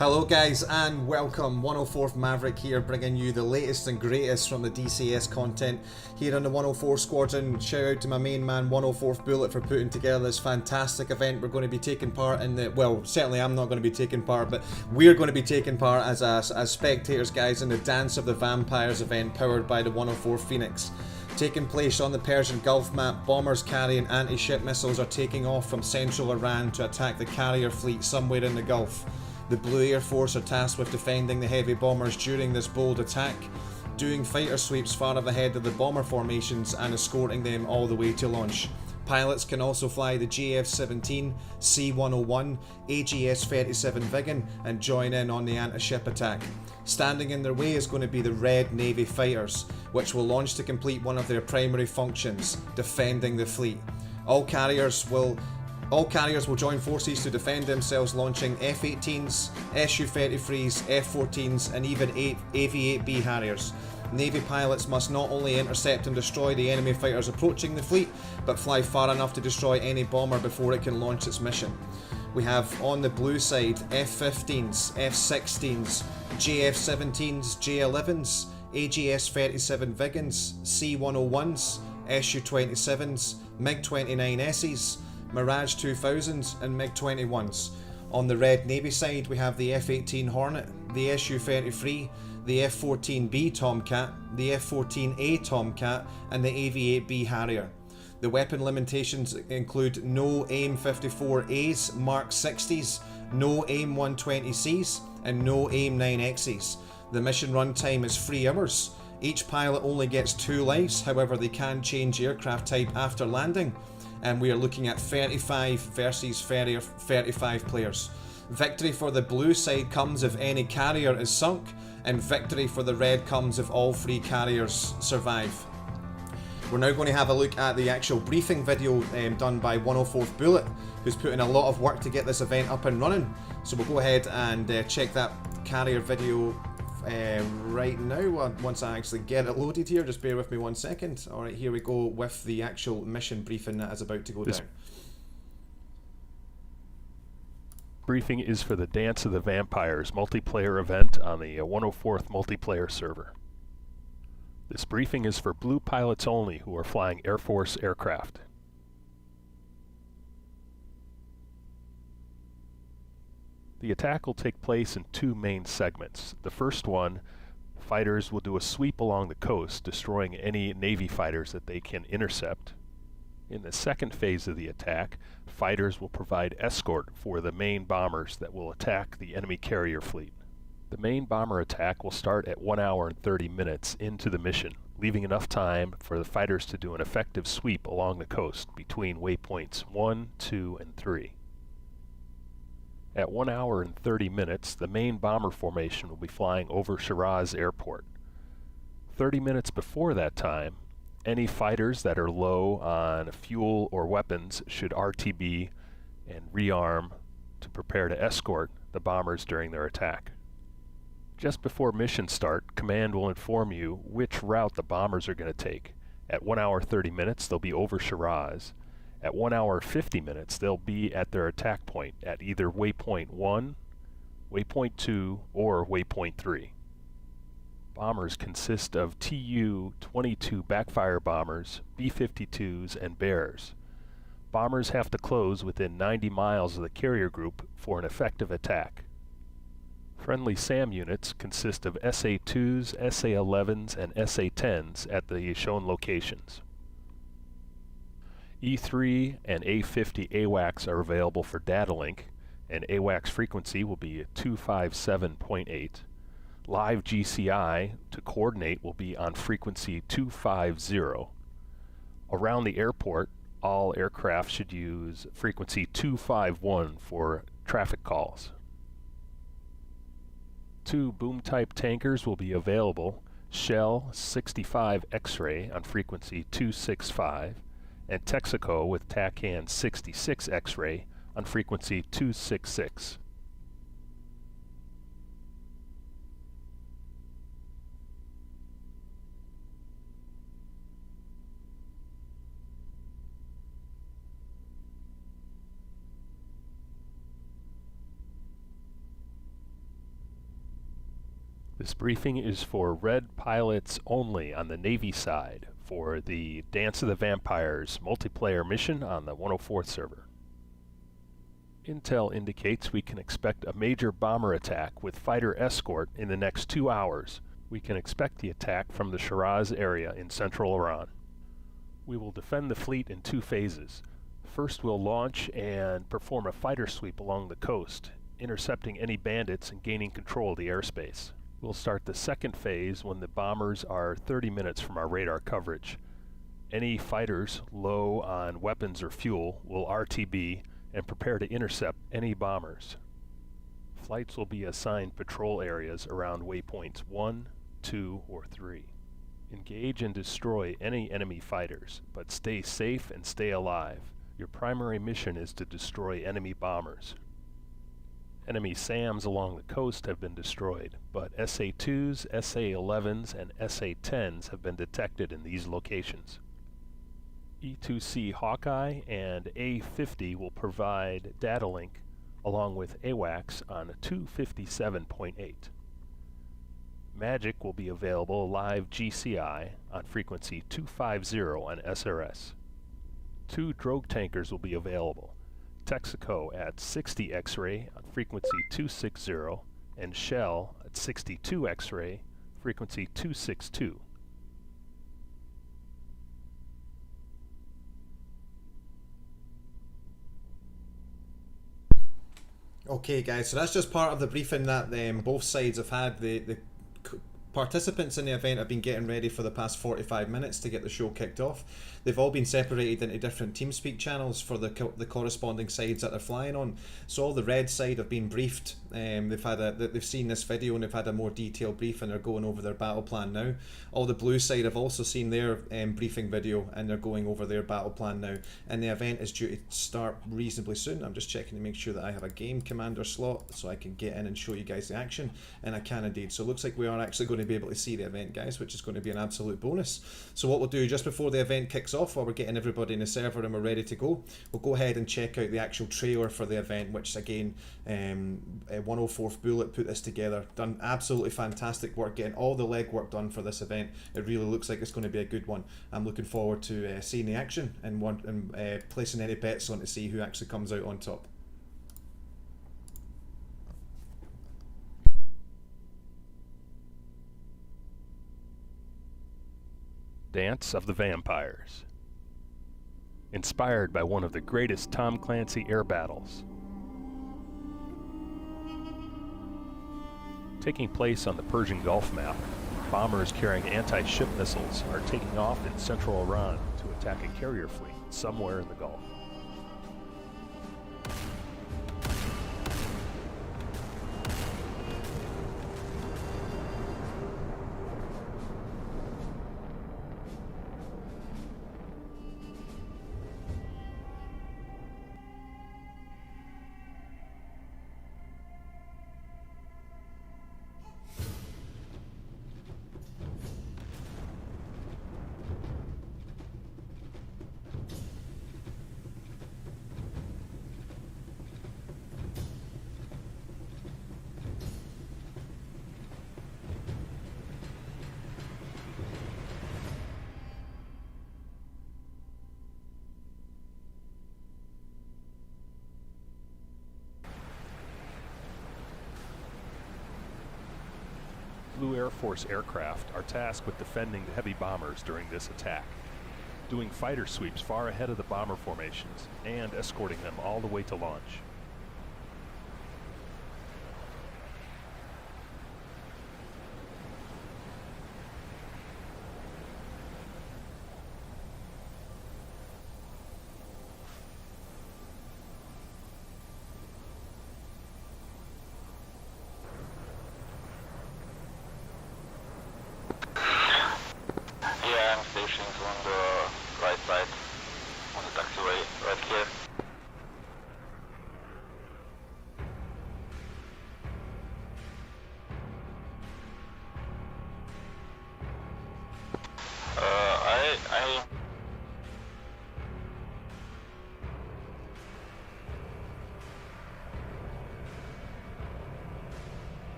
Hello guys and welcome, 104th Maverick here, bringing you the latest and greatest from the DCS content here on the 104 Squadron. Shout out to my main man 104th Bullet for putting together this fantastic event. We're going to be taking part in the, well, certainly I'm not going to be taking part, but we're going to be taking part as spectators, guys, in the Dance of the Vampires event powered by the 104 Phoenix. Taking place on the Persian Gulf map, bombers carrying anti-ship missiles are taking off from central Iran to attack the carrier fleet somewhere in the Gulf. The Blue Air Force are tasked with defending the heavy bombers during this bold attack, doing fighter sweeps far ahead of the bomber formations and escorting them all the way to launch. Pilots can also fly the JF-17, C-101, AGS-37 Viggen and join in on the anti-ship attack. Standing in their way is going to be the Red Navy fighters, which will launch to complete one of their primary functions, defending the fleet. All carriers will join forces to defend themselves, launching F-18s, Su-33s, F-14s and even Aviators Harriers. Navy pilots must not only intercept and destroy the enemy fighters approaching the fleet, but fly far enough to destroy any bomber before it can launch its mission. We have on the blue side F-15s, F-16s, JF-17s, J-11s, AGS-37 Viggens, C-101s, Su-27s, MiG-29Ss, Mirage 2000s and MiG-21s. On the Red Navy side we have the F-18 Hornet, the Su-33, the F-14B Tomcat, the F-14A Tomcat and the Aviators Harrier. The weapon limitations include no AIM-54As, Mark 60s, no AIM-120Cs and no AIM-9Xs. The mission run time is 3 hours. Each pilot only gets 2 lives, however they can change aircraft type after landing. And we are looking at 35 versus 35 players. Victory for the blue side comes if any carrier is sunk, and victory for the red comes if all 3 carriers survive. We're now going to have a look at the actual briefing video done by 104th Bullet, who's put in a lot of work to get this event up and running. So we'll go ahead and check that carrier video right now. Once I actually get it loaded here, just bear with me 1 second. Alright, here we go with the actual mission briefing that is about to go down. Briefing is for the Dance of the Vampires multiplayer event on the 104th multiplayer server. This briefing is for blue pilots only who are flying Air Force aircraft. The attack will take place in 2 main segments. The first one, fighters will do a sweep along the coast, destroying any Navy fighters that they can intercept. In the second phase of the attack, fighters will provide escort for the main bombers that will attack the enemy carrier fleet. The main bomber attack will start at 1 hour and 30 minutes into the mission, leaving enough time for the fighters to do an effective sweep along the coast between waypoints 1, 2, and 3. At 1 hour and 30 minutes, the main bomber formation will be flying over Shiraz Airport. 30 minutes before that time, any fighters that are low on fuel or weapons should RTB and rearm to prepare to escort the bombers during their attack. Just before mission start, command will inform you which route the bombers are going to take. At 1 hour 30 minutes, they'll be over Shiraz. At 1 hour 50 minutes, they'll be at their attack point at either waypoint 1, waypoint 2, or waypoint 3. Bombers consist of Tu-22 backfire bombers, B-52s, and Bears. Bombers have to close within 90 miles of the carrier group for an effective attack. Friendly SAM units consist of SA-2s, SA-11s, and SA-10s at the shown locations. E3 and A50 AWACS are available for data link, and AWACS frequency will be 257.8. Live GCI to coordinate will be on frequency 250. Around the airport, all aircraft should use frequency 251 for traffic calls. 2 boom-type tankers will be available, Shell 65 X-ray on frequency 265, and Texaco with TACAN 66 X-ray on frequency 266. This briefing is for Red pilots only on the Navy side for the Dance of the Vampires multiplayer mission on the 104th server. Intel indicates we can expect a major bomber attack with fighter escort in the next 2 hours. We can expect the attack from the Shiraz area in central Iran. We will defend the fleet in 2 phases. First, we'll launch and perform a fighter sweep along the coast, intercepting any bandits and gaining control of the airspace. We'll start the second phase when the bombers are 30 minutes from our radar coverage. Any fighters low on weapons or fuel will RTB and prepare to intercept any bombers. Flights will be assigned patrol areas around waypoints 1, 2, or 3. Engage and destroy any enemy fighters, but stay safe and stay alive. Your primary mission is to destroy enemy bombers. Enemy SAMs along the coast have been destroyed, but SA-2s, SA-11s, and SA-10s have been detected in these locations. E2C Hawkeye and A-50 will provide data link along with AWACS on 257.8. Magic will be available live GCI on frequency 250 on SRS. 2 drogue tankers will be available. Texaco at 60 X-ray on frequency 260 and Shell at 62 X-ray frequency 262. Okay guys, so that's just part of the briefing that both sides have had. The participants in the event have been getting ready for the past 45 minutes to get the show kicked off. They've all been separated into different TeamSpeak channels for the corresponding sides that they're flying on. So all the red side have been briefed. They've seen this video and they've had a more detailed brief and they're going over their battle plan now. All the blue side have also seen their briefing video and they're going over their battle plan now. And the event is due to start reasonably soon. I'm just checking to make sure that I have a game commander slot so I can get in and show you guys the action, and I can indeed. So it looks like we are actually going to be able to see the event, guys, which is going to be an absolute bonus. So what we'll do just before the event kicks off, while we're getting everybody in the server and we're ready to go, we'll go ahead and check out the actual trailer for the event, which again 104th Bullet put this together, done absolutely fantastic work getting all the legwork done for this event. It really looks like it's going to be a good one. I'm looking forward to seeing the action and placing any bets on to see who actually comes out on top. Dance of the Vampires. Inspired by one of the greatest Tom Clancy air battles. Taking place on the Persian Gulf map, bombers carrying anti-ship missiles are taking off in central Iran to attack a carrier fleet somewhere in the Gulf. Blue Air Force aircraft are tasked with defending the heavy bombers during this attack, doing fighter sweeps far ahead of the bomber formations and escorting them all the way to launch. On the right side, on the taxiway, right here. I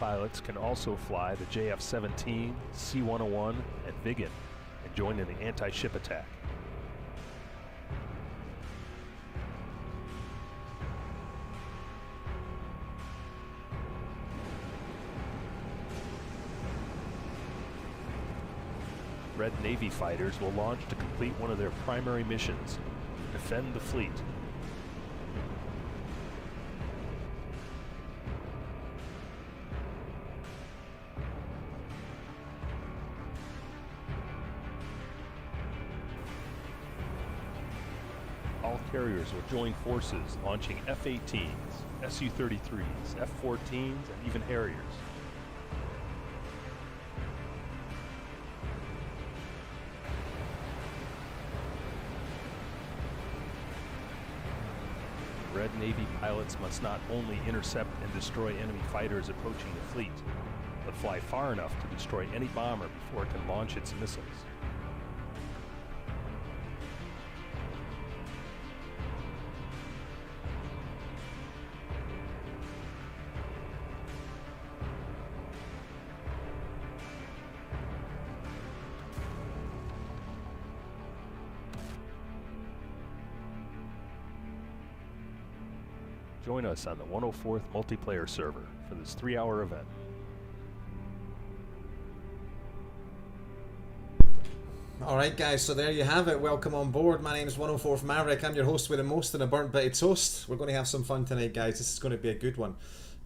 pilots can also fly the JF-17, C-101, and Viggen and join in the anti-ship attack. Red Navy fighters will launch to complete one of their primary missions: defend the fleet. All carriers will join forces, launching F-18s, Su-33s, F-14s, and even Harriers. Red Navy pilots must not only intercept and destroy enemy fighters approaching the fleet, but fly far enough to destroy any bomber before it can launch its missiles. Join us on the 104th multiplayer server for this 3-hour event. Alright guys, so there you have it. Welcome on board. My name is 104th Maverick. I'm your host with the most and a burnt bit of toast. We're going to have some fun tonight, guys. This is going to be a good one.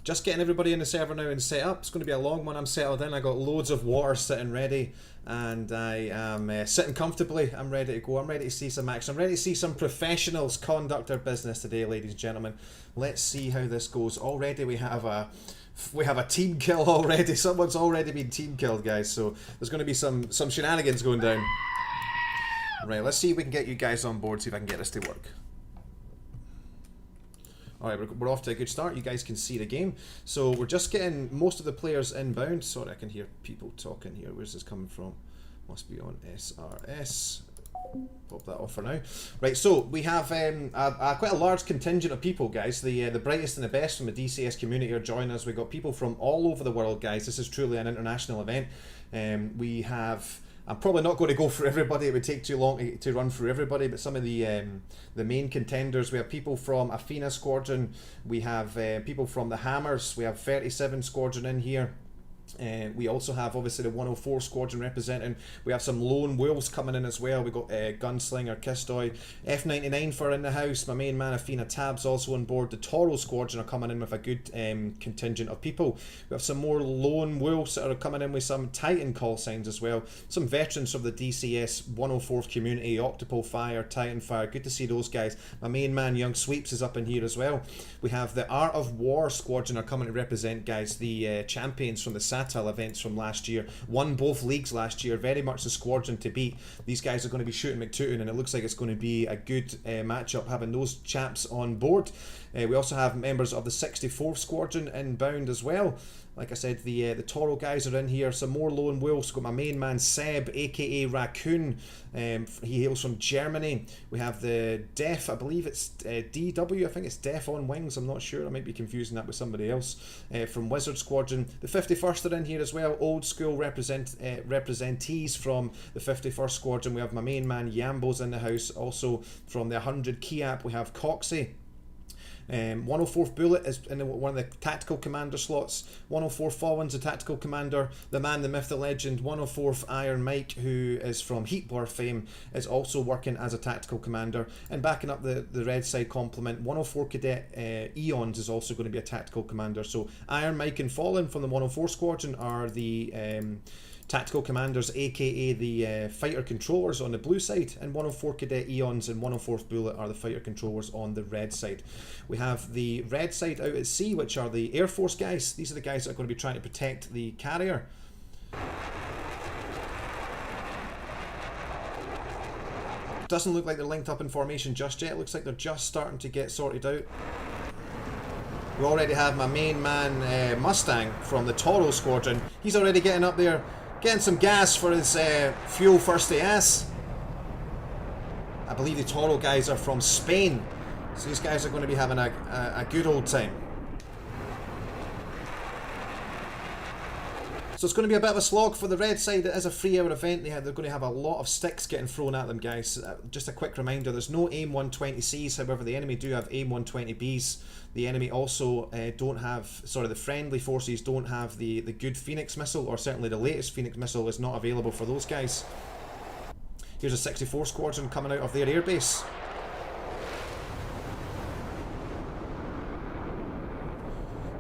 Just getting everybody in the server now and set up. It's going to be a long one. I'm settled in. I got loads of water sitting ready, and I am sitting comfortably. I'm ready to go. I'm ready to see some action. I'm ready to see some professionals conduct their business today, ladies and gentlemen. Let's see how this goes. Already we have a team kill already. Someone's already been team killed, guys. So there's going to be some shenanigans going down. Right, let's see if we can get you guys on board. See if I can get this to work. Alright, we're off to a good start. You guys can see the game. So we're just getting most of the players inbound. Sorry, I can hear people talking here. Where's this coming from? Must be on SRS. Pop that off for now. Right, so we have quite a large contingent of people, guys. The brightest and the best from the DCS community are joining us. We've got people from all over the world, guys. This is truly an international event. We have... I'm probably not going to go for everybody. It would take too long to run through everybody, but some of the main contenders. We have people from Athena Squadron. We have people from the Hammers. We have 37 Squadron in here. We also have obviously the 104 Squadron representing. We have some Lone Wolves coming in as well. We got Gunslinger, Kistoy, F99 for in the house. My main man Athena Tab's also on board. The Toro Squadron are coming in with a good contingent of people. We have some more Lone Wolves that are coming in with some Titan call signs as well. Some veterans from the DCS 104th community, Octopo Fire, Titan Fire. Good to see those guys. My main man Young Sweeps is up in here as well. We have the Art of War Squadron are coming to represent, guys, the champions from the Satel events from last year. Won both leagues last year. Very much the squadron to beat. These guys are going to be shooting McTootin, and it looks like it's going to be a good matchup having those chaps on board. We also have members of the 64th Squadron inbound as well. Like I said, the Toro guys are in here. Some more Lone Wolves. Got my main man Seb, aka Raccoon. He hails from Germany. We have the Def, I believe it's DW. I think it's Def on Wings. I'm not sure. I might be confusing that with somebody else. From Wizard Squadron. The 51st are in here as well. Old school representees from the 51st Squadron. We have my main man Yambo's in the house. Also from the 100 Kiap we have Coxie. 104th Bullet is in one of the tactical commander slots. 104 Fallen's a tactical commander. The man, the myth, the legend, 104th Iron Mike, who is from Heatblur fame, is also working as a tactical commander. And backing up the red side complement, 104 Cadet Eons is also going to be a tactical commander. So Iron Mike and Fallen from the 104 Squadron are the tactical commanders, aka the fighter controllers on the blue side, and 104 Cadet Eons and 104th Bullet are the fighter controllers on the red side. We have the red side out at sea, which are the Air Force guys. These are the guys that are going to be trying to protect the carrier. Doesn't look like they're linked up in formation just yet. Looks like they're just starting to get sorted out. We already have my main man Mustang from the Toro Squadron. He's already getting up there, getting some gas for his fuel thirsty ass. I believe the Toro guys are from Spain, so these guys are going to be having a good old time. So it's going to be a bit of a slog for the red side. It is a 3-hour event. They're going to have a lot of sticks getting thrown at them, guys. Just a quick reminder, there's no AIM 120Cs, however the enemy do have AIM 120Bs. The enemy also don't have, sorry, the friendly forces don't have the good Phoenix missile, or certainly the latest Phoenix missile is not available for those guys. Here's a 64 squadron coming out of their airbase.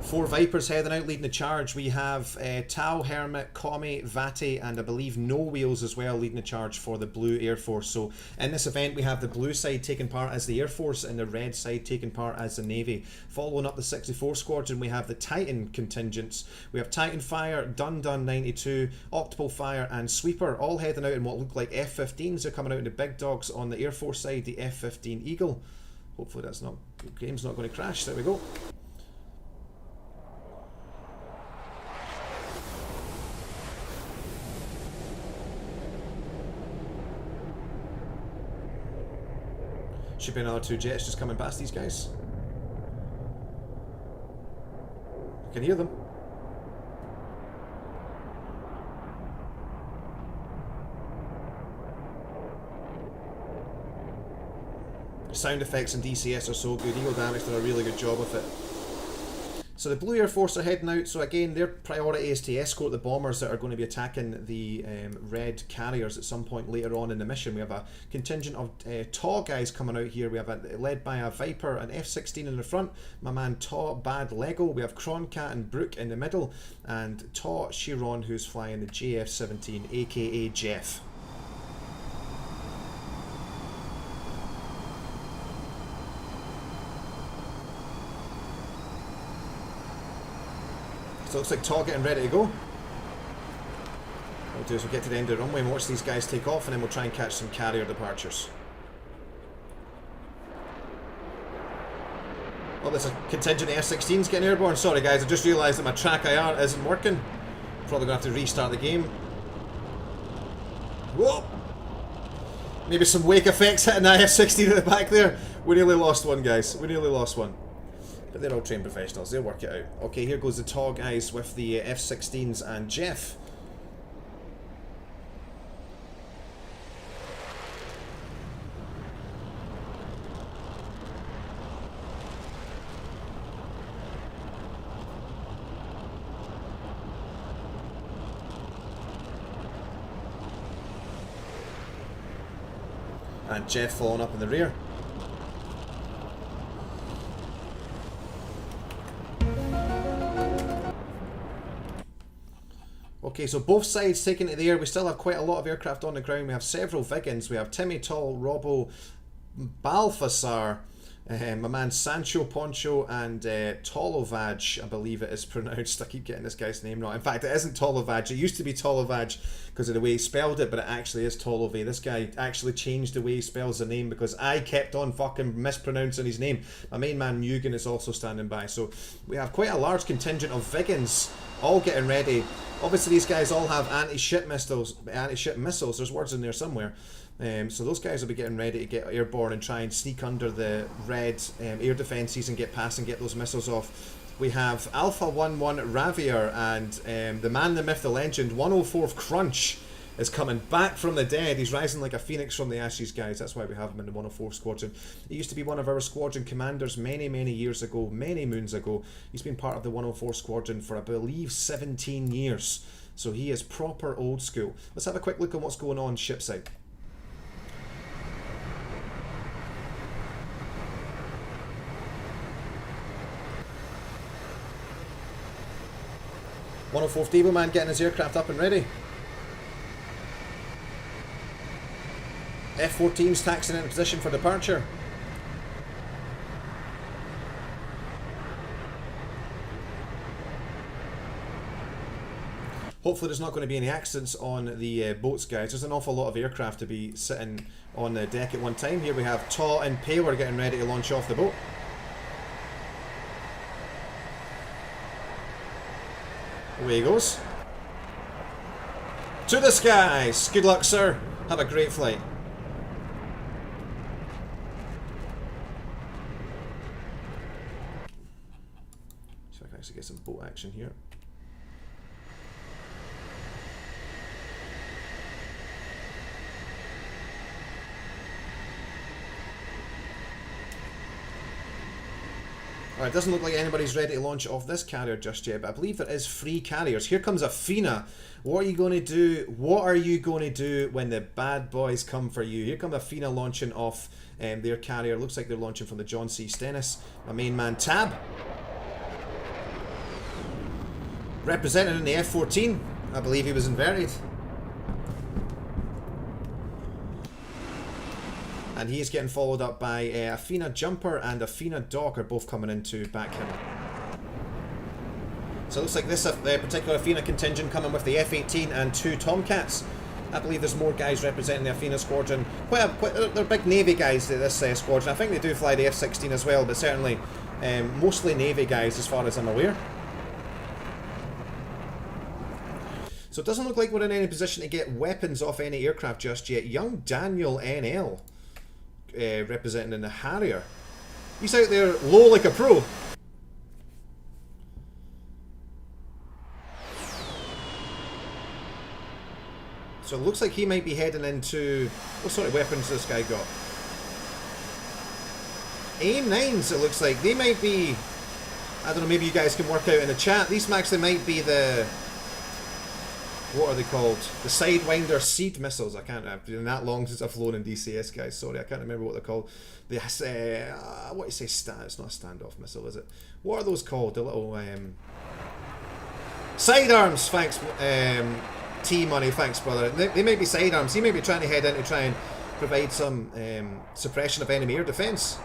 Four Vipers heading out, leading the charge. We have Tau, Hermit, Commie, Vati, and I believe No Wheels as well leading the charge for the Blue Air Force. So in this event we have the blue side taking part as the Air Force and the red side taking part as the Navy. Following up the 64 squadron we have the Titan contingents. We have Titan Fire, Dun 92, Octopus Fire and Sweeper all heading out in what look like F-15s. They're coming out in the big dogs on the Air Force side, the F-15 Eagle. Hopefully that's not, the game's not going to crash. There we go. Should be another 2 jets just coming past these guys. I can hear them. Sound effects in DCS are so good. Eagle Damage did a really good job with it. So the Blue Air Force are heading out. So again, their priority is to escort the bombers that are going to be attacking the red carriers at some point later on in the mission. We have a contingent of TAW guys coming out here. We have led by a Viper, an F-16 in the front, my man TAW Bad Lego. We have Croncat and Brook in the middle, and TAW Chiron who's flying the JF-17, aka Jeff. So it looks like TAW getting ready to go. What we'll do is we'll get to the end of the runway and watch these guys take off, and then we'll try and catch some carrier departures. Oh, there's a contingent of F-16s getting airborne. Sorry guys, I just realised that my TrackIR isn't working. Probably going to have to restart the game. Whoa! Maybe some wake effects hitting that F-16 at the back there. We nearly lost one, guys. We nearly lost one. But they're all trained professionals, they'll work it out. Okay, here goes the TAW guys with the F-16s and Jeff. And Jeff following up in the rear. Okay, so both sides taking it to the air. We still have quite a lot of aircraft on the ground. We have several Vigans. We have Timmy Tall, Robbo, Balthasar, my man Sancho Poncho, and Tolovaj, I believe it is pronounced. I keep getting this guy's name wrong. In fact, it isn't Tolovaj. It used to be Tolovaj because of the way he spelled it, but it actually is Tolove. This guy actually changed the way he spells the name because I kept on fucking mispronouncing his name. My main man Mugen is also standing by. So we have quite a large contingent of Vigans all getting ready. Obviously these guys all have anti-ship missiles. There's words in there somewhere. So those guys will be getting ready to get airborne and try and sneak under the red air defences and get past and get those missiles off. We have Alpha 11 Ravier and the man, the myth, the legend, 104th Crunch is coming back from the dead. He's rising like a phoenix from the ashes, guys. That's why we have him in the 104th Squadron. He used to be one of our squadron commanders many years ago, many moons ago. He's been part of the 104th Squadron for, I believe, 17 years. So he is proper old school. Let's have a quick look at what's going on shipside. "104th Devilman getting his aircraft up and ready. F-14's taxiing into position for departure. Hopefully there's not going to be any accidents on the boats, guys. There's an awful lot of aircraft to be sitting on the deck at one time. Here we have TAW and Paywar getting ready to launch off the boat. Away he goes. To the skies! Good luck, sir. Have a great flight. See if I can actually get some boat action here. Alright, doesn't look like anybody's ready to launch off this carrier just yet, but I believe there is 3 carriers. Here comes Athena. What are you going to do? What are you going to do when the bad boys come for you? Here comes Athena launching off their carrier. Looks like they're launching from the John C. Stennis. My main man Tab. Represented in the F-14. I believe he was inverted. And he is getting followed up by Athena Jumper and Athena Doc are both coming in to back him. So it looks like this particular Athena contingent coming with the F-18 and 2 Tomcats. I believe there's more guys representing the Athena squadron. They're big Navy guys, this squadron. I think they do fly the F-16 as well, but certainly mostly Navy guys as far as I'm aware. So it doesn't look like we're in any position to get weapons off any aircraft just yet. Young Daniel NL. Representing in the Harrier. He's out there low like a pro. So it looks like he might be heading into... What sort of weapons this guy got? AIM-9s it looks like. They might be... I don't know, maybe you guys can work out in the chat. These actually might be the... What are they called? The Sidewinder Seed Missiles. I can't... It's been that long since I've flown in DCS, guys. Sorry, I can't remember what they're called. The... what do you say? It's not a standoff missile, is it? What are those called? The little... Sidearms! Thanks, T-Money. Thanks, brother. They may be sidearms. He may be trying to head in to try and provide some suppression of enemy air defense.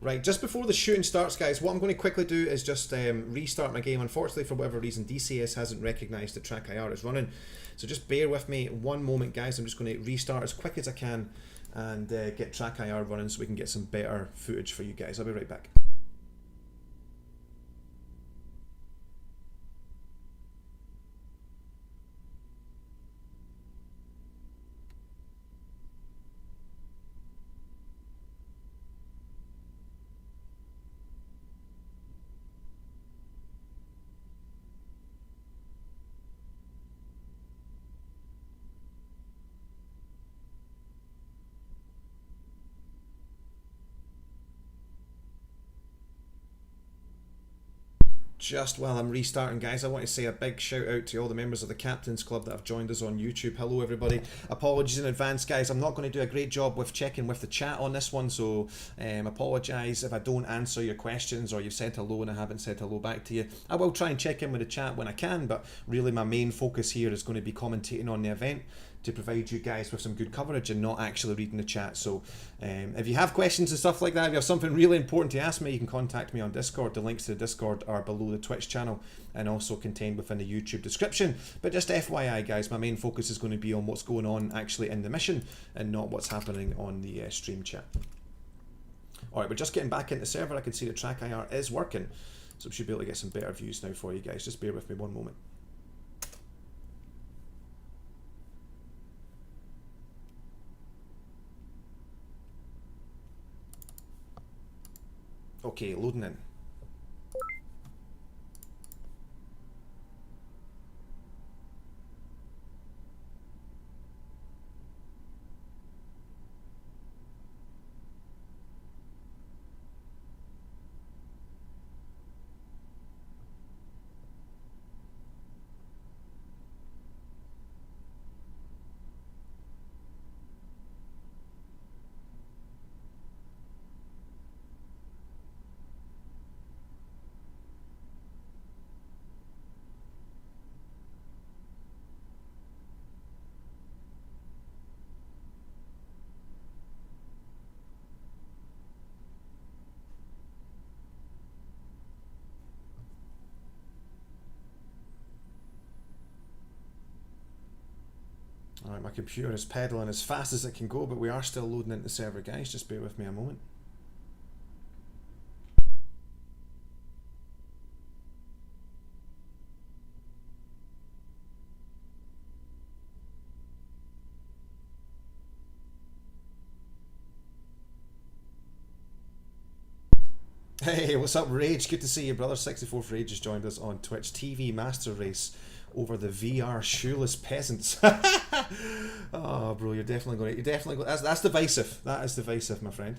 Right, just before the shooting starts, guys, what I'm going to quickly do is just restart my game. Unfortunately, for whatever reason, DCS hasn't recognised that TrackIR is running. So just bear with me one moment, guys. I'm just going to restart as quick as I can and get TrackIR running so we can get some better footage for you guys. I'll be right back. Just while I'm restarting, guys, I want to say a big shout out to all the members of the Captains Club that have joined us on YouTube. Hello everybody. Apologies in advance, guys. I'm not going to do a great job with checking with the chat on this one, so apologise if I don't answer your questions or you've said hello and I haven't said hello back to you. I will try and check in with the chat when I can, but really my main focus here is going to be commentating on the event to provide you guys with some good coverage and not actually reading the chat. So if you have questions and stuff like that, if you have something really important to ask me, you can contact me on Discord. The links to the Discord are below the Twitch channel and also contained within the YouTube description. But just FYI, guys, my main focus is going to be on what's going on actually in the mission and not what's happening on the stream chat. Alright, we're just getting back into the server. I can see the TrackIR is working, so we should be able to get some better views now for you guys. Just bear with me one moment. Okay, loading in. Alright, my computer is pedaling as fast as it can go, but we are still loading into the server, guys. Just bear with me a moment. Hey, what's up, Rage? Good to see you, brother. 64th Rage has joined us on Twitch. TV Master Race over the VR shoeless peasants. Oh, bro, you're definitely going to... You're definitely going... That's divisive. That is divisive, my friend.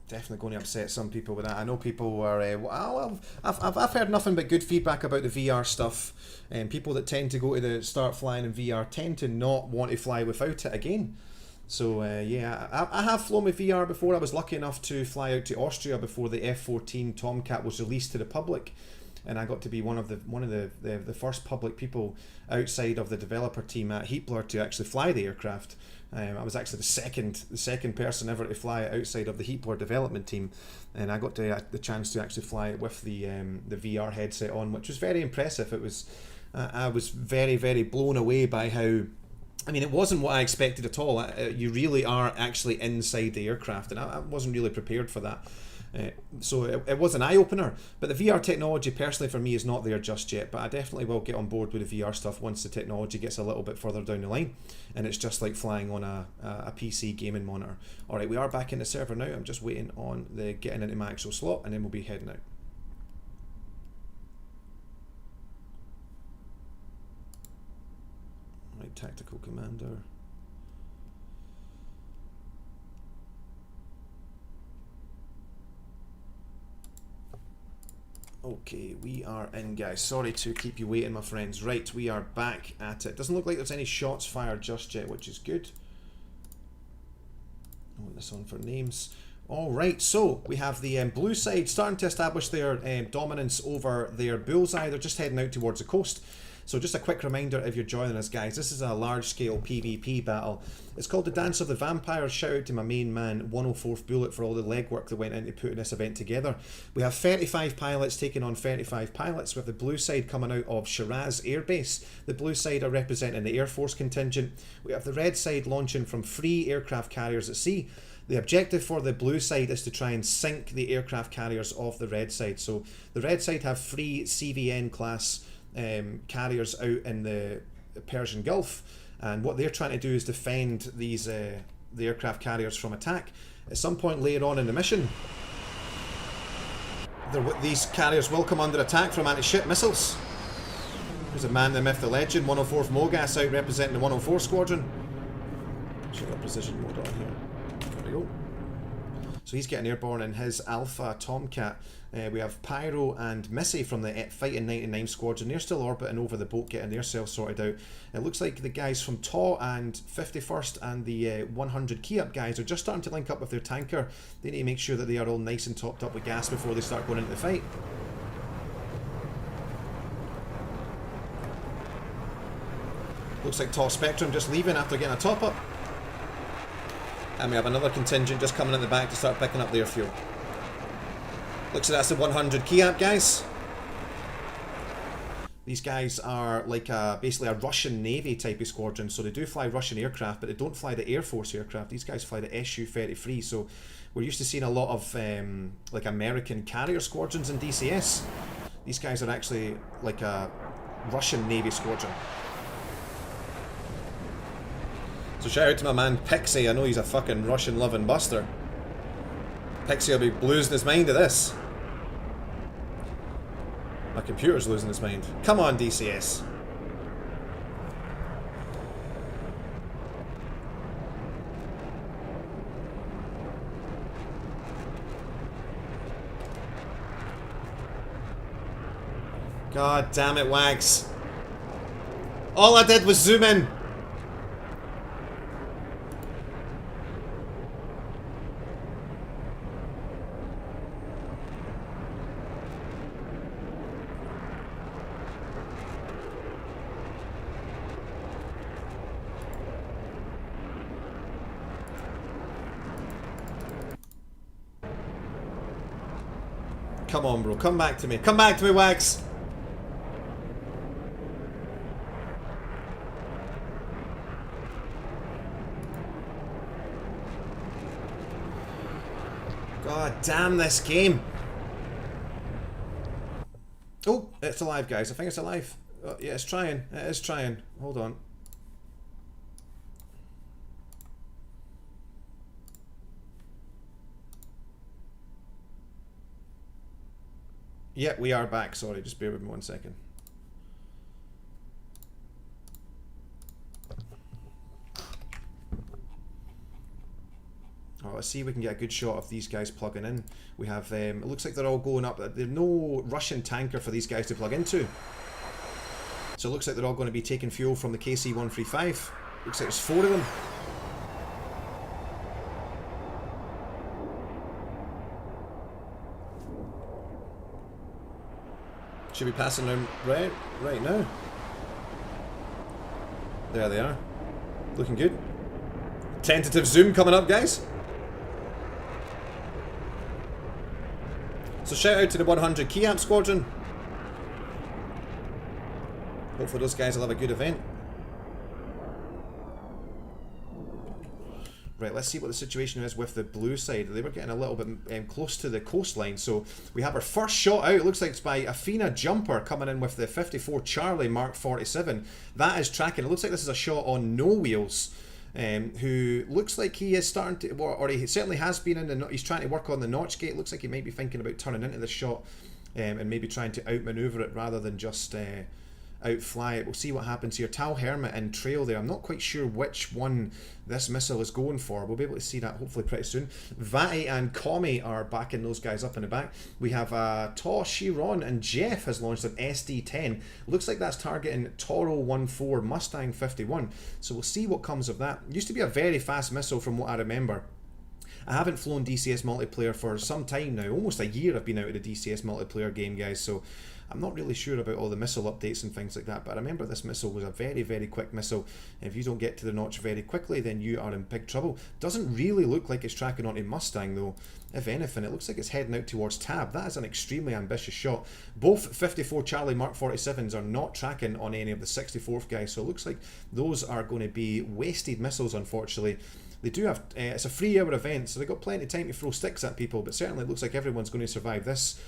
Definitely going to upset some people with that. I know people were... well, I've heard nothing but good feedback about the VR stuff. And people that tend to go to the start flying in VR tend to not want to fly without it again. So yeah, I have flown with VR before. I was lucky enough to fly out to Austria before the F-14 Tomcat was released to the public, and I got to be one of the first public people outside of the developer team at Heatblur to actually fly the aircraft. I was actually the second person ever to fly it outside of the Heatblur development team, and I got the chance to actually fly it with the VR headset on, which was very impressive. It was I was very, very blown away by how... I mean, it wasn't what I expected at all. You really are actually inside the aircraft, and I wasn't really prepared for that. So it was an eye-opener. But the VR technology, personally, for me, is not there just yet. But I definitely will get on board with the VR stuff once the technology gets a little bit further down the line. And it's just like flying on a PC gaming monitor. Alright, we are back in the server now. I'm just waiting on the getting into my actual slot, and then we'll be heading out. Right, Tactical Commander. Okay, we are in, guys. Sorry to keep you waiting, my friends. Right, we are back at it. Doesn't look like there's any shots fired just yet, which is good. I want this on for names. Alright, so we have the blue side starting to establish their dominance over their bullseye. They're just heading out towards the coast. So just a quick reminder, if you're joining us, guys, this is a large-scale PvP battle. It's called the Dance of the Vampires. Shout out to my main man, 104th Bullet, for all the legwork that went into putting this event together. We have 35 pilots taking on 35 pilots, with the blue side coming out of Shiraz Air Base. The blue side are representing the Air Force contingent. We have the red side launching from 3 aircraft carriers at sea. The objective for the blue side is to try and sink the aircraft carriers of the red side. So the red side have 3 CVN class carriers out in the Persian Gulf, and what they're trying to do is defend these the aircraft carriers from attack. At some point later on in the mission, these carriers will come under attack from anti-ship missiles. There's a man, the myth, the legend, 104th Mogas out representing the 104 squadron. Should have precision mode on here. There we go. So he's getting airborne in his Alpha Tomcat. We have Pyro and Missy from the Fighting 99 squadron. They're still orbiting over the boat, getting themselves sorted out. It looks like the guys from TAW and 51st and the 100 key up guys are just starting to link up with their tanker. They need to make sure that they are all nice and topped up with gas before they start going into the fight. Looks like TAW Spectrum just leaving after getting a top up. And we have another contingent just coming in the back to start picking up their fuel. Looks like that's the 100 key up guys. These guys are like basically a Russian Navy type of squadron, so they do fly Russian aircraft, but they don't fly the Air Force aircraft. These guys fly the Su-33, so we're used to seeing a lot of like American carrier squadrons in DCS. These guys are actually like a Russian Navy squadron. So shout out to my man Pixie. I know he's a fucking Russian loving buster. Pixie will be losing his mind at this. My computer's losing its mind. Come on, DCS. God damn it, Wags. All I did was zoom in. Come on, bro. Come back to me. Come back to me, Wags. God damn this game. Oh, it's alive, guys. I think it's alive. Oh, yeah, it's trying. It is trying. Hold on. Yeah, we are back. Sorry, just bear with me 1 second. Oh, let's see if we can get a good shot of these guys plugging in. We have, it looks like they're all going up. There's no Russian tanker for these guys to plug into. So it looks like they're all going to be taking fuel from the KC-135. Looks like there's 4 of them. Should be passing them right now. There they are. Looking good. Tentative zoom coming up, guys. So shout out to the 100 Key Amp Squadron. Hopefully those guys will have a good event. Right, let's see what the situation is with the blue side. They were getting a little bit close to the coastline, so we have our first shot out. It looks like it's by Athena Jumper coming in with the 54 Charlie Mark 47. That is tracking. It looks like this is a shot on no wheels. Who looks like he is starting to, or he certainly has been in the, he's trying to work on the notch gate. Looks like he might be thinking about turning into this shot and maybe trying to outmaneuver it rather than just outfly it. We'll see what happens here. Tal Hermit and Trail there. I'm not quite sure which one this missile is going for. We'll be able to see that hopefully pretty soon. Vati and Commie are backing those guys up in the back. We have Taw Chiron and Jeff has launched an SD-10. Looks like that's targeting Toro 14 Mustang 51. So we'll see what comes of that. Used to be a very fast missile from what I remember. I haven't flown DCS multiplayer for some time now. Almost a year I've been out of the DCS multiplayer game, guys. So I'm not really sure about all the missile updates and things like that, but I remember this missile was a very, very quick missile. If you don't get to the notch very quickly, then you are in big trouble. Doesn't really look like it's tracking onto Mustang though. If anything, it looks like it's heading out towards Tab. That is an extremely ambitious shot. Both 54 Charlie Mark 47s are not tracking on any of the 64th guys, so it looks like those are going to be wasted missiles, unfortunately. They do have, it's a 3-hour event, so they've got plenty of time to throw sticks at people, but certainly it looks like everyone's going to survive this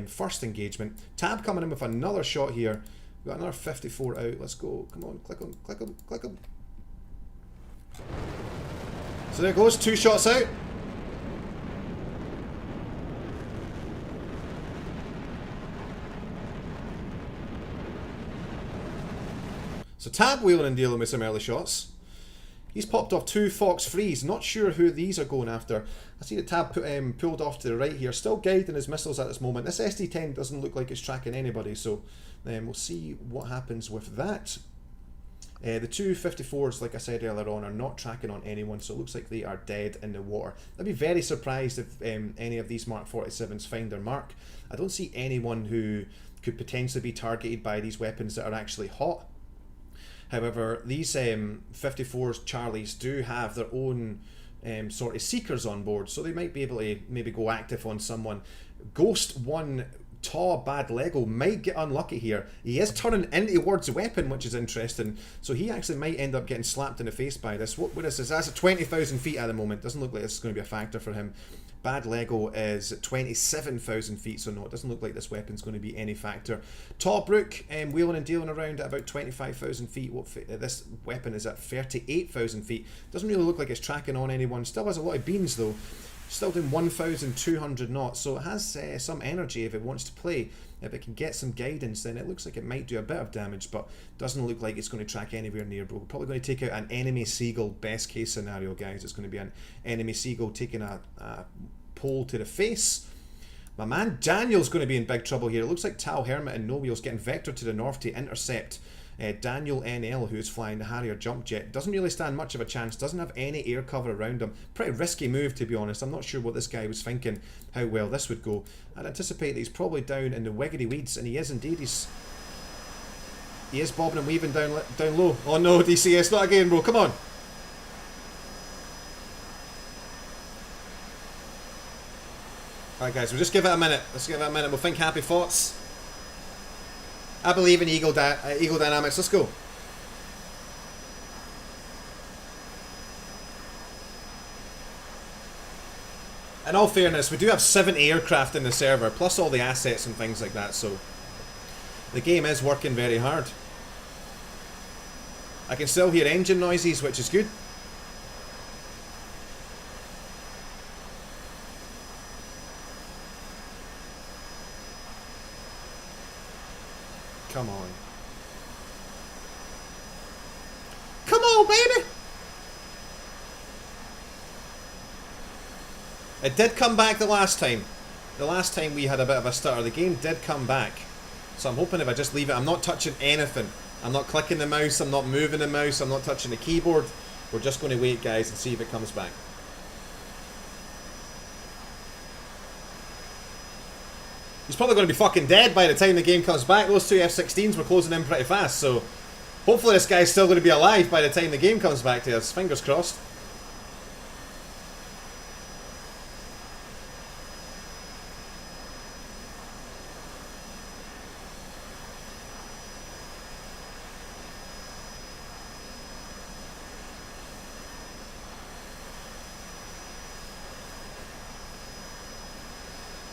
first engagement. Tab coming in with another shot here. We've got another 54 out. Let's go. Come on, click on, click on, click on. So there it goes, 2 shots out. So Tab wheeling and dealing with some early shots. He's popped off 2 Fox 3s. Not sure who these are going after. I see the Tab pulled off to the right here. Still guiding his missiles at this moment. This SD-10 doesn't look like it's tracking anybody, so we'll see what happens with that. The 2 54s, like I said earlier on, are not tracking on anyone, so it looks like they are dead in the water. I'd be very surprised if any of these Mark 47s find their mark. I don't see anyone who could potentially be targeted by these weapons that are actually hot. However, these 54s Charlies do have their own sort of seekers on board, so they might be able to maybe go active on someone. Ghost 1 Taw Bad Lego might get unlucky here. He is turning in towards the weapon, which is interesting, so he actually might end up getting slapped in the face by this. What is this? That's at 20,000 feet at the moment. Doesn't look like this is going to be a factor for him. Bad Lego is at 27,000 feet, so no, it doesn't look like this weapon's going to be any factor. Tawbrook wheeling and dealing around at about 25,000 feet. This weapon is at 38,000 feet. Doesn't really look like it's tracking on anyone. Still has a lot of beams though. Still doing 1,200 knots, so it has some energy if it wants to play. If it can get some guidance, then it looks like it might do a bit of damage, but doesn't look like it's going to track anywhere near. We're probably going to take out an enemy seagull, best case scenario, guys. It's going to be an enemy seagull taking a pole to the face. My man Daniel's going to be in big trouble here. It looks like Tal Hermit and No Wheels getting vectored to the north to intercept Daniel NL, who's flying the Harrier jump jet. Doesn't really stand much of a chance, doesn't have any air cover around him. Pretty risky move, to be honest. I'm not sure what this guy was thinking, how well this would go. I'd anticipate that he's probably down in the wiggity weeds, and he is indeed. He is bobbing and weaving down low. Oh no, DCS, not again, bro, come on. Alright guys, we'll just give it a minute. Let's give it a minute. We'll think happy thoughts. I believe in Eagle Dynamics. Let's go. In all fairness, we do have 70 aircraft in the server, plus all the assets and things like that, so the game is working very hard. I can still hear engine noises, which is good. Come on, baby! It did come back the last time. The last time we had a bit of a stutter, the game did come back. So I'm hoping if I just leave it, I'm not touching anything. I'm not clicking the mouse, I'm not moving the mouse, I'm not touching the keyboard. We're just going to wait, guys, and see if it comes back. He's probably going to be fucking dead by the time the game comes back. Those two F-16s were closing in pretty fast, so hopefully this guy's still going to be alive by the time the game comes back to us. Fingers crossed.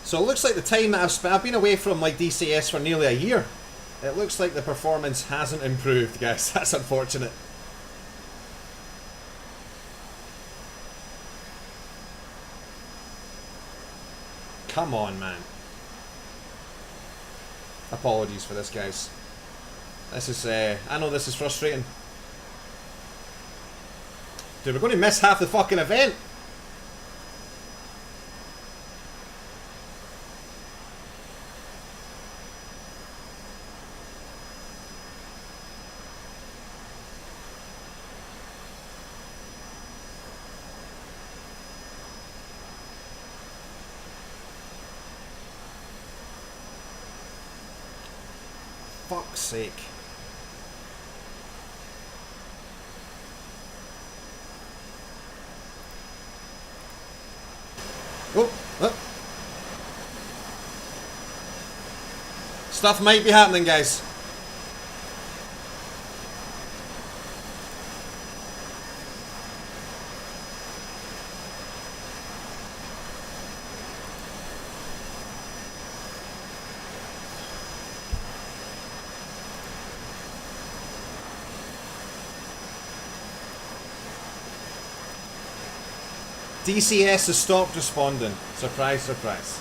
So it looks like the time that I've been away from like DCS for nearly a year. It looks like the performance hasn't improved, guys. That's unfortunate. Come on, man. Apologies for this, guys. This is, I know this is frustrating. Dude, we're going to miss half the fucking event. Fuck's sake. Oh, oh. Stuff might be happening, guys. DCS has stopped responding. Surprise, surprise.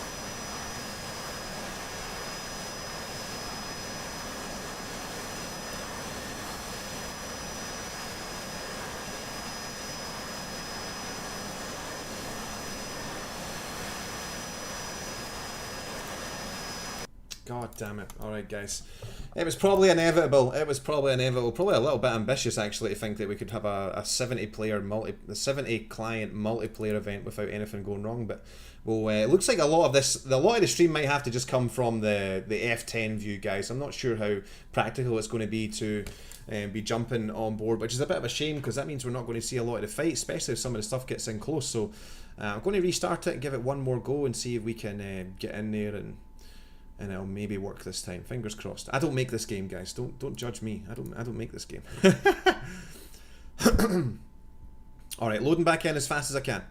God damn it. Alright, guys. It was probably inevitable. It was probably inevitable. Probably a little bit ambitious, actually, to think that we could have a 70-player a 70-client multiplayer event without anything going wrong. But well, it looks like a lot of the stream might have to just come from the F10 view, guys. I'm not sure how practical it's going to be to be jumping on board, which is a bit of a shame because that means we're not going to see a lot of the fight, especially if some of the stuff gets in close. So I'm going to restart it and give it one more go and see if we can get in there and it'll maybe work this time. Fingers crossed. I don't make this game, guys. Don't judge me. I don't make this game. All right, loading back in as fast as I can.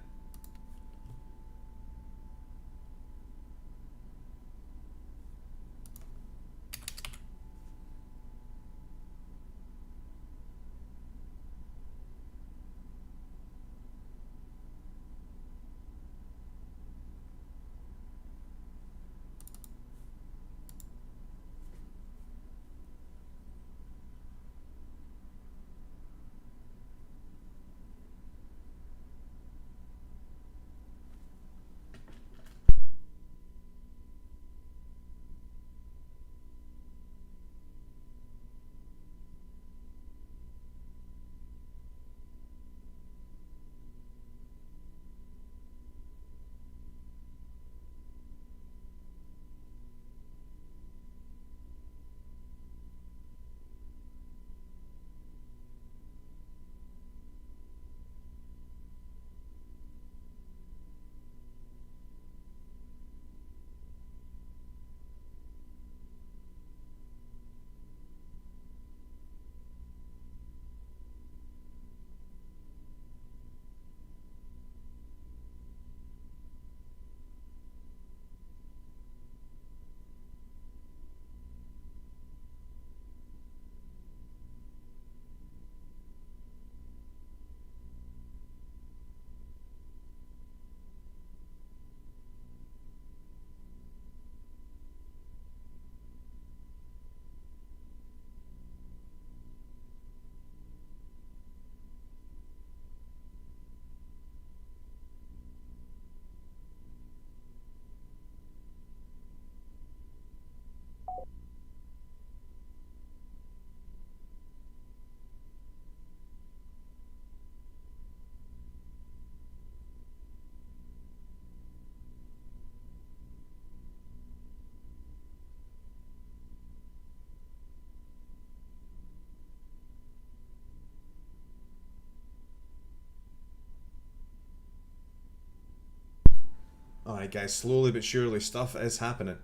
Alright guys, slowly but surely stuff is happening.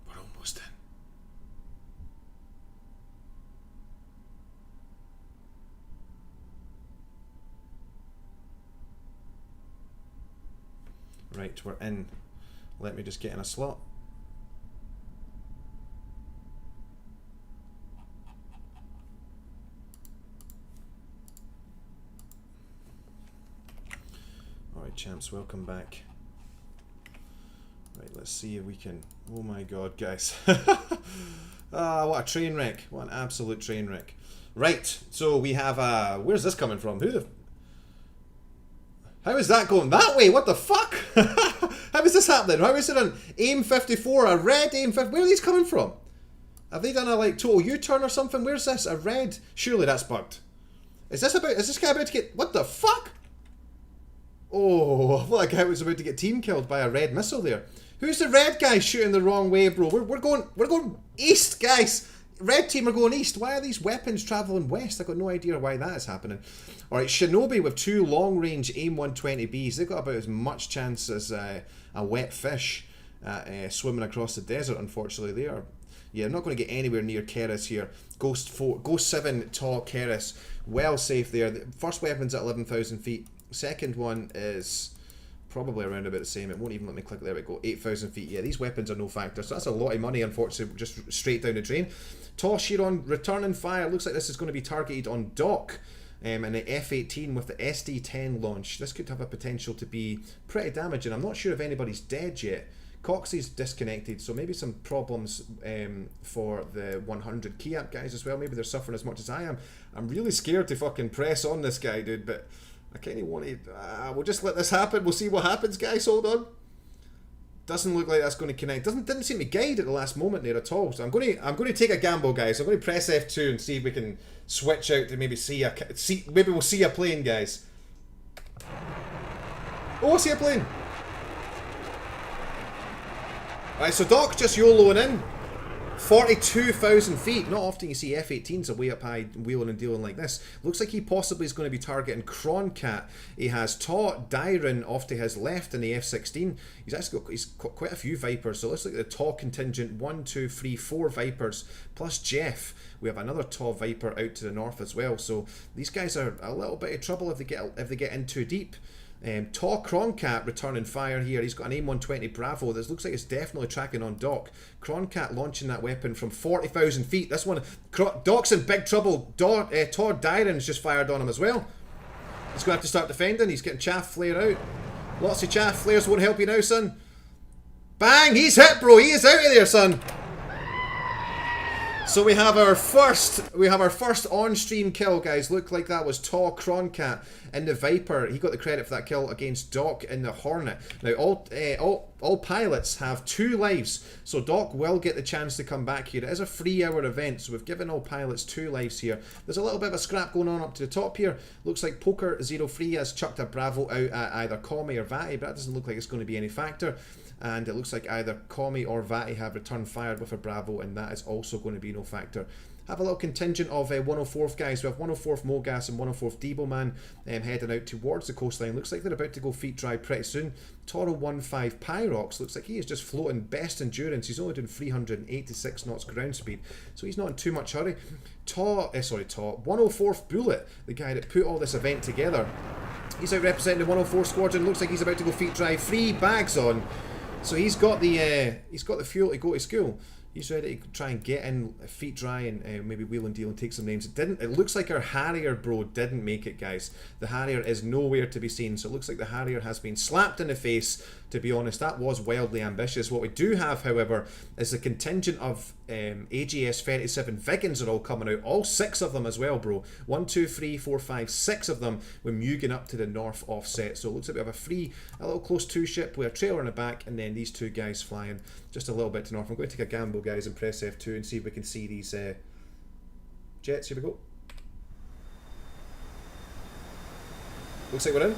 We're almost in. Right, we're in. Let me just get in a slot. Alright champs, welcome back. Right, let's see if we can... Oh my god, guys. Ah, what a train wreck. What an absolute train wreck. Right, so we have where's this coming from? Who the... How is that going that way? What the fuck? How is this happening? How is it an AIM 54, a red AIM 54? Where are these coming from? Have they done a like total U-turn or something? Where's this? A red? Surely that's bugged. Is this guy about to get... What the fuck? Oh, well, that guy was about to get team killed by a red missile there. Who's the red guy shooting the wrong way, bro? We're going east, guys. Red team are going east. Why are these weapons travelling west? I've got no idea why that is happening. Alright, Shinobi with 2 long-range AIM 120Bs. They've got about as much chance as a wet fish swimming across the desert, unfortunately. They are... Yeah, I'm not going to get anywhere near Keras here. Ghost 7 tall Keras. Well safe there. The first weapon's at 11,000 feet. Second one is... probably around about the same. It won't even let me click. There we go. 8,000 feet. Yeah, these weapons are no factor. So that's a lot of money, unfortunately, just straight down the drain. Toshiron, returning fire. Looks like this is going to be targeted on Doc. And the F-18 with the SD-10 launch. This could have a potential to be pretty damaging. I'm not sure if anybody's dead yet. Coxie's disconnected, so maybe some problems for the 100 Kiap guys as well. Maybe they're suffering as much as I am. I'm really scared to fucking press on this guy, dude, but... I kind of want to... we'll just let this happen. We'll see what happens, guys. Hold on. Doesn't look like that's going to connect. Didn't seem to guide at the last moment there at all. So I'm going to take a gamble, guys. I'm going to press F2 and see if we can switch out to maybe maybe we'll see a plane, guys. Oh, I see a plane. Alright, so Doc just YOLOing in. 42,000 feet. Not often you see F-18s away up high wheeling and dealing like this. Looks like he possibly is going to be targeting Kroncat. He has Taw Dyron off to his left in the F-16. He's got quite a few Vipers. So it looks like the Taw contingent 1, 2, 3, 4 Vipers plus Jeff. We have another Taw Viper out to the north as well. So these guys are a little bit of trouble if they get in too deep. Taw Kroncat returning fire here. He's got an AIM 120 Bravo. This looks like it's definitely tracking on Doc. Kroncat launching that weapon from 40,000 feet. This one, Doc's in big trouble. Taw Dyron's just fired on him as well. He's going to have to start defending. He's getting chaff flare out. Lots of chaff flares won't help you now, son. Bang! He's hit, bro. He is out of there, son. So we have our first on-stream kill, guys. Looked like that was Taw Kroncat in the Viper. He got the credit for that kill against Doc in the Hornet. Now all pilots have 2 lives, so Doc will get the chance to come back here. It is a 3-hour event, so we've given all pilots 2 lives here. There's a little bit of a scrap going on up to the top here. Looks like Poker03 has chucked a Bravo out at either Commie or Vati, but that doesn't look like it's going to be any factor. And it looks like either Commie or Vati have returned fire with a Bravo, and that is also going to be no factor. Have a little contingent of 104th guys. We have 104th Mogas and 104th Deboman heading out towards the coastline. Looks like they're about to go feet dry pretty soon. Toro 15 Pyrox looks like he is just floating best endurance. He's only doing 386 knots ground speed, so he's not in too much hurry. 104th Bullet, the guy that put all this event together. He's out representing the 104 squadron. Looks like he's about to go feet dry. 3 bags on. So he's got the fuel to go to school. He's ready to try and get in feet dry and maybe wheel and deal and take some names. It looks like our Harrier bro didn't make it, guys. The Harrier is nowhere to be seen. So it looks like the Harrier has been slapped in the face. To be honest, that was wildly ambitious. What we do have, however, is a contingent of AGS 37 Vigans are all coming out. All 6 of them as well, bro. 1, 2, 3, 4, 5, 6 of them with Mugen up to the north offset. So it looks like we have a little close 2 ship with a trailer in the back, and then these 2 guys flying just a little bit to north. I'm going to take a gamble, guys, and press F2 and see if we can see these jets. Here we go. Looks like we're in.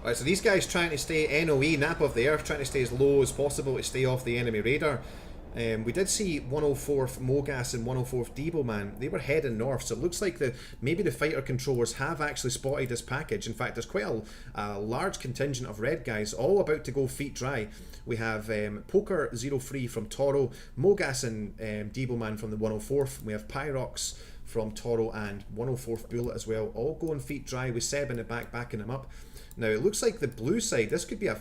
Alright, so these guys trying to stay NOE, nap of the earth, trying to stay as low as possible to stay off the enemy radar. We did see 104th Mogas and 104th Debo Man. They were heading north, so it looks like maybe the fighter controllers have actually spotted this package. In fact, there's quite a large contingent of red guys all about to go feet dry. We have Poker 03 from Toro, Mogas and Debo Man from the 104th. We have Pyrox from Toro and 104th Bullet as well, all going feet dry with Seb in the back backing them up. Now it looks like the blue side. This could be a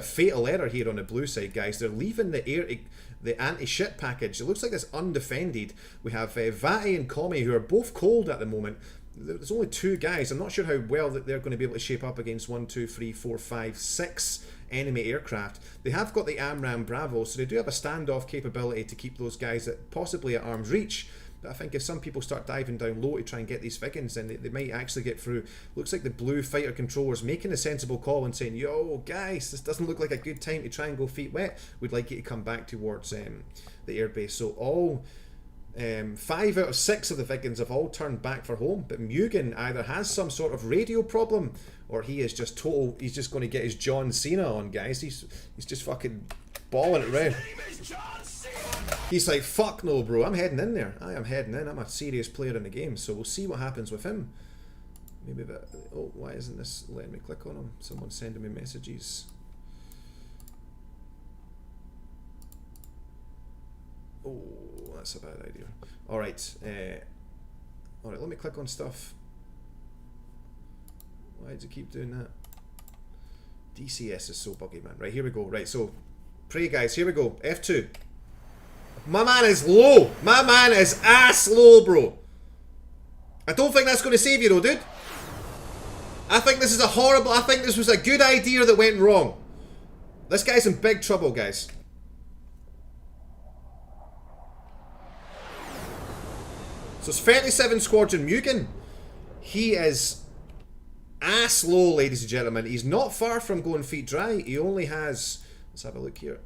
fatal error here on the blue side, guys. They're leaving the anti-shit package. It looks like it's undefended. We have Vati and Commie, who are both cold at the moment. There's only 2 guys. I'm not sure how well that they're going to be able to shape up against 1, 2, 3, 4, 5, 6 enemy aircraft. They have got the AMRAAM Bravo, so they do have a standoff capability to keep those guys possibly at arm's reach. But I think if some people start diving down low to try and get these Vigans, then they might actually get through. Looks like the blue fighter controllers making a sensible call and saying, yo guys, this doesn't look like a good time to try and go feet wet. We'd like you to come back towards the airbase. So all 5 out of 6 of the Vigans have all turned back for home, but Mugen either has some sort of radio problem or he is just total, he's just going to get his John Cena on, guys. He's just fucking balling it red. He's like, fuck no, bro, I'm heading in there. I am heading in. I'm a serious player in the game, so we'll see what happens with him. Maybe that. Oh, why isn't this letting me click on him? Someone's sending me messages. Oh, that's a bad idea. Alright, alright, let me click on stuff. Why does it keep doing that? DCS is so buggy, man. Right, here we go. Right, so, pray guys, here we go. F2. My man is low. My man is ass low, bro. I don't think that's going to save you though, dude. I think this is a horrible... I think this was a good idea that went wrong. This guy's in big trouble, guys. So it's 37 Squadron Mugen. He is ass low, ladies and gentlemen. He's not far from going feet dry. He only has... Let's have a look here.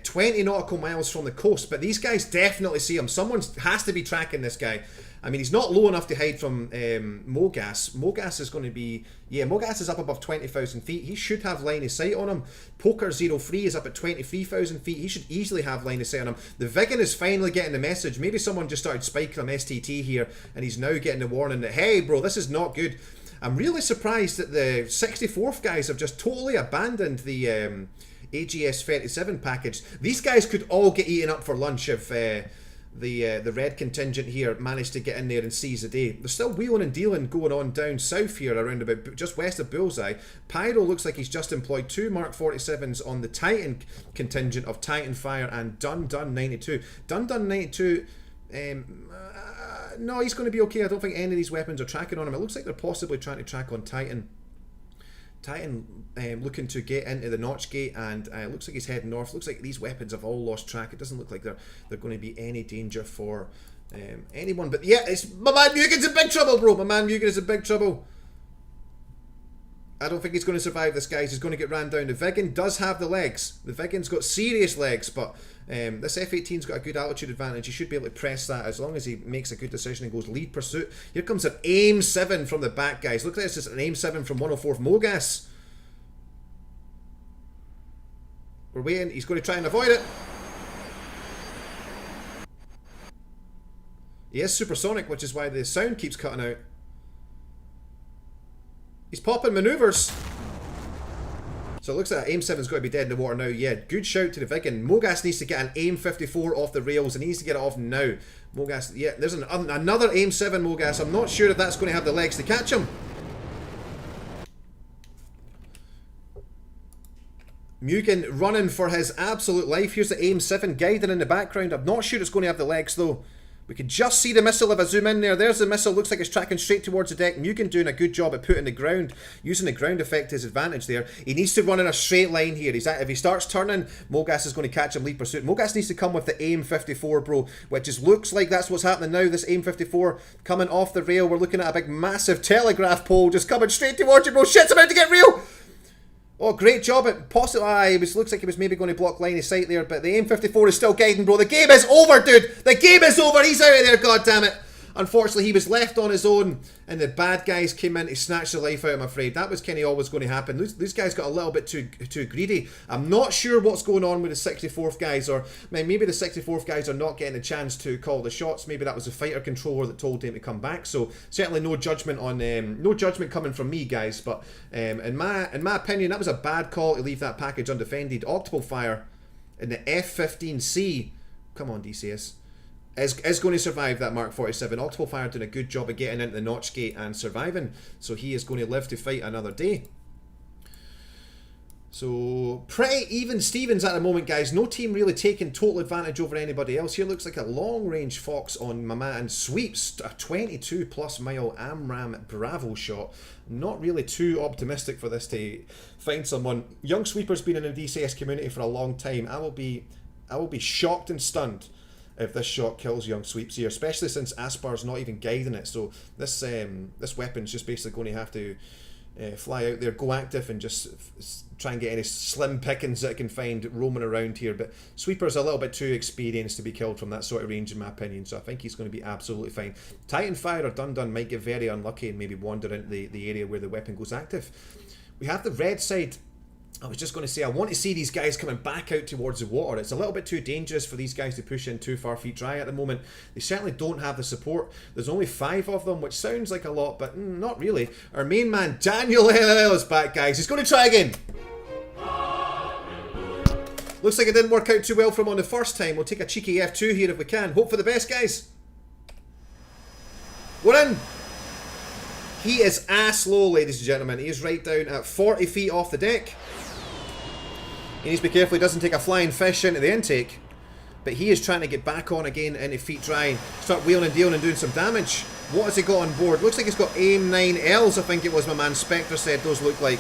20 nautical miles from the coast, but these guys definitely see him. Someone has to be tracking this guy. I mean, he's not low enough to hide from Mogas. Mogas is going to be... Yeah, Mogas is up above 20,000 feet. He should have line of sight on him. Poker 03 is up at 23,000 feet. He should easily have line of sight on him. The Vigan is finally getting the message. Maybe someone just started spiking him STT here, and he's now getting the warning that, hey, bro, this is not good. I'm really surprised that the 64th guys have just totally abandoned the... AGS 37 package. These guys could all get eaten up for lunch if the red contingent here managed to get in there and seize the day. There's still wheeling and dealing going on down south here around about just west of Bullseye. Pyro looks like he's just employed 2 Mark 47s on the Titan contingent of Titan Fire and Dun 92. Dun 92, no, he's going to be okay. I don't think any of these weapons are tracking on him. It looks like they're possibly trying to track on Titan. Titan looking to get into the Notch Gate, and looks like he's heading north. Looks like these weapons have all lost track. It doesn't look like they're going to be any danger for anyone. But yeah, it's my man Mugen's in big trouble, bro. My man Mugen is in big trouble. I don't think he's going to survive this, guys. He's going to get ran down. The Vigan does have the legs. The Vigan's got serious legs, but this F-18's got a good altitude advantage. He should be able to press that as long as he makes a good decision and goes lead pursuit. Here comes an AIM 7 from the back, guys. Look at this. It's an AIM 7 from 104th Mogas. We're waiting. He's going to try and avoid it. He is supersonic, which is why the sound keeps cutting out. He's popping maneuvers. So it looks like AIM 7's got to be dead in the water now. Yeah, good shout to the Vigan. Mogas needs to get an AIM 54 off the rails, and he needs to get it off now. Mogas, yeah, there's another AIM 7 Mogas. I'm not sure if that's going to have the legs to catch him. Mugen running for his absolute life. Here's the AIM 7 guiding in the background. I'm not sure it's going to have the legs though. We can just see the missile if I zoom in there. There's the missile. Looks like it's tracking straight towards the deck. Mugen doing a good job at putting the ground, using the ground effect to his advantage there. He needs to run in a straight line here. If he starts turning, Mogas is going to catch him lead pursuit. Mogas needs to come with the AIM 54, bro, which just looks like that's what's happening now. This AIM 54 coming off the rail. We're looking at a big massive telegraph pole just coming straight towards you, bro. Shit's about to get real. Oh, great job at possibly... looks like he was maybe going to block line of sight there, but the AIM 54 is still guiding, bro. The game is over, dude. The game is over. He's out of there, goddammit. unfortunately, he was left on his own, and the bad guys came in to snatch the life out, I'm afraid. That was kind of always going to happen. These guys got a little bit too greedy. I'm not sure what's going on with the 64th guys, or maybe the 64th guys are not getting a chance to call the shots. Maybe that was the fighter controller that told him to come back. So certainly no judgment on no judgment coming from me, guys. But in my opinion, that was a bad call to leave that package undefended. Octopus fire in the F-15C. Come on, DCS. Is going to survive that Mark 47. Octopus fire doing a good job of getting into the notch gate and surviving. So he is going to live to fight another day. So, pretty even Stevens at the moment, guys. No team really taking total advantage over anybody else. Here looks like a long-range Fox on my man. Sweeps a 22-plus mile AMRAAM Bravo shot. Not really too optimistic for this to find someone. Young Sweeper's been in the DCS community for a long time. I will be shocked and stunned if this shot kills Young Sweeps here, especially since Aspar's not even guiding it. So this weapon's just basically going to have to fly out there, go active, and just try and get any slim pickings that I can find roaming around here. But Sweeper's a little bit too experienced to be killed from that sort of range, in my opinion, so I think he's going to be absolutely fine. Titan Fire or Dun might get very unlucky and maybe wander into the area where the weapon goes active. We have the red side. I was just going to say, I want to see these guys coming back out towards the water. It's a little bit too dangerous for these guys to push in too far feet dry at the moment. They certainly don't have the support. There's only 5 of them, which sounds like a lot, but not really. Our main man, Daniel LL, is back, guys. He's going to try again. Looks like it didn't work out too well for him on the first time. We'll take a cheeky F2 here if we can. Hope for the best, guys. We're in. He is ass low, ladies and gentlemen. He is right down at 40 feet off the deck. He needs to be careful he doesn't take a flying fish into the intake. But he is trying to get back on again into feet dry. Start wheeling and dealing and doing some damage. What has he got on board? Looks like he's got AIM-9Ls, I think it was my man Spectre said those look like.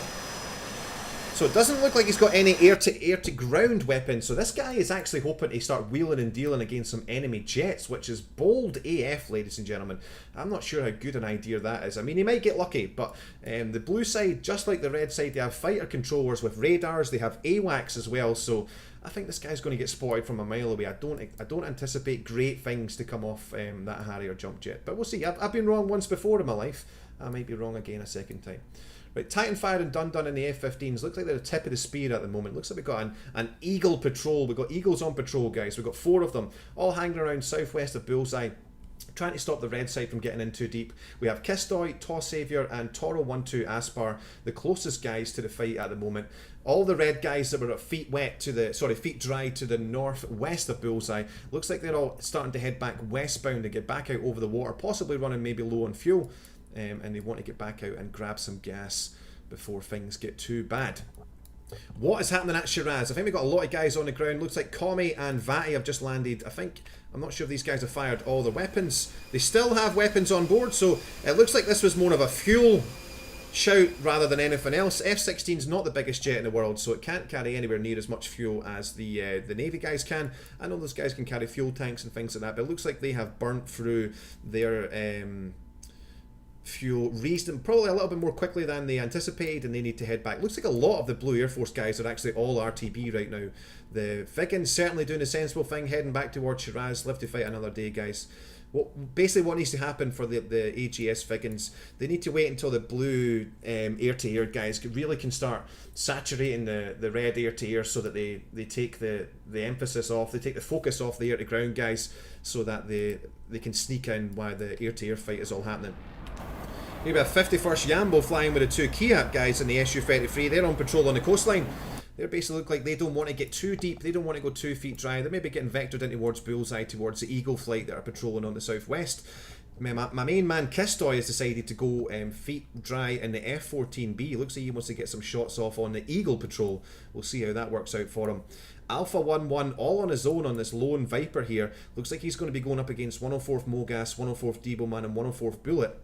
So it doesn't look like he's got any air-to-ground weapons. So this guy is actually hoping to start wheeling and dealing against some enemy jets, which is bold AF, ladies and gentlemen. I'm not sure how good an idea that is. I mean, he might get lucky, but the blue side, just like the red side, they have fighter controllers with radars. They have AWACS as well, so I think this guy's going to get spotted from a mile away. I don't anticipate great things to come off that Harrier jump jet, but we'll see. I've been wrong once before in my life. I might be wrong again a second time. Right, Titan Fire and Dun in the F-15s. Looks like they're the tip of the spear at the moment. Looks like we've got an Eagle patrol. We've got Eagles on patrol, guys. We've got 4 of them, all hanging around southwest of Bullseye, trying to stop the red side from getting in too deep. We have Kistoy, Toss Savior, and Toro 1-2 Aspar, the closest guys to the fight at the moment. All the red guys that were at feet dry to the northwest of Bullseye. Looks like they're all starting to head back westbound to get back out over the water, possibly running maybe low on fuel. And they want to get back out and grab some gas before things get too bad. What is happening at Shiraz? I think we've got a lot of guys on the ground. Looks like Commie and Vati have just landed. I'm not sure if these guys have fired all the weapons. They still have weapons on board, so it looks like this was more of a fuel shout rather than anything else. F-16 is not the biggest jet in the world, so it can't carry anywhere near as much fuel as the Navy guys can. I know those guys can carry fuel tanks and things like that, but it looks like they have burnt through their fuel probably a little bit more quickly than they anticipated, and they need to head back. Looks like a lot of the Blue Air Force guys are actually all RTB right now. The Vikings certainly doing a sensible thing, heading back towards Shiraz. Live to fight another day, guys. Basically what needs to happen for the AGS Vikings, they need to wait until the blue air-to-air guys really can start saturating the red air-to-air, so that they take the emphasis off, they take the focus off the air-to-ground guys, so that they can sneak in while the air-to-air fight is all happening. Maybe a 51st Yambo flying with the 2 Kiap guys in the Su-33. They're on patrol on the coastline. They basically look like they don't want to get too deep. They don't want to go 2 feet dry. They're maybe getting vectored in towards Bullseye, towards the Eagle flight that are patrolling on the southwest. My main man Kistoy has decided to go feet dry in the F-14B. Looks like he wants to get some shots off on the Eagle patrol. We'll see how that works out for him. Alpha 1-1 all on his own on this lone Viper here. Looks like he's going to be going up against 104th Mogas, 104th Deboman, and 104th Bullet.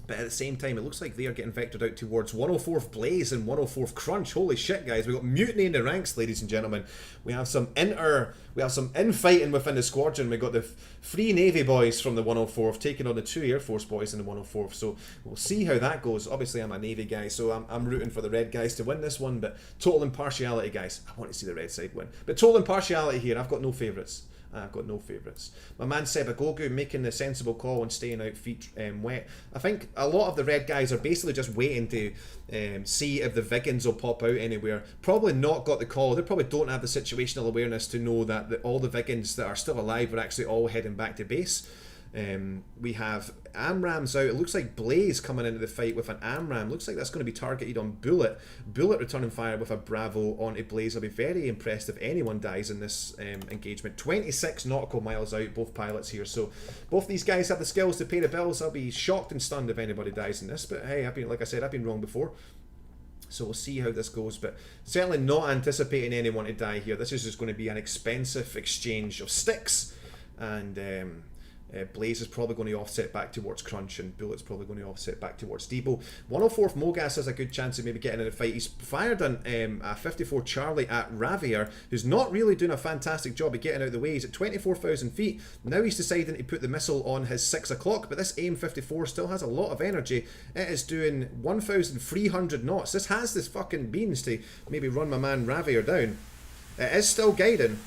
But at the same time, it looks like they are getting vectored out towards 104th Blaze and 104th Crunch. Holy shit, guys. We've got mutiny in the ranks, ladies and gentlemen. We have some infighting within the squadron. We've got the 3 Navy boys from the 104th taking on the 2 Air Force boys in the 104th. So we'll see how that goes. Obviously, I'm a Navy guy, so I'm rooting for the red guys to win this one. But total impartiality, guys. I want to see the red side win. But total impartiality here. I've got no favourites. I've got no favourites. My man Sebagogu making the sensible call and staying out feet wet. I think a lot of the red guys are basically just waiting to see if the Vigans will pop out anywhere. Probably not got the call. They probably don't have the situational awareness to know that all the Vigans that are still alive are actually all heading back to base. We have AMRAMs out. It looks like Blaze coming into the fight with an AMRAM. Looks like that's going to be targeted on Bullet. Bullet returning fire with a Bravo onto Blaze. I'll be very impressed if anyone dies in this engagement. 26 nautical miles out, both pilots here. So both these guys have the skills to pay the bills. I'll be shocked and stunned if anybody dies in this. But hey, like I said, I've been wrong before. So we'll see how this goes, but certainly not anticipating anyone to die here. This is just going to be an expensive exchange of sticks, and Blaze is probably going to offset back towards Crunch, and Bullet's probably going to offset back towards Debo. 104th Mogas has a good chance of maybe getting in a fight. He's fired on a 54 Charlie at Ravier, who's not really doing a fantastic job of getting out of the way. He's at 24,000 feet. Now he's deciding to put the missile on his 6 o'clock, but this AIM 54 still has a lot of energy. It is doing 1,300 knots. This has this fucking beans to maybe run my man Ravier down. It is still guiding.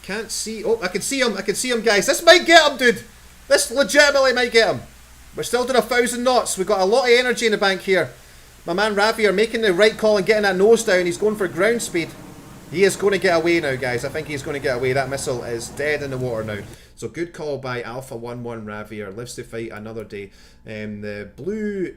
Can't see. Oh, I can see him. I can see him, guys. This might get him, dude. This legitimately might get him. We're still doing 1,000 knots. We've got a lot of energy in the bank here. My man Ravier making the right call and getting that nose down. He's going for ground speed. He is going to get away now, guys. I think he's going to get away. That missile is dead in the water now. So good call by Alpha 11 Ravier. Lives to fight another day. The blue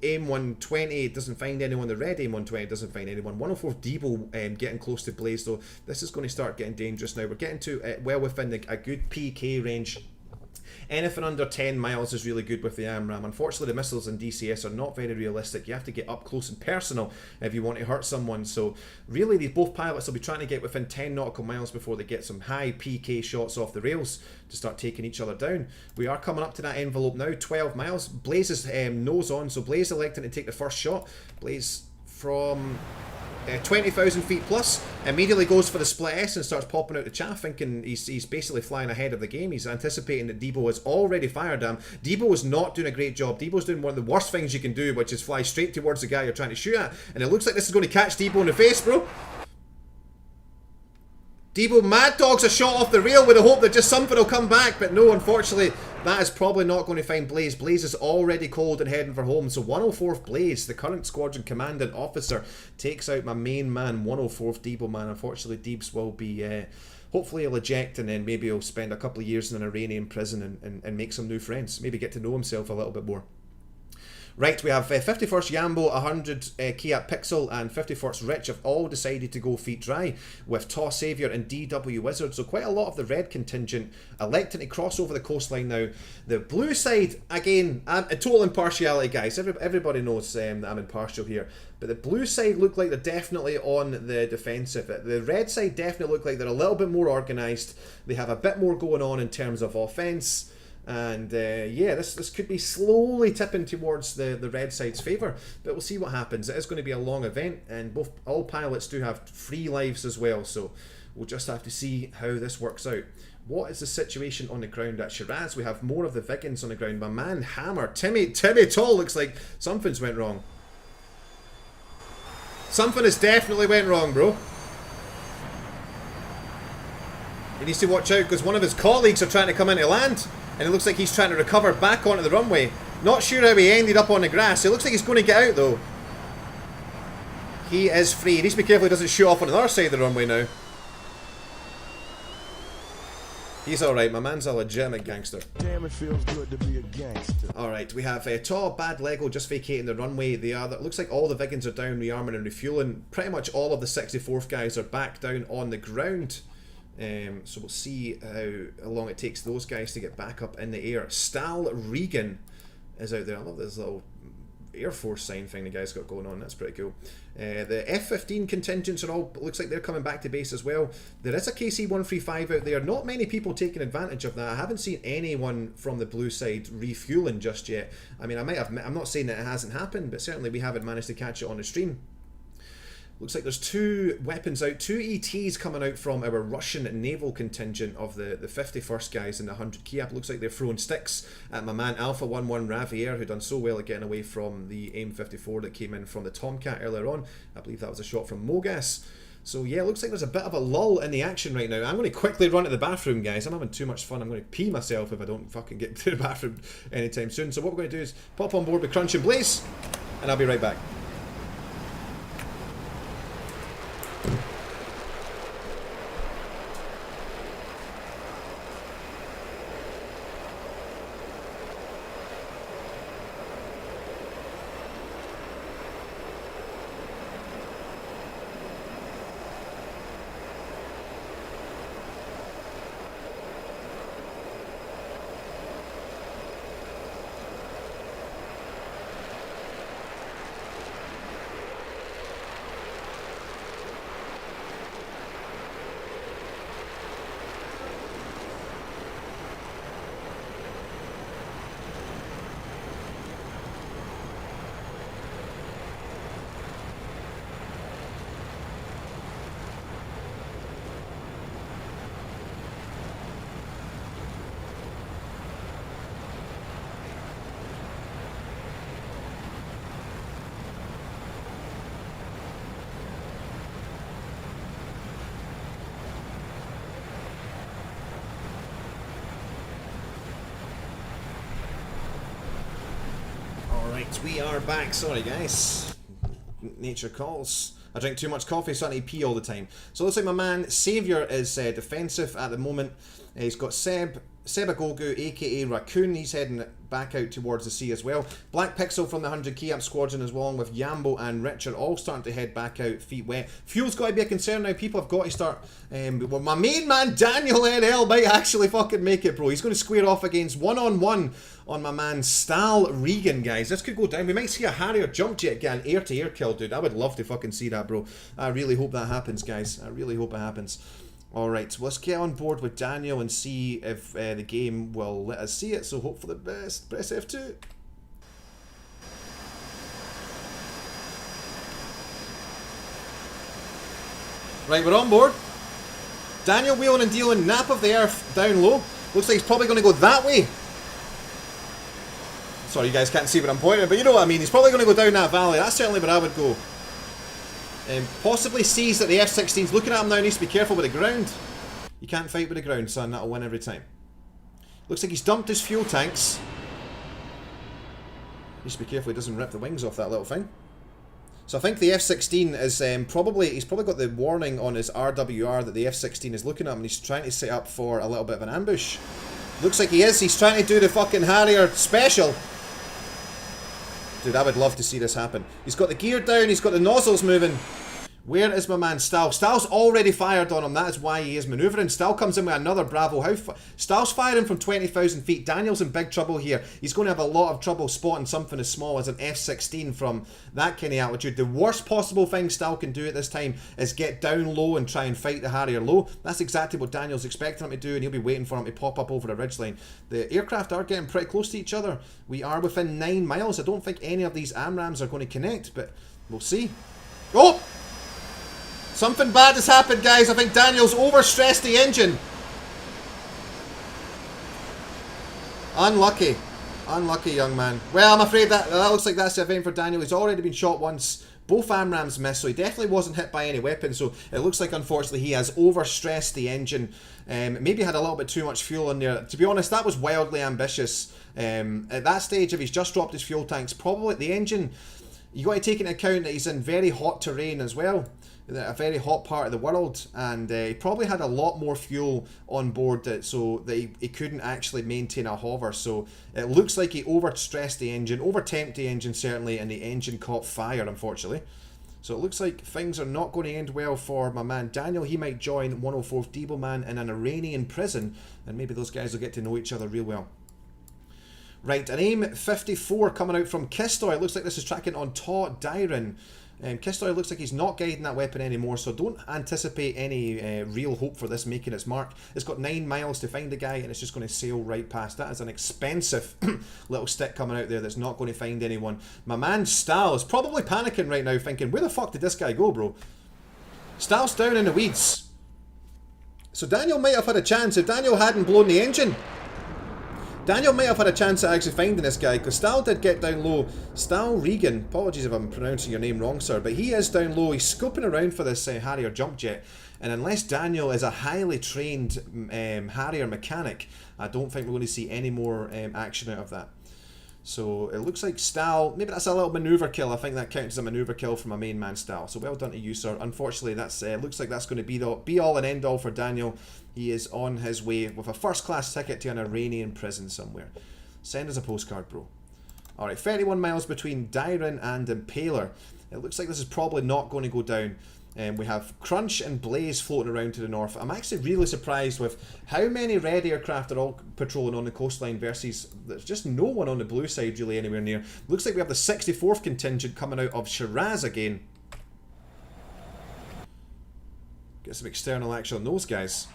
AIM 120 doesn't find anyone. The red AIM 120 doesn't find anyone. 104 Debo getting close to Blaze, though. This is going to start getting dangerous now. We're getting to well within a good PK range. Anything under 10 miles is really good with the AMRAM. Unfortunately, the missiles in DCS are not very realistic. You have to get up close and personal if you want to hurt someone. So really, these both pilots will be trying to get within 10 nautical miles before they get some high PK shots off the rails to start taking each other down. We are coming up to that envelope now, 12 miles. Blaze is nose on, so Blaze electing to take the first shot. Blaze from 20,000 feet plus, immediately goes for the split S and starts popping out the chaff, thinking he's basically flying ahead of the game. He's anticipating that Debo has already fired him. Debo is not doing a great job. Debo's doing one of the worst things you can do, which is fly straight towards the guy you're trying to shoot at, and it looks like this is going to catch Debo in the face, bro. Debo mad dogs a shot off the rail with the hope that just something will come back, but no, unfortunately, that is probably not going to find Blaze. Blaze is already cold and heading for home, so 104th Blaze, the current squadron commandant officer, takes out my main man, 104th Debo man. Unfortunately, Deebs will be, hopefully he'll eject, and then maybe he'll spend a couple of years in an Iranian prison and make some new friends. Maybe get to know himself a little bit more. Right, we have 51st Yambo, 100 Kiat Pixel, and 51st Rich have all decided to go feet dry with Taw Saviour and DW Wizard. So quite a lot of the red contingent electing to cross over the coastline now. The blue side, again, a total impartiality, guys. Everybody knows that I'm impartial here. But the blue side look like they're definitely on the defensive. The red side definitely look like they're a little bit more organised. They have a bit more going on in terms of offence. And yeah, this could be slowly tipping towards the red side's favour, but we'll see what happens. It is going to be a long event, and all pilots do have free lives as well, so we'll just have to see how this works out. What is the situation on the ground at Shiraz? We have more of the Vigans on the ground. My man Hammer, Timmy Tall, looks like something's went wrong. Something has definitely went wrong, bro. He needs to watch out because one of his colleagues are trying to come into land. And it looks like he's trying to recover back onto the runway. Not sure how he ended up on the grass. It looks like he's going to get out though. He is free. He needs to be careful he doesn't shoot off on the other side of the runway now. He's alright. My man's a legitimate gangster. Damn, it feels good to be a gangster. Alright, we have Taw, Bad Lego just vacating the runway. Looks like all the Vigans are down, rearming and refueling. Pretty much all of the 64th guys are back down on the ground. So we'll see how long it takes those guys to get back up in the air. Stal Regan is out there. I love this little Air Force sign thing the guy's got going on. That's pretty cool. The F-15 contingents are all, looks like they're coming back to base as well. There is a KC-135 out there. Not many people taking advantage of that. I haven't seen anyone from the blue side refueling just yet. I mean, I'm not saying that it hasn't happened, but certainly we haven't managed to catch it on the stream. Looks like there's two weapons out, two ETs coming out from our Russian naval contingent of the 51st guys in the 100 Kiap. Looks like they're throwing sticks at my man Alpha 11 Ravier, who done so well at getting away from the AIM 54 that came in from the Tomcat earlier on. I believe that was a shot from Mogas. So yeah, it looks like there's a bit of a lull in the action right now. I'm going to quickly run to the bathroom, guys. I'm having too much fun. I'm going to pee myself if I don't fucking get to the bathroom anytime soon. So what we're going to do is pop on board with Crunch and Blaze, and I'll be right back. Alright, we are back. Sorry guys. Nature calls. I drink too much coffee, so I need to pee all the time. So it looks like my man Saviour is defensive at the moment. He's got Sebagogu, aka Raccoon. He's heading back out towards the sea as well. Black Pixel from the 100k up squadron as well, with Yambo and Richard all starting to head back out, feet wet. Fuel's got to be a concern now. People have got to start. Well, my main man Daniel NL might actually fucking make it, bro. He's going to square off against one-on-one on my man Stal Regan, guys. This could go down. We might see a Harrier jump jet get an air-to-air kill, dude. I would love to fucking see that, bro. I really hope that happens, guys. I really hope it happens. Alright, so let's get on board with Daniel and see if the game will let us see it. So hope for the best. Press F2. Right, we're on board. Daniel wheeling and dealing, nap of the earth down low. Looks like he's probably going to go that way. Sorry, you guys can't see what I'm pointing at, but you know what I mean. He's probably going to go down that valley. That's certainly where I would go. Possibly sees that the F-16's looking at him now, needs to be careful with the ground. You can't fight with the ground, son. That'll win every time. Looks like he's dumped his fuel tanks. Needs to be careful he doesn't rip the wings off that little thing. So I think the F-16 is he's probably got the warning on his RWR that the F-16 is looking at him and he's trying to set up for a little bit of an ambush. Looks like he is. He's trying to do the fucking Harrier special. Dude, I would love to see this happen. He's got the gear down, he's got the nozzles moving. Where is my man Stal? Stal's already fired on him, that is why he is manoeuvring. Stal comes in with another Bravo. Stal's firing from 20,000 feet. Daniel's in big trouble here. He's going to have a lot of trouble spotting something as small as an F-16 from that kind of altitude. The worst possible thing Stal can do at this time is get down low and try and fight the Harrier low. That's exactly what Daniel's expecting him to do, and he'll be waiting for him to pop up over the ridgeline. The aircraft are getting pretty close to each other. We are within 9 miles. I don't think any of these AMRAAMs are going to connect, but we'll see. Oh! Something bad has happened, guys. I think Daniel's overstressed the engine. Unlucky. Unlucky, young man. Well, I'm afraid that looks like that's the event for Daniel. He's already been shot once. Both AMRAAMs missed, so he definitely wasn't hit by any weapon. So it looks like, unfortunately, he has overstressed the engine. Maybe had a little bit too much fuel in there. To be honest, that was wildly ambitious. At that stage, if he's just dropped his fuel tanks, probably the engine... You got to take into account that he's in very hot terrain as well. A very hot part of the world, and he probably had a lot more fuel on board so that he couldn't actually maintain a hover. So it looks like he overstressed the engine, overtemped the engine certainly, and the engine caught fire, unfortunately. So it looks like things are not going to end well for my man Daniel. He might join 104th Deebleman in an Iranian prison, and maybe those guys will get to know each other real well. Right, an AIM-54 coming out from Kistoy. It looks like this is tracking on Taw Dyron. Kistoy looks like he's not guiding that weapon anymore, so don't anticipate any real hope for this making its mark. It's got 9 miles to find the guy, and it's just going to sail right past. That is an expensive little stick coming out there that's not going to find anyone. My man Stal is probably panicking right now, thinking, where the fuck did this guy go, bro? Stal's down in the weeds. So Daniel might have had a chance if Daniel hadn't blown the engine. Daniel might have had a chance at actually finding this guy, because Stal did get down low. Stal Regan, apologies if I'm pronouncing your name wrong, sir, but he is down low. He's scoping around for this Harrier jump jet, and unless Daniel is a highly trained Harrier mechanic, I don't think we're going to see any more action out of that. So it looks like Stal, maybe that's a little maneuver kill. I think that counts as a maneuver kill from my main man Stal. So well done to you, sir. Unfortunately, that's looks like that's going to be the be-all and end-all for Daniel. He is on his way with a first-class ticket to an Iranian prison somewhere. Send us a postcard, bro. Alright, 31 miles between Dyron and Impaler. It looks like this is probably not going to go down. We have Crunch and Blaze floating around to the north. I'm actually really surprised with how many red aircraft are all patrolling on the coastline versus there's just no one on the blue side really anywhere near. Looks like we have the 64th contingent coming out of Shiraz again. Get some external action on those guys.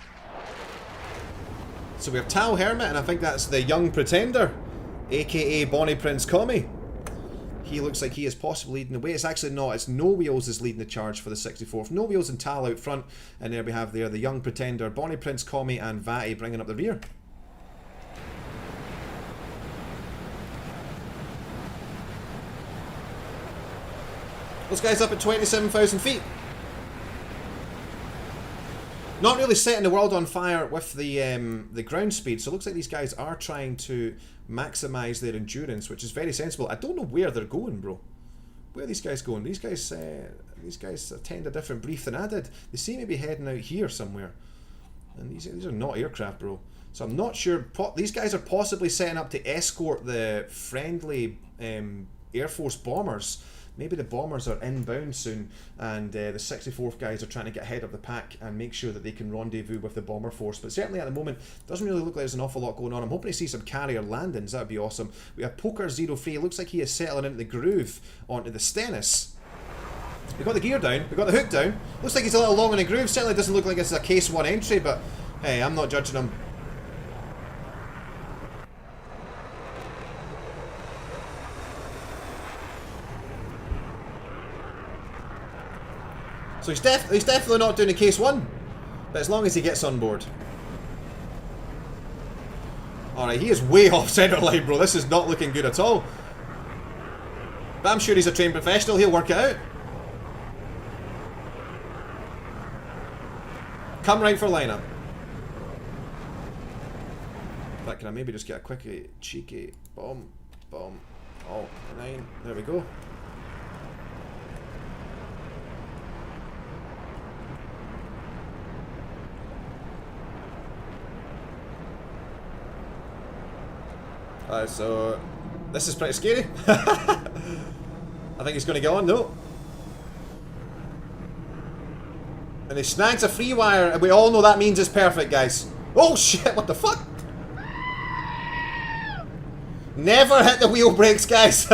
So we have Tal Hermit, and I think that's the Young Pretender, aka Bonnie Prince Commie. He looks like he is possibly leading the way. It's actually not. It's No Wheels is leading the charge for the 64th. No Wheels and Tal out front. And there we have there the Young Pretender, Bonnie Prince Commie and Vati bringing up the rear. Those guys up at 27,000 feet. Not really setting the world on fire with the ground speed. So it looks like these guys are trying to maximize their endurance, which is very sensible. I don't know where they're going, bro. Where are these guys going? These guys attend a different brief than I did. They seem to be heading out here somewhere. And these are not aircraft, bro. So I'm not sure. These guys are possibly setting up to escort the friendly Air Force bombers. Maybe the bombers are inbound soon, and the 64th guys are trying to get ahead of the pack and make sure that they can rendezvous with the bomber force. But certainly at the moment, doesn't really look like there's an awful lot going on. I'm hoping to see some carrier landings. That would be awesome. We have Poker 03. It looks like he is settling into the groove onto the Stennis. We got the gear down. We got the hook down. Looks like he's a little long in the groove. Certainly doesn't look like it's a case 1 entry, but hey, I'm not judging him. So he's definitely not doing a case 1, but as long as he gets on board. Alright, he is way off centre line, bro. This is not looking good at all. But I'm sure he's a trained professional. He'll work it out. Come right for lineup. In fact, can I maybe just get a quick, cheeky bomb, bomb. Oh, 9. There we go. So this is pretty scary. I think he's going to get on, no. And he snags a free wire, and we all know that means it's perfect, guys. Oh shit, what the fuck? Never hit the wheel brakes, guys.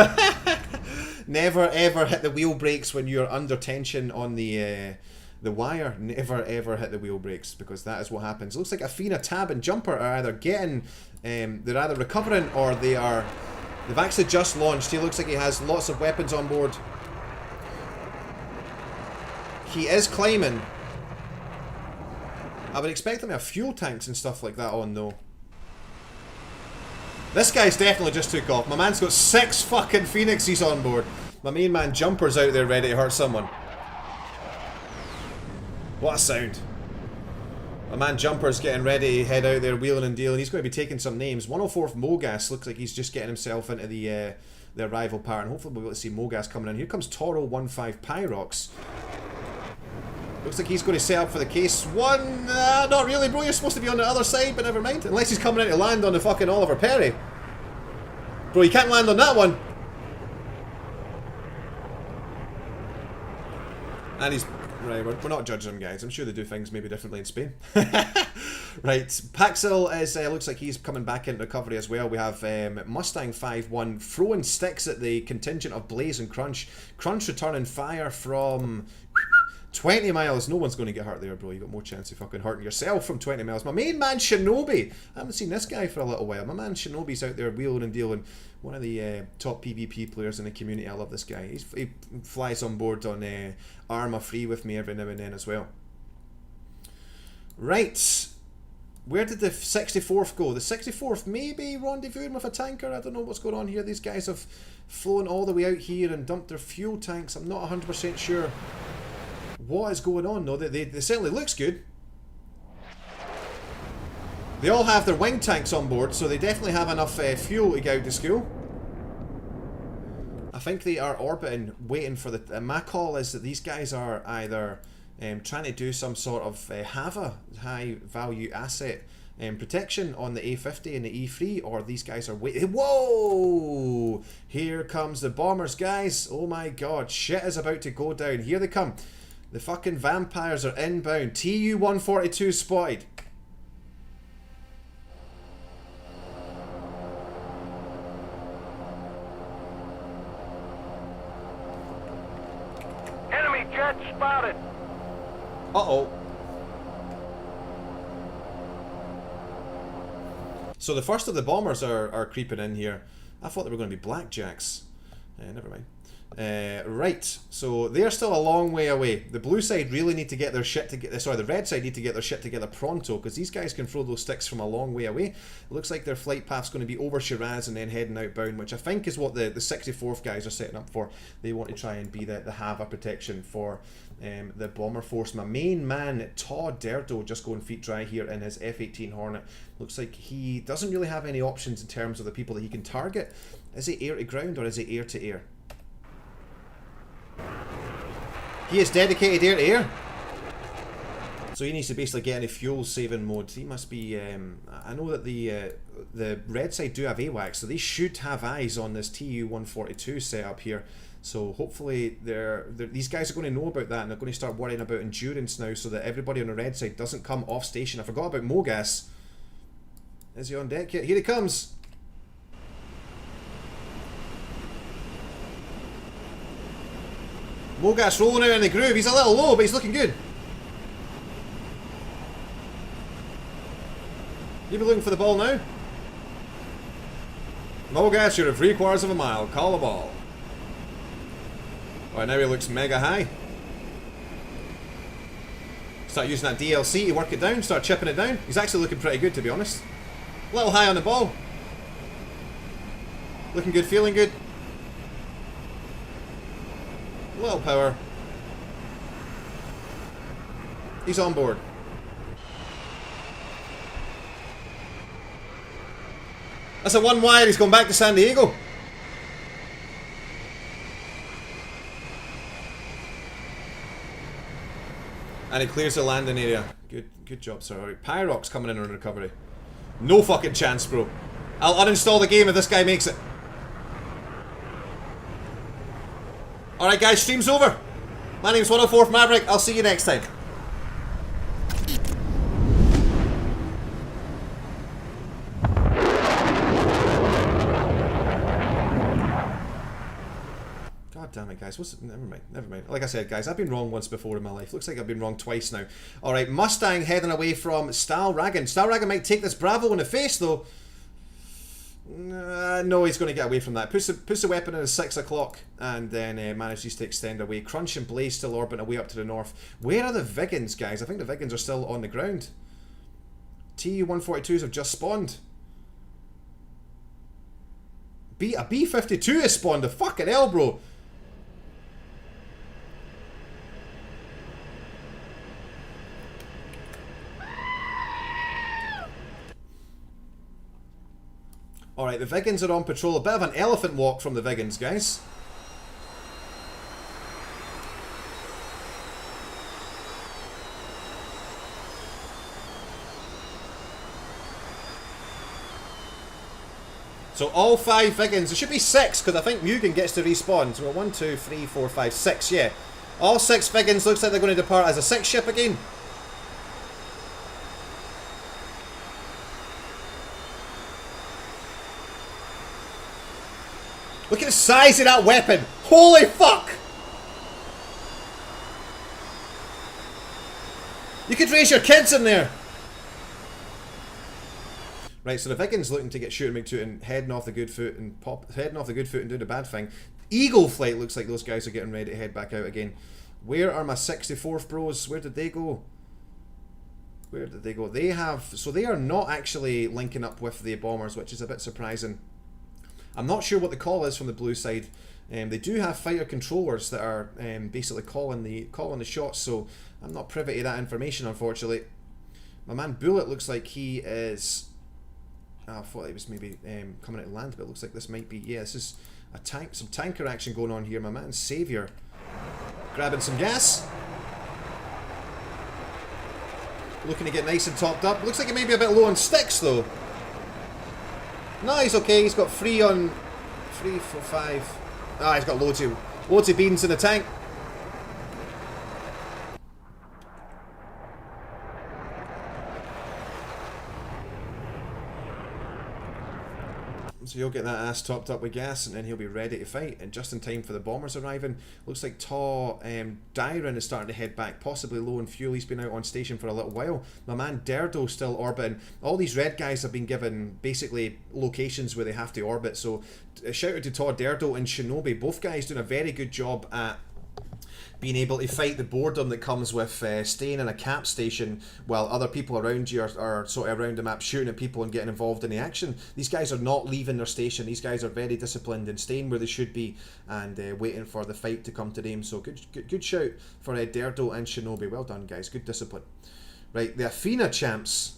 Never ever hit the wheel brakes when you're under tension on the wire. Never ever hit the wheel brakes, because that is what happens. Looks like Athena, Tab and Jumper are either getting they're either recovering or they've actually just launched. He looks like he has lots of weapons on board. He is climbing. I would expect him to have fuel tanks and stuff like that on though. This guy's definitely just took off. My man's got 6 fucking Phoenixes on board. My main man Jumper's out there ready to hurt someone. What a sound. My man Jumper's getting ready to head out there wheeling and dealing. He's going to be taking some names. 104th Mogas looks like he's just getting himself into the arrival part, and hopefully we'll be able to see Mogas coming in. Here comes Toro 15 Pyrox. Looks like he's going to set up for the case 1. Not really, bro. You're supposed to be on the other side, but never mind. Unless he's coming in to land on the fucking Oliver Perry. Bro, you can't land on that one. And he's... Right, we're not judging them, guys. I'm sure they do things maybe differently in Spain. Right, Paxil is looks like he's coming back into recovery as well. We have Mustang 5-1 throwing sticks at the contingent of Blaze and Crunch. Crunch returning fire from 20 miles. No one's going to get hurt there, bro. You got more chance of fucking hurting yourself from 20 miles. My main man Shinobi. I haven't seen this guy for a little while. My man Shinobi's out there wheeling and dealing. One of the top PvP players in the community. I love this guy. He flies on board on Arma Free with me every now and then as well. Right. Where did the 64th go? The 64th maybe rendezvousing with a tanker? I don't know what's going on here. These guys have flown all the way out here and dumped their fuel tanks. I'm not 100% sure what is going on. No, they certainly looks good. They all have their wing tanks on board, so they definitely have enough fuel to get out to school. I think they are orbiting, waiting for the... my call is that these guys are either trying to do some sort of HAVA, high value asset protection on the A50 and the E3, or these guys are waiting. Whoa! Here comes the bombers, guys. Oh my god, shit is about to go down. Here they come. The fucking vampires are inbound. TU-142 spotted. Enemy jet spotted. Uh-oh. So the first of the bombers are creeping in here. I thought they were going to be blackjacks. Never mind. Right, so they're still a long way away. The blue side really need to get their shit together. Sorry, the red side need to get their shit together pronto, because these guys can throw those sticks from a long way away. It looks like their flight path's going to be over Shiraz and then heading outbound, which I think is what the 64th guys are setting up for. They want to try and be the HAVA protection for the bomber force. My main man, Todd Derdo, just going feet dry here in his F-18 Hornet. Looks like he doesn't really have any options in terms of the people that he can target. Is it air to ground or is it air to air? He is dedicated air to air. So he needs to basically get into fuel saving mode. He must be, I know that the red side do have AWACS, so they should have eyes on this TU-142 setup here. So hopefully these guys are going to know about that, and they're going to start worrying about endurance now, so that everybody on the red side doesn't come off station. I forgot about Mogas. Is he on deck yet? Here he comes. Mogas rolling out in the groove. He's a little low, but he's looking good. You be looking for the ball now? Mogas, you're at 3/4 of a mile. Call the ball. Alright, now he looks mega high. Start using that DLC to work it down, start chipping it down. He's actually looking pretty good, to be honest. A little high on the ball. Looking good, feeling good. A little power. He's on board. That's a one wide, he's going back to San Diego. And he clears the landing area. Good job, sir. Alright, Pyrox coming in on recovery. No fucking chance, bro. I'll uninstall the game if this guy makes it. Alright guys, stream's over. My name's 104th Maverick. I'll see you next time. God damn it, guys. Never mind. Like I said, guys, I've been wrong once before in my life. Looks like I've been wrong twice now. Alright, Mustang heading away from Stalragan. Stalragan might take this Bravo in the face, though. No, he's going to get away from that. Puts the weapon in at 6 o'clock and then manages to extend away. Crunch and Blaze still orbiting away up to the north. Where are the Vigans, guys? I think the Vigans are still on the ground. TU-142s have just spawned. A B-52 has spawned. The fucking hell, bro. Alright, the Vigans are on patrol. A bit of an elephant walk from the Vigans, guys. So all 5 Vigans, there should be 6 because I think Mugen gets to respawn. So we're 1, 2, 3, 4, 5, 6, yeah. All 6 Vigans looks like they're going to depart as a 6th ship again. Look at the size of that weapon! Holy fuck! You could raise your kids in there! Right, so the Vigans looking to get shooting McTootin, heading off the good foot and doing the bad thing. Eagle Flight looks like those guys are getting ready to head back out again. Where are my 64th bros? Where did they go? Where did they go? They have... So they are not actually linking up with the bombers, which is a bit surprising. I'm not sure what the call is from the blue side. They do have fighter controllers that are basically calling the shots, so I'm not privy to that information, unfortunately. My man Bullet looks like he is... I thought he was maybe coming out of land, but it looks like this might be... Yeah, this is a tank, some tanker action going on here. My man Saviour grabbing some gas. Looking to get nice and topped up. Looks like he may be a bit low on sticks, though. No, he's okay. He's got 3 on... 3, 4, 5... Ah, he's got loads of beans in the tank. So he'll get that ass topped up with gas and then he'll be ready to fight. And just in time for the bombers arriving. Looks like Dyron is starting to head back, possibly low on fuel. He's been out on station for a little while. My man Derdo still orbiting. All these red guys have been given basically locations where they have to orbit. So a shout out to Todd Derdo and Shinobi. Both guys doing a very good job at being able to fight the boredom that comes with staying in a cap station while other people around you are sort of around the map shooting at people and getting involved in the action. These guys are not leaving their station. These guys are very disciplined and staying where they should be and waiting for the fight to come to them. So good shout for Derdo and Shinobi. Well done, guys. Good discipline. Right, the Athena champs.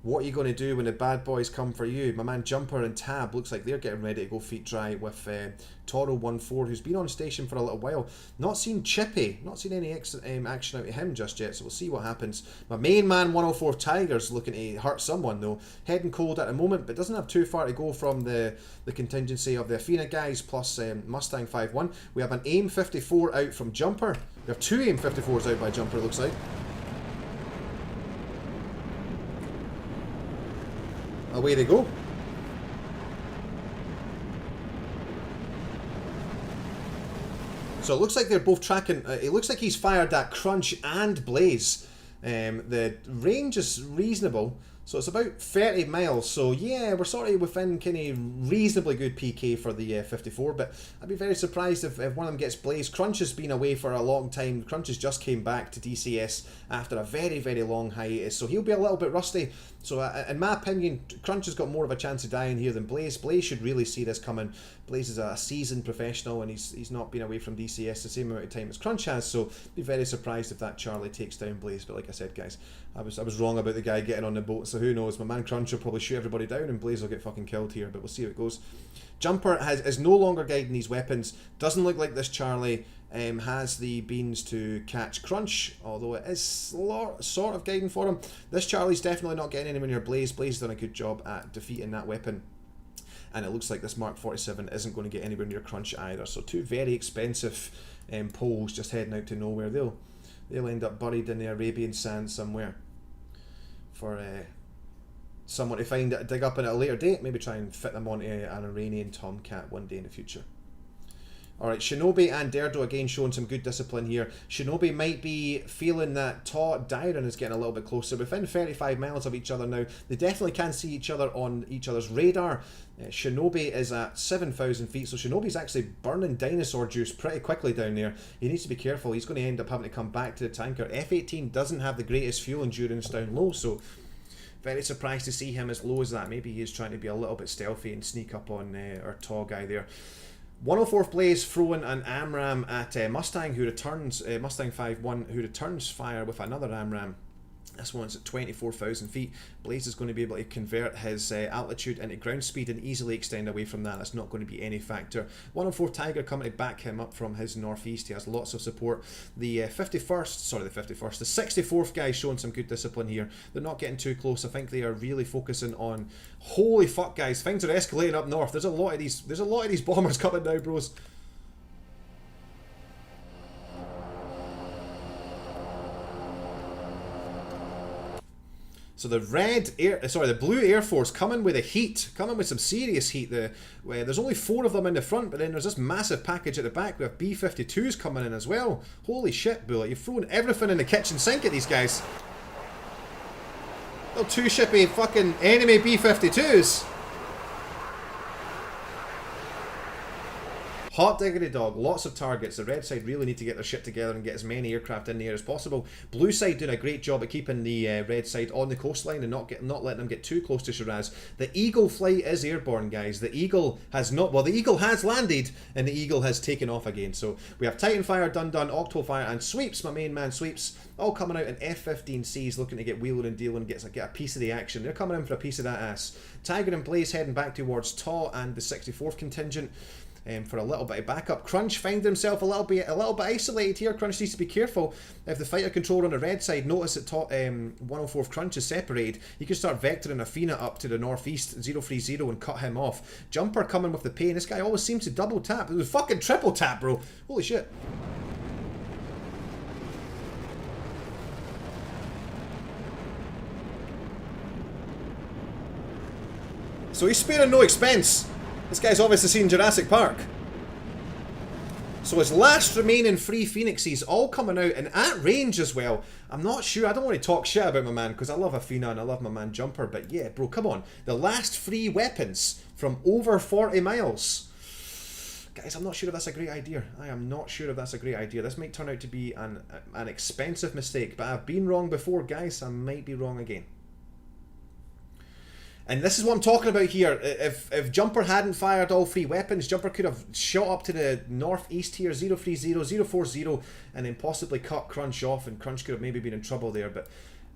What are you going to do when the bad boys come for you? My man Jumper and Tab looks like they're getting ready to go feet dry with Toro 1-4, who's been on station for a little while. Not seen Chippy, not seen any action out of him just yet, so we'll see what happens. My main man 104 Tigers looking to hurt someone though. Heading cold at the moment, but doesn't have too far to go from the contingency of the Athena guys plus Mustang 5-1. We have an AIM 54 out from Jumper. We have 2 AIM 54s out by Jumper, it looks like. Away they go. So it looks like they're both tracking. It looks like he's fired that Crunch and Blaze. The range is reasonable. So it's about 30 miles. So yeah, we're sort of within kind of reasonably good PK for the 54. But I'd be very surprised if one of them gets Blaze. Crunch has been away for a long time. Crunch has just came back to DCS after a very, very long hiatus. So he'll be a little bit rusty. So in my opinion, Crunch has got more of a chance of dying here than Blaze. Blaze should really see this coming. Blaze is a seasoned professional and he's not been away from DCS the same amount of time as Crunch has. So be very surprised if that Charlie takes down Blaze. But like I said, guys, I was wrong about the guy getting on the boat. So who knows? My man Crunch will probably shoot everybody down and Blaze will get fucking killed here. But we'll see how it goes. Jumper is no longer guiding these weapons. Doesn't look like this Charlie has the beans to catch Crunch, although it is sort of guiding for him. This Charlie's definitely not getting anywhere near Blaze. Blaze has done a good job at defeating that weapon. And it looks like this Mark 47 isn't going to get anywhere near Crunch either. So 2 very expensive poles just heading out to nowhere. They'll end up buried in the Arabian sand somewhere for someone to find dig up in at a later date. Maybe try and fit them onto an Iranian Tomcat one day in the future. Alright, Shinobi and Derdo again showing some good discipline here. Shinobi might be feeling that Dyron is getting a little bit closer. Within 35 miles of each other now. They definitely can see each other on each other's radar. Shinobi is at 7,000 feet, so Shinobi's actually burning dinosaur juice pretty quickly down there. He needs to be careful. He's going to end up having to come back to the tanker. F-18 doesn't have the greatest fuel endurance down low, so very surprised to see him as low as that. Maybe he is trying to be a little bit stealthy and sneak up on our tall guy there. 104th Blaze throwing an AMRAM at Mustang, who returns Mustang 5-1, who returns fire with another AMRAM. This one's at 24,000 feet. Blaze is going to be able to convert his altitude into ground speed and easily extend away from that. That's not going to be any factor. 104 Tiger coming to back him up from his northeast. He has lots of support. The 64th guy showing some good discipline here. They're not getting too close. I think they are really focusing on... Holy fuck, guys! Things are escalating up north. There's a lot of these bombers coming now, bros. So the the blue Air Force coming with the heat, coming with some serious heat. There's only 4 of them in the front, but then there's this massive package at the back. We have B-52s coming in as well. Holy shit, Bullet, you've thrown everything in the kitchen sink at these guys. Little 2-shippy fucking enemy B-52s. Hot diggity dog, lots of targets. The red side really need to get their shit together and get as many aircraft in the air as possible. Blue side doing a great job at keeping the red side on the coastline and not letting them get too close to Shiraz. The Eagle flight is airborne, guys. The Eagle has not, well, the Eagle has landed and the Eagle has taken off again. So we have Titan Fire, Dun Dun, Octo Fire and Sweeps, my main man Sweeps, all coming out in F-15Cs looking to get wheeling and dealing, get a piece of the action. They're coming in for a piece of that ass. Tiger and Blaze heading back towards Taw and the 64th contingent. For a little bit of backup. Crunch find himself a little bit isolated here. Crunch needs to be careful. If the fighter controller on the red side notice that 104th Crunch is separated, he can start vectoring Athena up to the northeast 030 and cut him off. Jumper coming with the pain. This guy always seems to double tap. It was fucking triple tap, bro. Holy shit. So he's sparing no expense. This guy's obviously seen Jurassic Park. So his last remaining 3 Phoenixes all coming out and at range as well. I'm not sure. I don't want to talk shit about my man because I love Athena and I love my man Jumper. But yeah, bro, come on. The last 3 weapons from over 40 miles. Guys, I'm not sure if that's a great idea. I am not sure if that's a great idea. This might turn out to be an expensive mistake. But I've been wrong before, guys. I might be wrong again. And this is what I'm talking about here. If Jumper hadn't fired all 3 weapons, Jumper could have shot up to the northeast here, 030, 040, and then possibly cut Crunch off, and Crunch could have maybe been in trouble there. But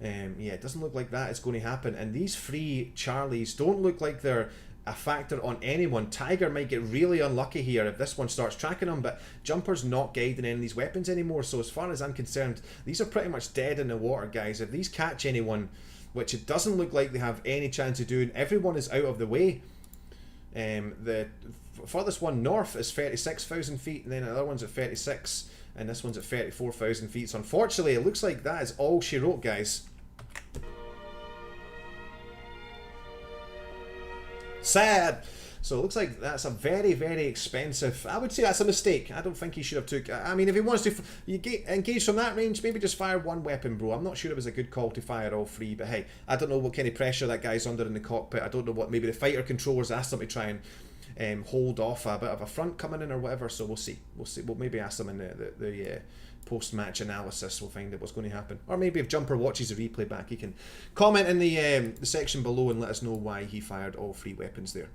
yeah, it doesn't look like that is going to happen. And these 3 Charlies don't look like they're a factor on anyone. Tiger might get really unlucky here if this one starts tracking him, but Jumper's not guiding any of these weapons anymore. So as far as I'm concerned, these are pretty much dead in the water, guys. If these catch anyone, which it doesn't look like they have any chance of doing, everyone is out of the way. The furthest one north is 36,000 feet, and then the other one's at 36, and this one's at 34,000 feet. So unfortunately, it looks like that is all she wrote, guys. Sad. So it looks like that's a very, very expensive. I would say that's a mistake. I don't think he should have took. I mean, if he wants to engage from that range, maybe just fire 1 weapon, bro. I'm not sure it was a good call to fire all 3, but hey, I don't know what kind of pressure that guy's under in the cockpit. I don't know what, maybe the fighter controllers asked him to try and hold off a bit of a front coming in or whatever. So we'll see. We'll see. We'll maybe ask them in the post-match analysis. We'll find out what's going to happen. Or maybe if Jumper watches the replay back, he can comment in the section below and let us know why he fired all 3 weapons there.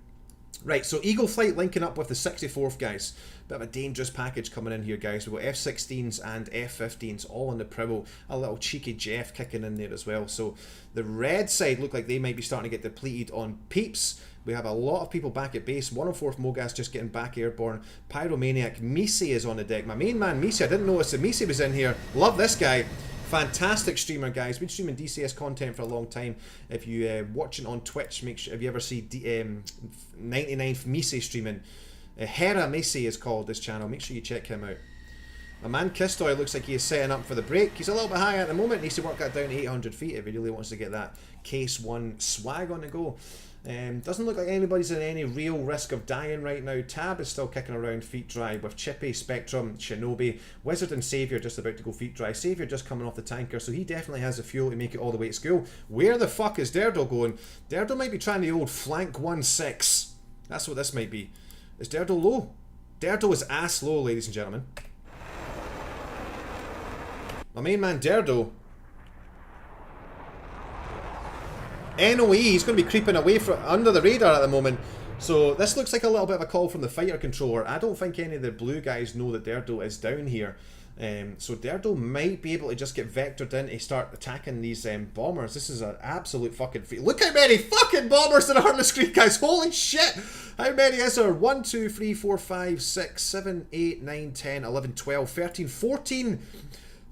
Right, so Eagle Flight linking up with the 64th, guys. Bit of a dangerous package coming in here, guys. We've got F-16s and F-15s all on the prowl. A little cheeky Jeff kicking in there as well. So the red side look like they might be starting to get depleted on peeps. We have a lot of people back at base. 104th Mogas just getting back airborne. Pyromaniac. Misi is on the deck. My main man, Misi. I didn't notice that Misi was in here. Love this guy. Fantastic streamer, guys. Been streaming DCS content for a long time. If you watching on Twitch, make sure, if you ever see 99th Misi streaming, Hera Misi is called this channel. Make sure you check him out. My man Kistoy looks like he is setting up for the break. He's a little bit high at the moment. Needs to work that down to 800 feet if he really wants to get that Case 1 swag on the go. Doesn't look like anybody's in any real risk of dying right now. Tab is still kicking around feet dry with Chippy, Spectrum, Shinobi, Wizard and Saviour just about to go feet dry. Saviour just coming off the tanker, so he definitely has the fuel to make it all the way to school. Where the fuck is Derdo going? Derdo might be trying the old flank 1-6. That's what this might be. Is Derdo low? Derdo is ass low, ladies and gentlemen. My main man Derdo. NOE, he's going to be creeping away from under the radar at the moment. So this looks like a little bit of a call from the fighter controller. I don't think any of the blue guys know that Derdo is down here. So Derdo might be able to just get vectored in to start attacking these bombers. This is an absolute fucking feat. Look how many fucking bombers that are on the screen, guys. Holy shit. How many is there? 1, 2, 3, 4, 5, 6, 7, 8, 9, 10, 11, 12, 13, 14...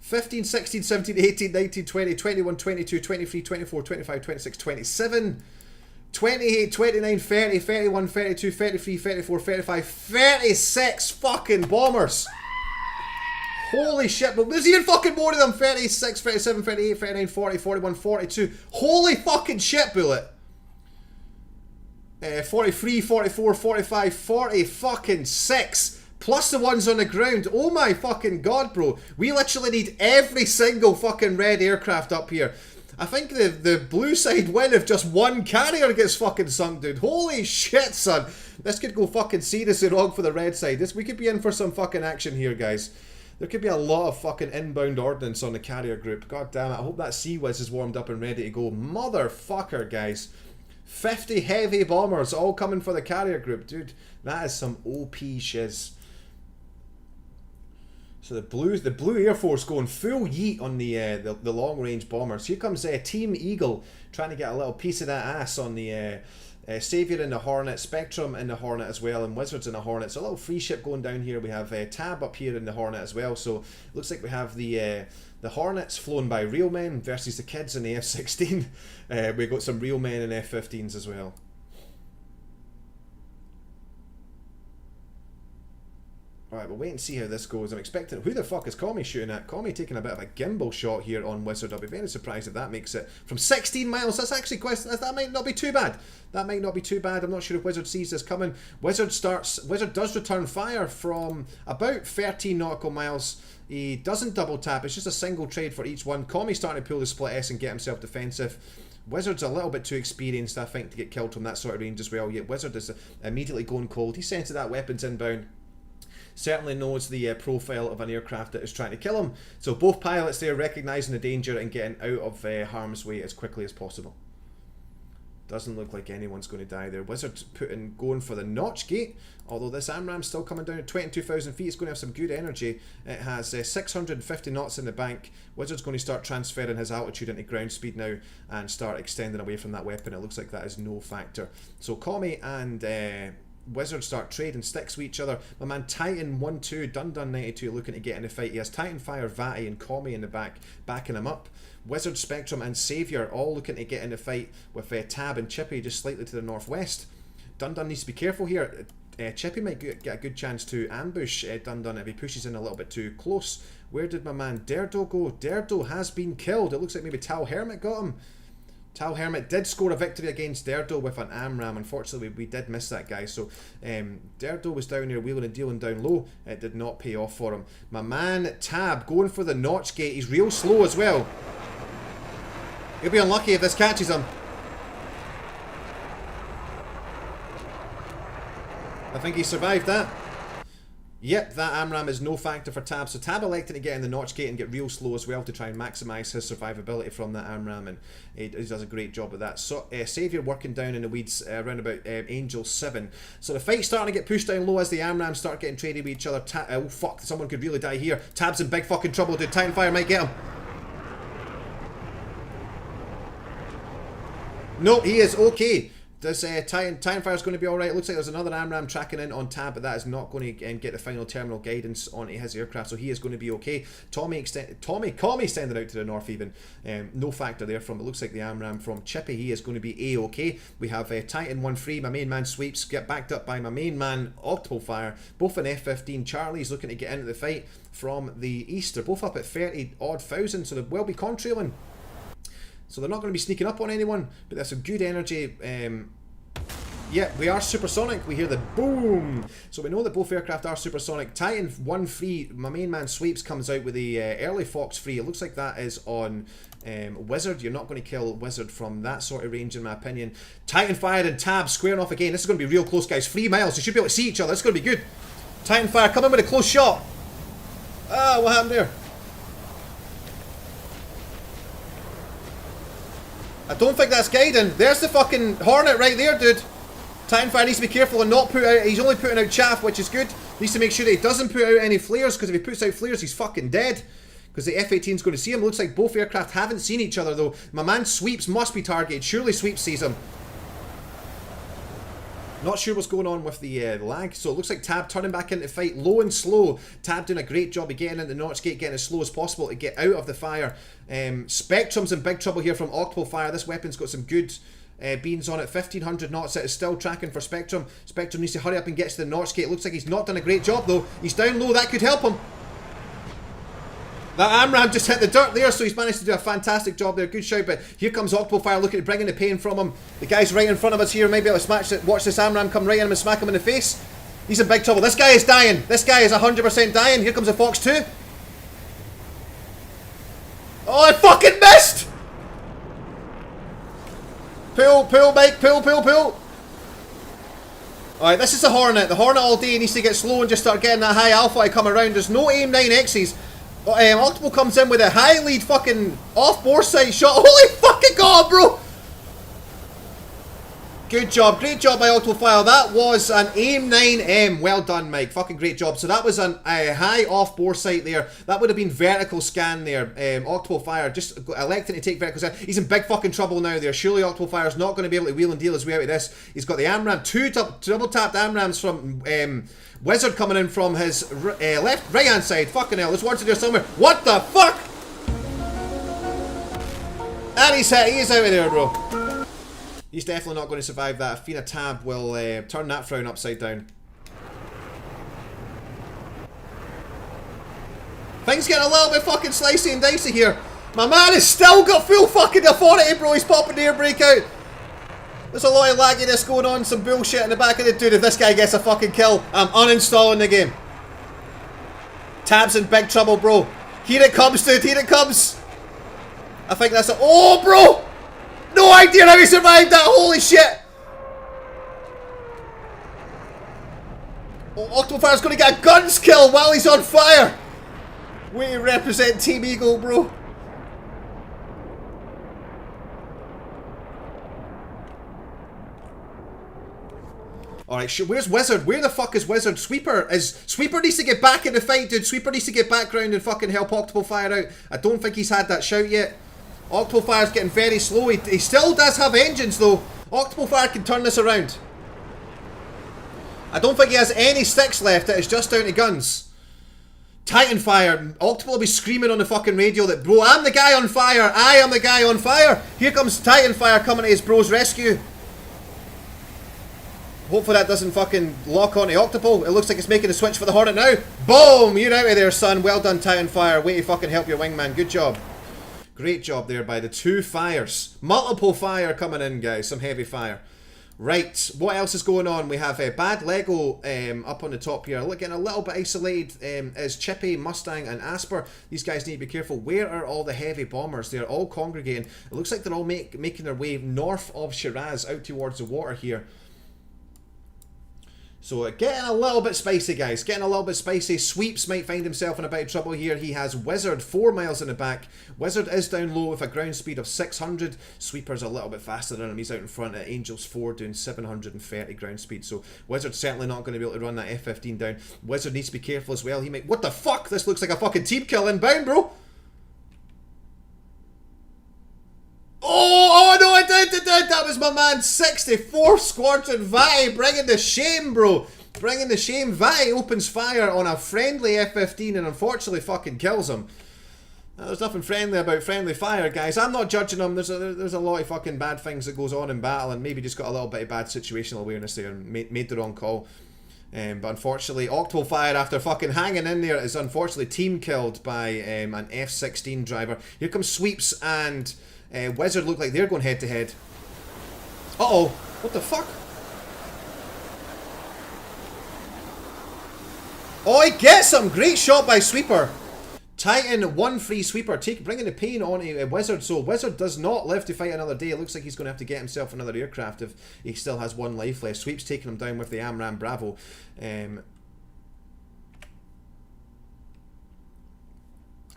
15, 16, 17, 18, 19, 20, 21, 22, 23, 24, 25, 26, 27, 28, 29, 30, 31, 32, 33, 34, 35, 36 fucking bombers. Holy shit, but there's even fucking more of them. 36, 37, 38, 39, 40, 41, 42. Holy fucking shit, Bullet. 43, 44, 45, 40 fucking 6. Plus the ones on the ground. Oh my fucking god, bro. We literally need every single fucking red aircraft up here. I think the blue side win if just one carrier gets fucking sunk, dude. Holy shit, son. This could go fucking seriously wrong for the red side. We could be in for some fucking action here, guys. There could be a lot of fucking inbound ordnance on the carrier group. God damn it. I hope that Sea-Wiz is warmed up and ready to go. Motherfucker, guys. 50 heavy bombers all coming for the carrier group. Dude, that is some OP shiz. So the blue Air Force going full yeet on the long range bombers. Here comes Team Eagle trying to get a little piece of that ass on the Saviour in the Hornet, Spectrum in the Hornet as well, and Wizards in the Hornet. So a little free ship going down here. We have Tab up here in the Hornet as well. So it looks like we have the Hornets flown by real men versus the kids in the F-16. We got some real men in F-15s as well. Alright, we'll wait and see how this goes. I'm expecting... Who the fuck is Commie shooting at? Commie taking a bit of a gimbal shot here on Wizard. I'll be very surprised if that makes it from 16 miles. That's actually quite... That might not be too bad. That might not be too bad. I'm not sure if Wizard sees this coming. Wizard does return fire from about 13 nautical miles. He doesn't double tap. It's just a single trade for each one. Commie's starting to pull the split S and get himself defensive. Wizard's a little bit too experienced, I think, to get killed from that sort of range as well. Yet Wizard is immediately going cold. He senses that weapon's inbound. Certainly knows the profile of an aircraft that is trying to kill him. So both pilots there recognising the danger and getting out of harm's way as quickly as possible. Doesn't look like anyone's going to die there. Wizard going for the notch gate. Although this AMRAM's still coming down at 22,000 feet. It's going to have some good energy. It has 650 knots in the bank. Wizard's going to start transferring his altitude into ground speed now and start extending away from that weapon. It looks like that is no factor. So Commie and... Wizard start trading sticks with each other. My man Titan 1-2, Dun 92 looking to get in the fight. He has Titan Fire, Vati and Commie in the back, backing him up. Wizard, Spectrum and Saviour all looking to get in the fight with Tab and Chippy just slightly to the northwest. Dun needs to be careful here. Chippy might get a good chance to ambush Dun if he pushes in a little bit too close. Where did my man Derdo go? Derdo has been killed. It looks like maybe Tal Hermit got him. Tal Hermit did score a victory against Derdo with an AMRAM. Unfortunately, we did miss that guy. So Derdo was down here wheeling and dealing down low. It did not pay off for him. My man Tab going for the notch gate. He's real slow as well. He'll be unlucky if this catches him. I think he survived that. Yep, that AMRAM is no factor for Tab. So Tab elected to get in the notch gate and get real slow as well to try and maximise his survivability from that AMRAM, and he does a great job of that. So Saviour working down in the weeds around about Angel 7. So the fight's starting to get pushed down low as the AMRAMs start getting traded with each other. Oh fuck, someone could really die here. Tab's in big fucking trouble, dude. Titan Fire might get him. No, he is okay. This Titan Fire's going to be alright. Looks like there's another AMRAM tracking in on Tab, but that is not going to get the final terminal guidance onto his aircraft, so he is going to be okay. Commie extended out to the north even. No factor there from, it looks like the AMRAM from Chippy. He is going to be A-okay. We have Titan 1-3, my main man Sweeps, get backed up by my main man Octopus Fire. Both in F-15. Charlie's looking to get into the fight from the east. They're both up at 30-odd thousand, so they will be contrailing. So they're not going to be sneaking up on anyone, but there's some good energy. Yeah, we are supersonic. We hear the boom. So we know that both aircraft are supersonic. Titan 1-3, my main man Sweeps comes out with the early Fox 3. It looks like that is on Wizard. You're not going to kill Wizard from that sort of range in my opinion. Titan Fire and Tab squaring off again. This is going to be real close, guys. 3 miles. You should be able to see each other. It's going to be good. Titan Fire coming with a close shot. Ah, what happened there? I don't think that's guiding. There's the fucking Hornet right there, dude. Titan Fire needs to be careful and not put out... He's only putting out chaff, which is good. Needs to make sure that he doesn't put out any flares, because if he puts out flares, he's fucking dead. Because the F-18 is going to see him. Looks like both aircraft haven't seen each other, though. My man Sweeps must be targeted. Surely Sweeps sees him. Not sure what's going on with the lag. So it looks like Tab turning back into the fight low and slow. Tab doing a great job of getting into the notch gate, getting as slow as possible to get out of the fire. Spectrum's in big trouble here from Octopus Fire. This weapon's got some good beans on it. 1500 knots. It is still tracking for Spectrum. Spectrum needs to hurry up and get to the notch gate. Looks like he's not done a great job though. He's down low. That could help him. That AMRAM just hit the dirt there, so he's managed to do a fantastic job there. Good shout, but here comes Octopus Fire looking to bring in the pain from him. The guy's right in front of us here. Maybe I'll smash it. Watch this AMRAM come right in him and smack him in the face. He's in big trouble. This guy is dying. This guy is 100% dying. Here comes a Fox 2. Oh, I fucking missed! Pull, pull, Mike, pull, pull, pull. Alright, this is the Hornet. The Hornet all day needs to get slow and just start getting that high alpha to come around. There's no aim 9Xs. Octopus comes in with a high lead fucking off-bore sight shot. Holy fucking god, bro! Good job, great job by Octofire. That was an aim 9M. Well done, Mike. Fucking great job. So that was a high off-bore sight there. That would have been vertical scan there. Octofire just electing to take vertical scan. He's in big fucking trouble now there. Surely Octofire's not going to be able to wheel and deal his way out of this. He's got the AMRAM, two double-tapped AMRAMs from Wizard coming in from his right-hand side. Fucking hell, there's one to there somewhere. What the fuck? And he's hit. He is out of there, bro. He's definitely not going to survive that. Athena Tab will turn that frown upside down. Things getting a little bit fucking slicey and dicey here. My man has still got full fucking authority, bro. He's popping the air brake out. There's a lot of lagginess going on. Some bullshit in the back of the dude. If this guy gets a fucking kill, I'm uninstalling the game. Tab's in big trouble, bro. Here it comes, dude. Here it comes. I think that's a... Oh, bro! No idea how he survived that, holy shit! Oh, Octofire's gonna get a guns kill while he's on fire! Way to represent Team Eagle, bro. Alright, where's Wizard? Where the fuck is Wizard? Sweeper needs to get back in the fight, dude. Sweeper needs to get background and fucking help Octofire out. I don't think he's had that shout yet. Octofire's getting very slow. He still does have engines though. Octofire can turn this around. I don't think he has any sticks left. It is just down to guns. Titanfire. Octopus will be screaming on the fucking radio that, bro, I'm the guy on fire. I am the guy on fire. Here comes Titanfire coming to his bro's rescue. Hopefully that doesn't fucking lock onto Octopus. It looks like it's making a switch for the Hornet now. Boom! You're out of there, son. Well done, Titanfire. Way to fucking help your wingman. Good job. Great job there by the two fires. Multiple fire coming in, guys. Some heavy fire. Right, what else is going on? We have Bad Lego up on the top here. Looking a little bit isolated is Chippy, Mustang and Asper. These guys need to be careful. Where are all the heavy bombers? They're all congregating. It looks like they're all making their way north of Shiraz out towards the water here. So getting a little bit spicy, guys. Getting a little bit spicy. Sweeps might find himself in a bit of trouble here. He has Wizard 4 miles in the back. Wizard is down low with a ground speed of 600. Sweeper's a little bit faster than him. He's out in front at Angels 4 doing 730 ground speed. So Wizard's certainly not going to be able to run that F-15 down. Wizard needs to be careful as well. He might... What the fuck? This looks like a fucking team kill inbound, bro. Oh no, it did. That was my man, 64th Squadron Vi, bringing the shame, bro. Bringing the shame. Vi opens fire on a friendly F-15 and unfortunately fucking kills him. There's nothing friendly about friendly fire, guys. I'm not judging him. There's a lot of fucking bad things that goes on in battle and maybe just got a little bit of bad situational awareness there and made the wrong call. But unfortunately, Octofire, after fucking hanging in there, is unfortunately team killed by an F-16 driver. Here comes Sweeps and... Wizard look like they're going head to head. Uh-oh. What the fuck? Oh, he gets him! Great shot by Sweeper. Titan, one free Sweeper, bringing the pain on a Wizard. So Wizard does not live to fight another day. It looks like he's going to have to get himself another aircraft if he still has one life left. Sweep's taking him down with the AMRAM Bravo.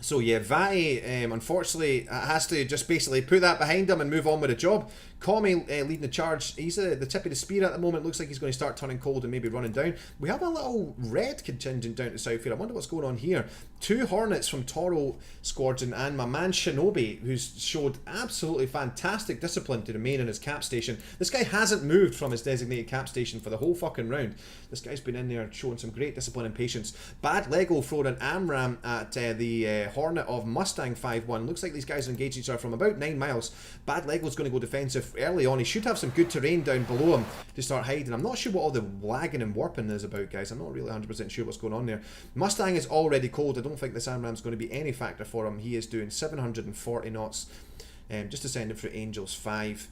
So yeah, Vi, unfortunately, has to just basically put that behind him and move on with the job. Commie leading the charge. He's the tip of the spear at the moment. Looks like he's going to start turning cold and maybe running down. We have a little red contingent down to south here. I wonder what's going on here. Two Hornets from Toro Squadron and my man Shinobi, who's showed absolutely fantastic discipline to remain in his cap station. This guy hasn't moved from his designated cap station for the whole fucking round. This guy's been in there showing some great discipline and patience. Bad Lego throwed an AMRAM at the Hornet of Mustang 5-1. Looks like these guys are engaged each other from about 9 miles. Bad Lego's going to go defensive early on. He should have some good terrain down below him to start hiding. I'm not sure what all the lagging and warping is about, guys. I'm not really 100% sure what's going on there. Mustang is already cold. I don't think this AMRAM's going to be any factor for him. He is doing 740 knots, just descending through Angels 5.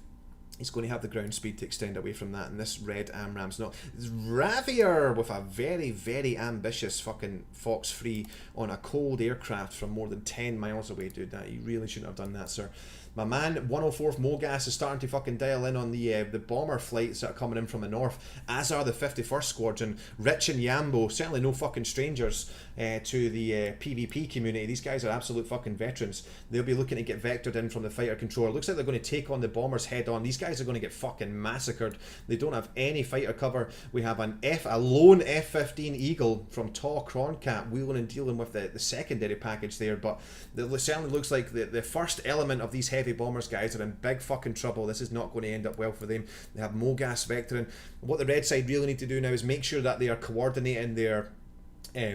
He's going to have the ground speed to extend away from that, and this red AMRAM's not. Ravier with a very, very ambitious fucking Fox 3 on a cold aircraft from more than 10 miles away, dude. That you really shouldn't have done that, sir. My man 104th Mogas is starting to fucking dial in on the bomber flights that are coming in from the north, as are the 51st Squadron. Rich and Yambo, certainly no fucking strangers to the PvP community. These guys are absolute fucking veterans. They'll be looking to get vectored in from the fighter controller. Looks like they're going to take on the bombers head on. These guys are going to get fucking massacred. They don't have any fighter cover. We have a lone F-15 Eagle from Taw Croncat wheeling and dealing with the secondary package there, but it certainly looks like the first element of these heavy bombers guys are in big fucking trouble. This is not going to end up well for them. They have Mogas vectoring. What the red side really need to do now is make sure that they are coordinating their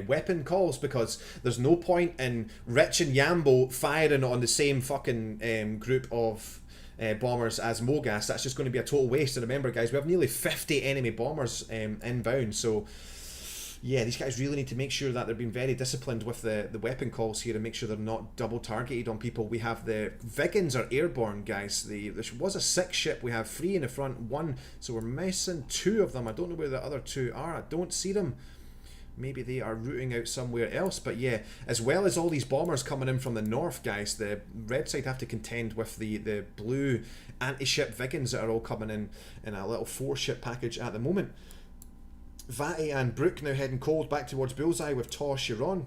weapon calls, because there's no point in Rich and Yambo firing on the same fucking group of bombers as Mogas. That's just going to be a total waste. And remember guys, we have nearly 50 enemy bombers inbound, so yeah, these guys really need to make sure that they're being very disciplined with the weapon calls here and make sure they're not double targeted on people. We have the Vigans are airborne, guys. There was a 6 ship. We have 3 in the front, 1. So we're missing 2 of them. I don't know where the other 2 are. I don't see them. Maybe they are routing out somewhere else. But yeah, as well as all these bombers coming in from the north, guys, the red side have to contend with the blue anti-ship Vigans that are all coming in a little 4-ship package at the moment. Vati and Brook now heading cold back towards Bullseye with Taw Chiron.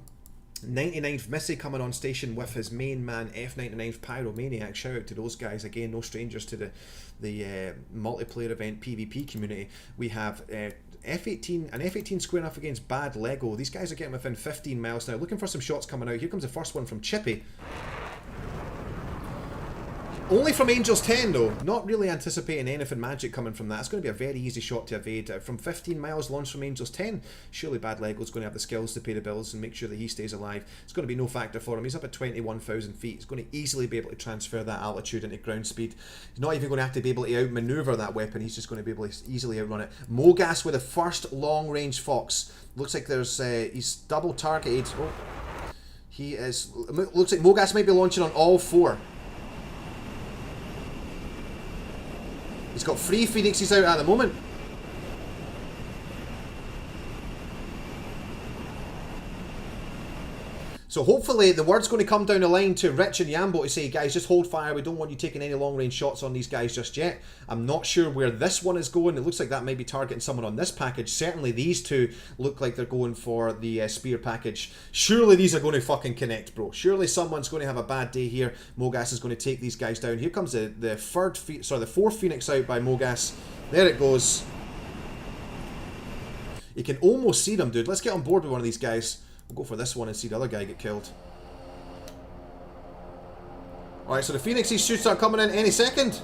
99th Missy coming on station with his main man F99th Pyromaniac. Shout out to those guys, again no strangers to the multiplayer event PvP community. We have F18, an F18 square enough against Bad Lego. These guys are getting within 15 miles now, looking for some shots coming out. Here comes the first one from Chippy. Only from Angels 10 though, not really anticipating anything magic coming from that. It's going to be a very easy shot to evade. From 15 miles launched from Angels 10, surely Bad Lego's going to have the skills to pay the bills and make sure that he stays alive. It's going to be no factor for him. He's up at 21,000 feet. He's going to easily be able to transfer that altitude into ground speed. He's not even going to have to be able to outmaneuver that weapon. He's just going to be able to easily outrun it. Mogas with the first long-range Fox. Looks like there's he's double targeted. Oh, he is. Looks like Mogas might be launching on all 4. He's got 3 Phoenixes out at the moment. So hopefully the word's going to come down the line to Rich and Yambo to say, guys, just hold fire. We don't want you taking any long range shots on these guys just yet. I'm not sure where this one is going. It looks like that might be targeting someone on this package. Certainly these 2 look like they're going for the spear package. Surely these are going to fucking connect, bro. Surely someone's going to have a bad day here. Mogas is going to take these guys down. Here comes the 4th Phoenix out by Mogas. There it goes. You can almost see them, dude. Let's get on board with one of these guys. We'll go for this one and see the other guy get killed. Alright, so the Phoenixes should start coming in any second.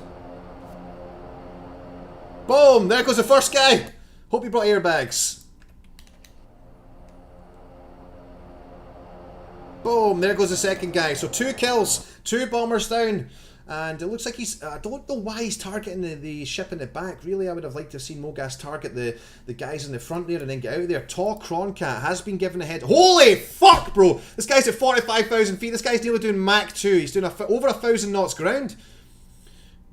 Boom! There goes the first guy! Hope you brought airbags. Boom! There goes the second guy. So 2 kills, 2 bombers down. And it looks like he's... I don't know why he's targeting the ship in the back. Really, I would have liked to have seen Mogas target the guys in the front there and then get out of there. Taw Croncat has been given a head... Holy fuck, bro! This guy's at 45,000 feet. This guy's nearly doing Mach 2. He's doing over 1,000 knots ground.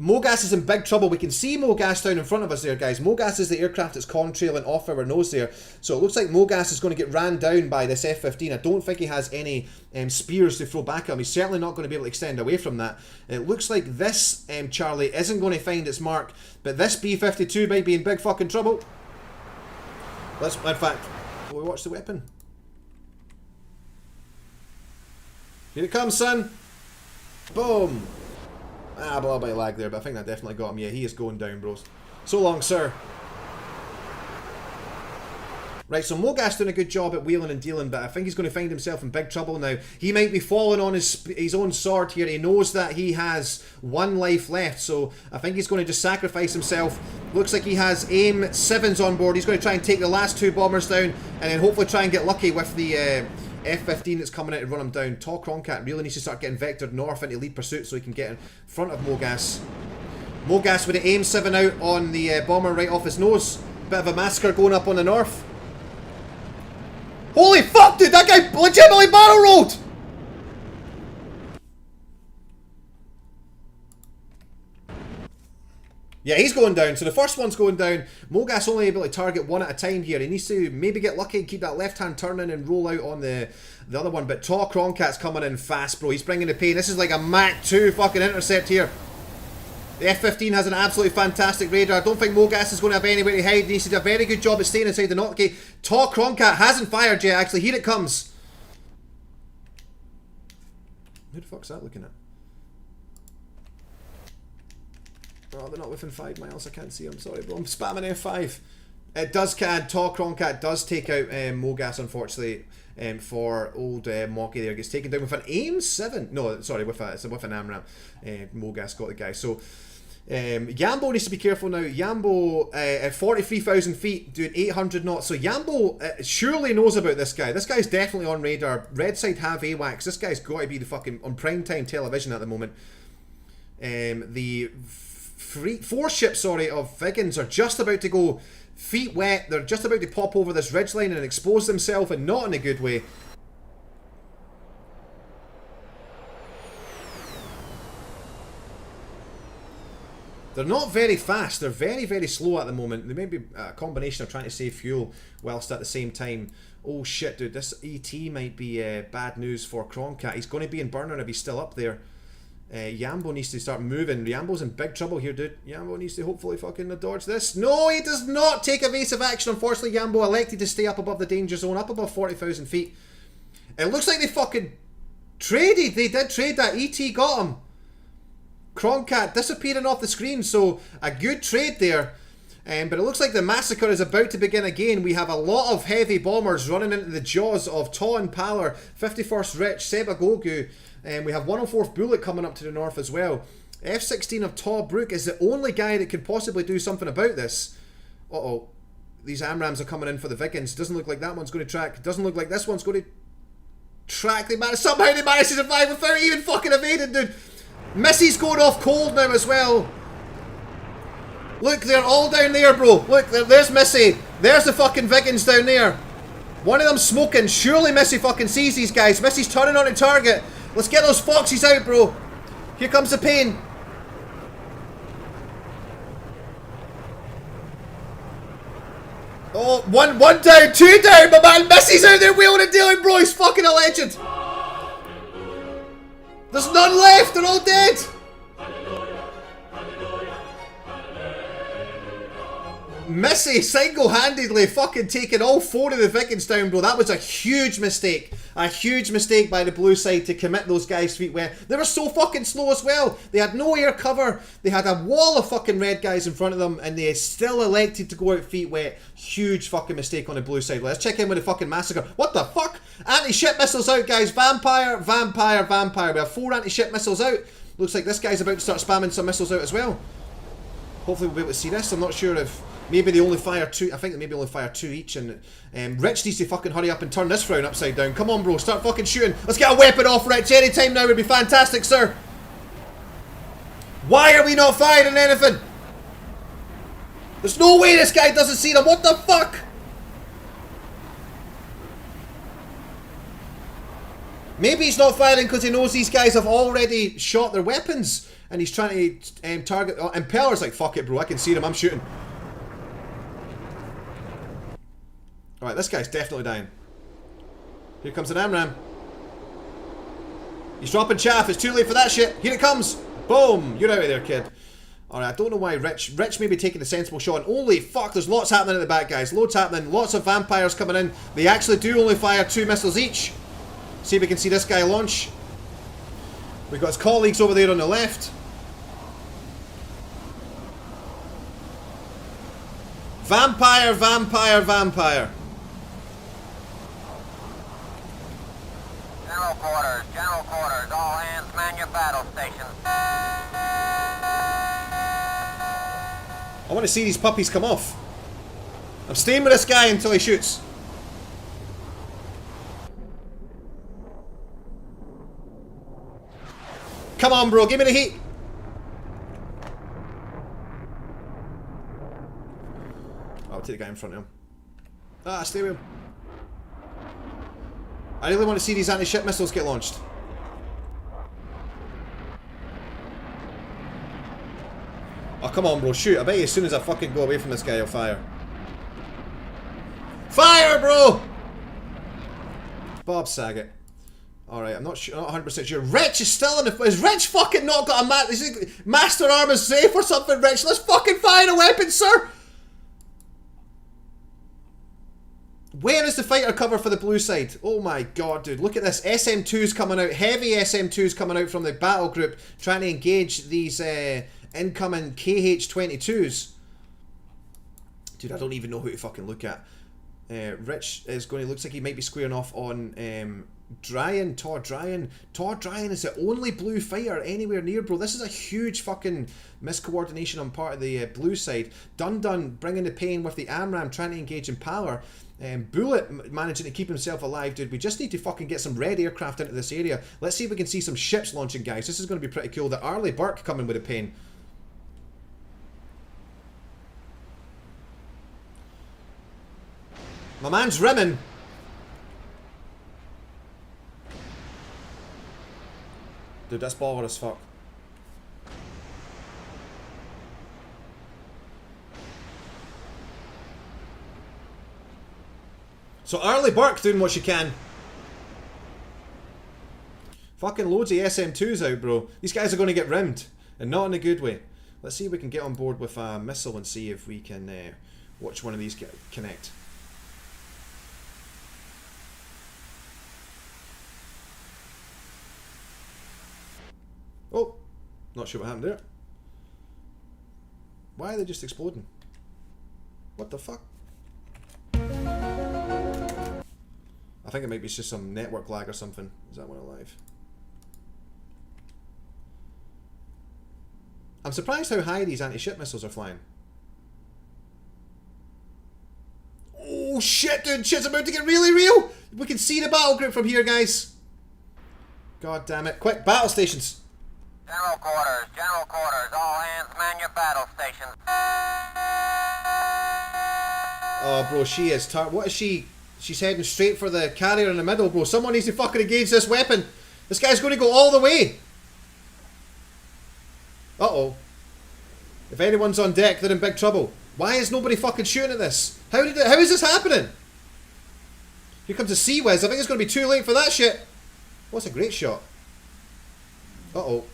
Mogas is in big trouble. We can see Mogas down in front of us there, guys. Mogas is the aircraft that's contrailing off our nose there. So it looks like Mogas is going to get ran down by this F-15. I don't think he has any spears to throw back at him. He's certainly not going to be able to extend away from that. It looks like this Charlie isn't going to find its mark, but this B-52 might be in big fucking trouble. Let's, in fact, will we watch the weapon? Here it comes, son. Boom. Ah, a little bit of lag there, but I think that definitely got him. Yeah, he is going down, bros. So long, sir. Right, so Mogas doing a good job at wheeling and dealing, but I think he's going to find himself in big trouble now. He might be falling on his own sword here. He knows that he has 1 life left, so I think he's going to just sacrifice himself. Looks like he has AIM 7s on board. He's going to try and take the last 2 bombers down, and then hopefully try and get lucky with the... F-15 that's coming out to run him down. Taw Croncat really needs to start getting vectored north into lead pursuit so he can get in front of Mogas. Mogas with the AIM 7 out on the bomber right off his nose. Bit of a massacre going up on the north. Holy fuck, dude! That guy legitimately barrel rolled! Yeah, he's going down. So the first one's going down. Mogas only able to target one at a time here. He needs to maybe get lucky and keep that left hand turning and roll out on the other one. But Taw Croncat's coming in fast, bro. He's bringing the pain. This is like a Mach 2 fucking intercept here. The F-15 has an absolutely fantastic radar. I don't think Mogas is going to have anywhere to hide. He needs to do a very good job of staying inside the knock gate. Taw Croncat hasn't fired yet, actually. Here it comes. Who the fuck's that looking at? Oh, they're not within 5 miles. I can't see them. Sorry, bro. I'm spamming F5. It does can. Taw Croncat does take out Mogas, unfortunately, for old Mocky there. Gets taken down with an AIM 7. No, sorry, with an AMRAAM. Mogas got the guy. So, Yambo needs to be careful now. Yambo at 43,000 feet doing 800 knots. So Yambo surely knows about this guy. This guy's definitely on radar. Red side have AWACS. This guy's got to be the fucking on primetime television at the moment. The 4 ships, of Vigans are just about to go feet wet. They're just about to pop over this ridgeline and expose themselves, and not in a good way. They're not very fast. They're very, very slow at the moment. They may be a combination of trying to save fuel whilst at the same time. Oh shit, dude. This ET might be bad news for Croncat. He's going to be in burner if he's still up there. Yambo needs to start moving. Yambo's in big trouble here, dude. Yambo needs to hopefully fucking dodge this. No, he does not take evasive action. Unfortunately, Yambo elected to stay up above the danger zone, up above 40,000 feet. It looks like they fucking traded. They did trade that. ET got him. Croncat disappearing off the screen, so a good trade there. But it looks like the massacre is about to begin again. We have a lot of heavy bombers running into the jaws of Taw and Paler, 51st Rich, Sebagogu. And we have 104th Bullet coming up to the north as well. F-16 of Taw Brook is the only guy that could possibly do something about this. Uh-oh. These AMRAAMs are coming in for the Vikings. Doesn't look like that one's going to track. Doesn't look like this one's going to track. Somehow they managed to survive without even fucking evading, dude. Missy's going off cold now as well. Look, they're all down there, bro. Look, there's Missy. There's the fucking Vikings down there. One of them smoking. Surely Missy fucking sees these guys. Missy's turning on the target. Let's get those foxes out, bro. Here comes the pain. Oh, one down, 2 down, my man. Missy's out there wheeling and dealing, bro. He's fucking a legend. There's none left. They're all dead. Missy single-handedly fucking taking all 4 of the Vikings down, bro. That was a huge mistake. A huge mistake by the blue side to commit those guys feet wet. They were so fucking slow as well. They had no air cover. They had a wall of fucking red guys in front of them, and they still elected to go out feet wet. Huge fucking mistake on the blue side. Let's check in with the fucking massacre. What the fuck? Anti-ship missiles out, guys. Vampire, vampire, vampire. We have 4 anti-ship missiles out. Looks like this guy's about to start spamming some missiles out as well. Hopefully we'll be able to see this. I'm not sure if... Maybe they only fire 2. I think they maybe only fire 2 each. And Rich needs to fucking hurry up and turn this frown upside down. Come on, bro. Start fucking shooting. Let's get a weapon off, Rich. Any time now would be fantastic, sir. Why are we not firing anything? There's no way this guy doesn't see them. What the fuck? Maybe he's not firing because he knows these guys have already shot their weapons. And he's trying to target... Oh, Impeller's like, fuck it, bro. I can see them. I'm shooting. Alright, this guy's definitely dying. Here comes an AMRAAM. He's dropping chaff. It's too late for that shit. Here it comes. Boom. You're out of there, kid. Alright, I don't know why Rich may be taking a sensible shot. And holy fuck, there's lots happening at the back, guys. Loads happening. Lots of vampires coming in. They actually do only fire 2 missiles each. See if we can see this guy launch. We've got his colleagues over there on the left. Vampire, vampire, vampire. General quarters, all hands man your battle stations. I want to see these puppies come off. I'm staying with this guy until he shoots. Come on, bro, give me the heat. I'll take the guy in front of him. Ah, stay with him. I really want to see these anti-ship missiles get launched. Oh, come on, bro. Shoot. I bet you as soon as I fucking go away from this guy, he'll fire. Fire, bro! Bob Saget. Alright, I'm not sure, not 100% sure. Rich is still in the... Is Rich fucking not got a is he Master Arm is safe or something, Rich? Let's fucking fire a weapon, sir! Where is the fighter cover for the blue side? Oh my god, dude. Look at this. SM2's coming out. Heavy SM2's coming out from the battle group, trying to engage these incoming KH-22s. Dude, I don't even know who to fucking look at. Rich is going to... Looks like he might be squaring off on Dryan. Todd Dryan. Todd Dryan is the only blue fighter anywhere near, bro. This is a huge fucking miscoordination on part of the blue side. Dun Dun bringing the pain with the AMRAM, trying to engage in power. Bullet managing to keep himself alive, dude. We just need to fucking get some red aircraft into this area. Let's see if we can see some ships launching, guys. This is going to be pretty cool. The Arleigh Burke coming with a pain. My man's rimming. Dude, that's baller as fuck. So Arleigh Burke doing what she can. Fucking loads of SM2s out, bro. These guys are going to get rimmed. And not in a good way. Let's see if we can get on board with a missile and see if we can watch one of these connect. Oh, not sure what happened there. Why are they just exploding? What the fuck? I think it might be just some network lag or something. Is that one alive? I'm surprised how high these anti-ship missiles are flying. Oh shit, dude, shit's about to get really real! We can see the battle group from here, guys. God damn it. Quick, battle stations. General quarters, all hands man your battle stations. Oh, bro, she is what is she? She's heading straight for the carrier in the middle, bro. Someone needs to fucking engage this weapon. This guy's going to go all the way. Uh-oh. If anyone's on deck, they're in big trouble. Why is nobody fucking shooting at this? How is this happening? Here comes a Sea Whiz. I think it's going to be too late for that shit. What's a great shot? Uh-oh.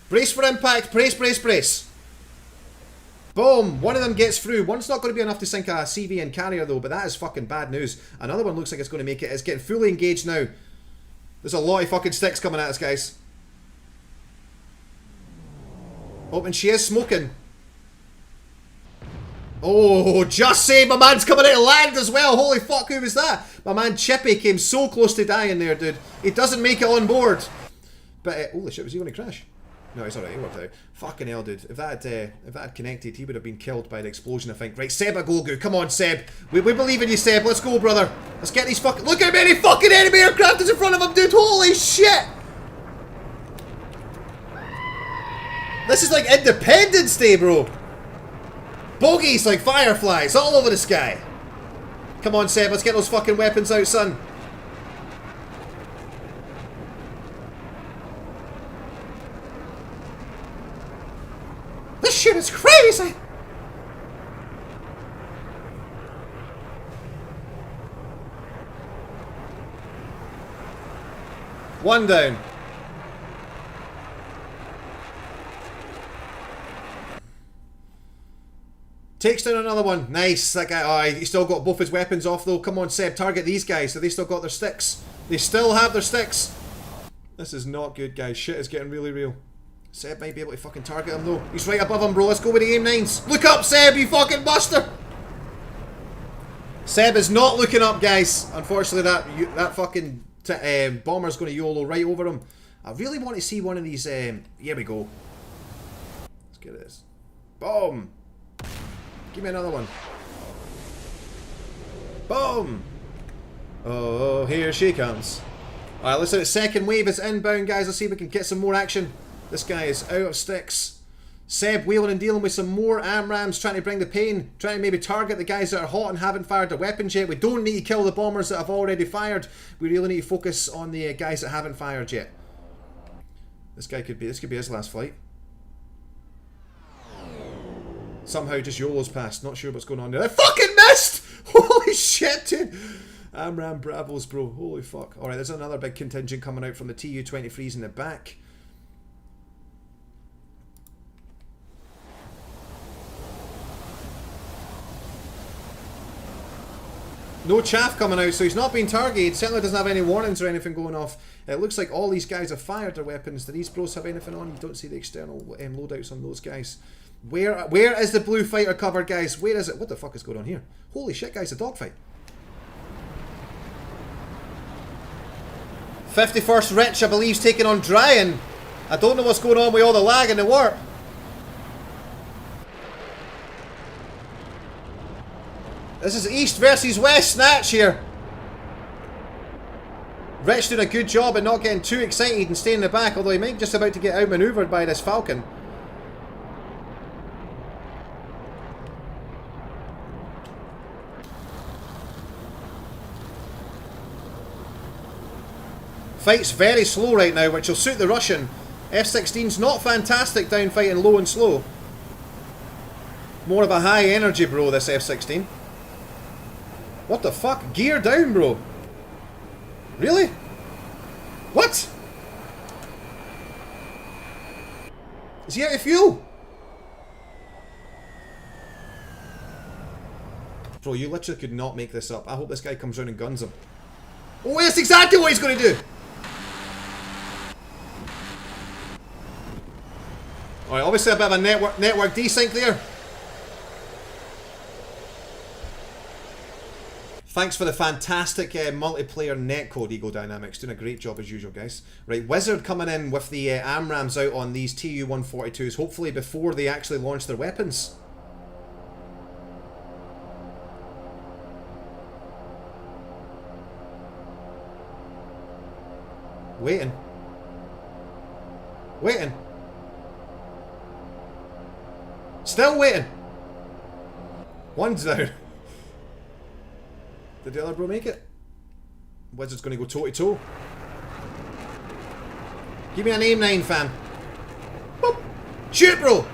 Brace for impact. Brace, brace, brace. Boom. One of them gets through. One's not going to be enough to sink a CV and carrier though, but that is fucking bad news. Another one looks like it's going to make it. It's getting fully engaged now. There's a lot of fucking sticks coming at us, guys. Oh, and she is smoking. Oh, just say my man's coming out of land as well. Holy fuck, who was that? My man Chippy came so close to dying there, dude. He doesn't make it on board. But, holy shit, was he going to crash? No, it's alright, he worked out. Fucking hell, dude. If that had connected, he would have been killed by the explosion, I think. Right, Seb Agogu. Come on, Seb. We believe in you, Seb. Let's go, brother. Let's get these fucking... Look how many fucking enemy aircraft is in front of him, dude. Holy shit. This is like Independence Day, bro. Bogies like fireflies all over the sky. Come on, Seb. Let's get those fucking weapons out, son. This shit is crazy! One down. Takes down another one. Nice. That guy, oh, he still got both his weapons off though. Come on, Seb, target these guys. So they still got their sticks. They still have their sticks. This is not good, guys. Shit is getting really real. Seb might be able to fucking target him though. He's right above him, bro. Let's go with the aim 9s. Look up, Seb, you fucking buster! Seb is not looking up, guys. Unfortunately, that fucking bomber's going to YOLO right over him. I really want to see one of these... here we go. Let's get this. Boom! Give me another one. Boom! Oh, here she comes. Alright, listen, the second wave is inbound, guys. Let's see if we can get some more action. This guy is out of sticks. Seb wheeling and dealing with some more AMRAMs, trying to bring the pain, trying to maybe target the guys that are hot and haven't fired their weapons yet. We don't need to kill the bombers that have already fired. We really need to focus on the guys that haven't fired yet. This could be his last flight. Somehow just YOLO's past. Not sure what's going on there. I fucking missed! Holy shit, dude! Amram Bravos, bro. Holy fuck. Alright, there's another big contingent coming out from the Tu-23s in the back. No chaff coming out, so he's not being targeted. Certainly doesn't have any warnings or anything going off. It looks like all these guys have fired their weapons. Do these bros have anything on? You don't see the external loadouts on those guys. Where is the blue fighter cover, guys? Where is it? What the fuck is going on here? Holy shit, guys, a dogfight. 51st Rich, I believe, is taking on Dryan. I don't know what's going on with all the lag and the warp. This is East versus West Snatch here. Rich doing a good job at not getting too excited and staying in the back, although he might just about to get outmaneuvered by this Falcon. Fight's very slow right now, which will suit the Russian. F-16's not fantastic down fighting low and slow. More of a high energy, bro, this F-16. What the fuck? Gear down, bro. Really? What? Is he out of fuel? Bro, you literally could not make this up. I hope this guy comes round and guns him. Oh, that's exactly what he's going to do! Alright, obviously a bit of a network desync there. Thanks for the fantastic multiplayer netcode, Eagle Dynamics. Doing a great job as usual, guys. Right, Wizard coming in with the AMRAMs out on these Tu-142s, hopefully before they actually launch their weapons. Waiting. Waiting. Still waiting. One's down. Did the other bro make it? Wizard's going to go toe-to-toe. Give me an aim 9, fam. Boop. Shoot, bro!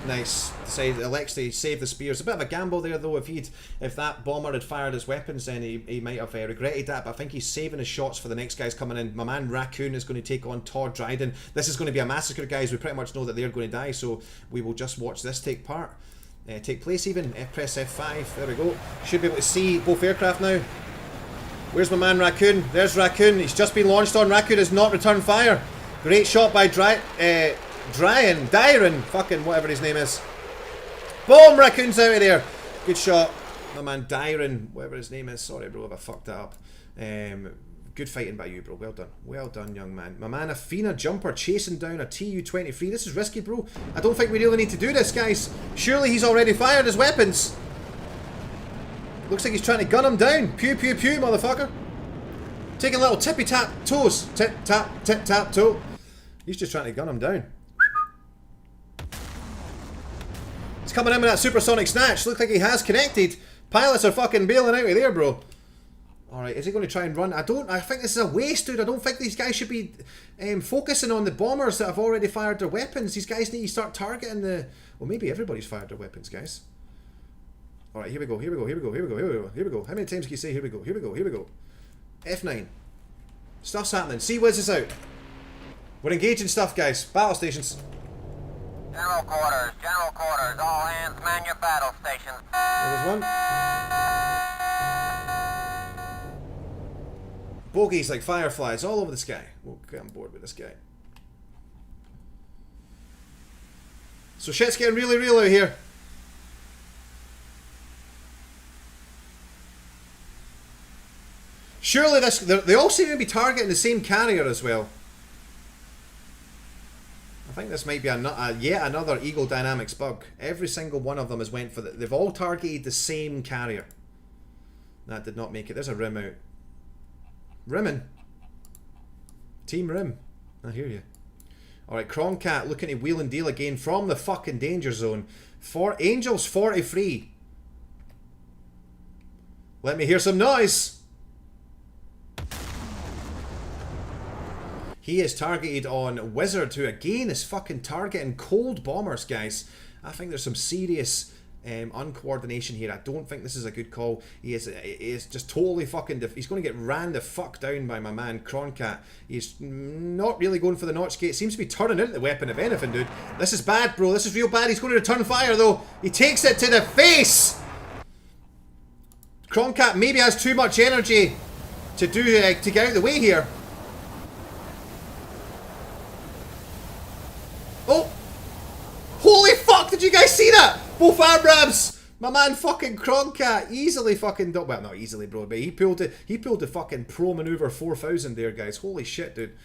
Nice. Alexei saved the spears. A bit of a gamble there, though. If that bomber had fired his weapons, then he might have regretted that. But I think he's saving his shots for the next guys coming in. My man Raccoon is going to take on Todd Dryden. This is going to be a massacre, guys. We pretty much know that they're going to die, so we will just watch this take place even. Press F5. There we go. Should be able to see both aircraft now. Where's my man Raccoon? There's Raccoon. He's just been launched on. Raccoon has not returned fire. Great shot by Dyron, fucking whatever his name is. Boom, Raccoon's out of there. Good shot. My man Dyron, whatever his name is. Sorry, bro, if I fucked that up. Good fighting by you, bro. Well done. Well done, young man. My man Athena Jumper chasing down a Tu-23. This is risky, bro. I don't think we really need to do this, guys. Surely he's already fired his weapons. Looks like he's trying to gun him down. Pew, pew, pew, motherfucker. Taking a little tippy-tap toes. Tip-tap, tip-tap toe. He's just trying to gun him down. He's coming in with that supersonic snatch. Looks like he has connected. Pilots are fucking bailing out of there, bro. Alright, is he going to try and run? I think this is a waste, dude. I don't think these guys should be focusing on the bombers that have already fired their weapons. These guys need to start targeting the... Well, maybe everybody's fired their weapons, guys. Alright, here we go, here we go, here we go, here we go, here we go, here we go. How many times can you say here we go, here we go, here we go? F9. Stuff's happening. Sea Wiz is out. We're engaging stuff, guys. Battle stations. General quarters, all hands man your battle stations. There was one. Bogies like fireflies all over the sky. We'll get on board with this guy. So shit's getting really real out here. Surely this... They all seem to be targeting the same carrier as well. I think this might be yet another Eagle Dynamics bug. Every single one of them has went for the... They've all targeted the same carrier. That did not make it. There's a rim out. Rimmin. Team Rim. I hear you. Alright, Croncat looking to wheel and deal again from the fucking danger zone. For Angels 43. Let me hear some noise. He is targeted on Wizard, who again is fucking targeting cold bombers, guys. I think there's some serious uncoordination here. I don't think this is a good call. He is just totally fucking... He's going to get ran the fuck down by my man Croncat. He's not really going for the notch gate. Seems to be turning into the weapon, if anything, dude. This is bad, bro. This is real bad. He's going to return fire, though. He takes it to the face! Croncat maybe has too much energy to get out of the way here. Oh! Holy fuck! Did you guys see that? Both arm grabs! My man fucking Croncat easily fucking... Well, not easily, bro, but he pulled the fucking Pro Maneuver 4000 there, guys. Holy shit, dude.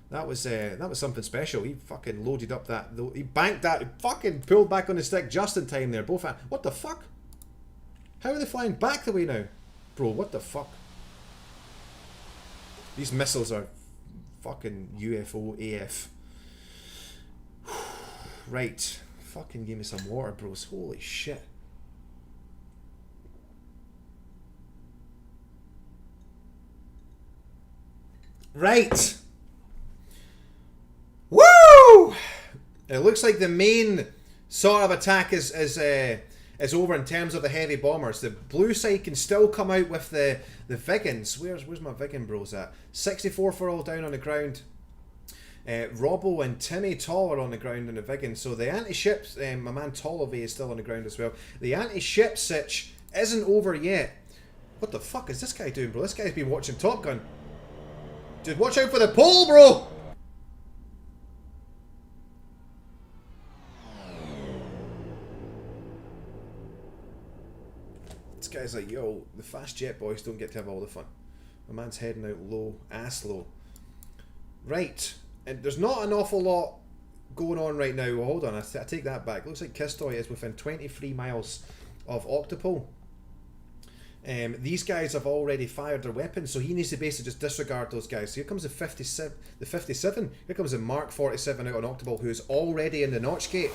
That was something special. He fucking loaded up that... He banked that... Fucking pulled back on the stick just in time there. Both... What the fuck? How are they flying back the way now? Bro, what the fuck? These missiles are fucking UFO AF. Right. Fucking give me some water, bros. Holy shit. Right. Woo! It looks like the main sort of attack is over in terms of the heavy bombers. The blue side can still come out with the Vigans. Where's my Vigan bros at? 64 for all down on the ground. Robbo and Timmy Tall are on the ground in the Vigan. So the anti-ships, my man Tollove is still on the ground as well. The anti-ship sitch isn't over yet. What the fuck is this guy doing, bro? This guy's been watching Top Gun. Dude, watch out for the pole, bro! This guy's like, yo, the fast jet boys don't get to have all the fun. My man's heading out low, ass low. Right. And there's not an awful lot going on right now. Well, hold on, I take that back. Looks like Kistoy is within 23 miles of Octopole. These guys have already fired their weapons, so he needs to basically just disregard those guys. So here comes the 57. Here comes the Mark 47 out on Octopole, who is already in the notch gate.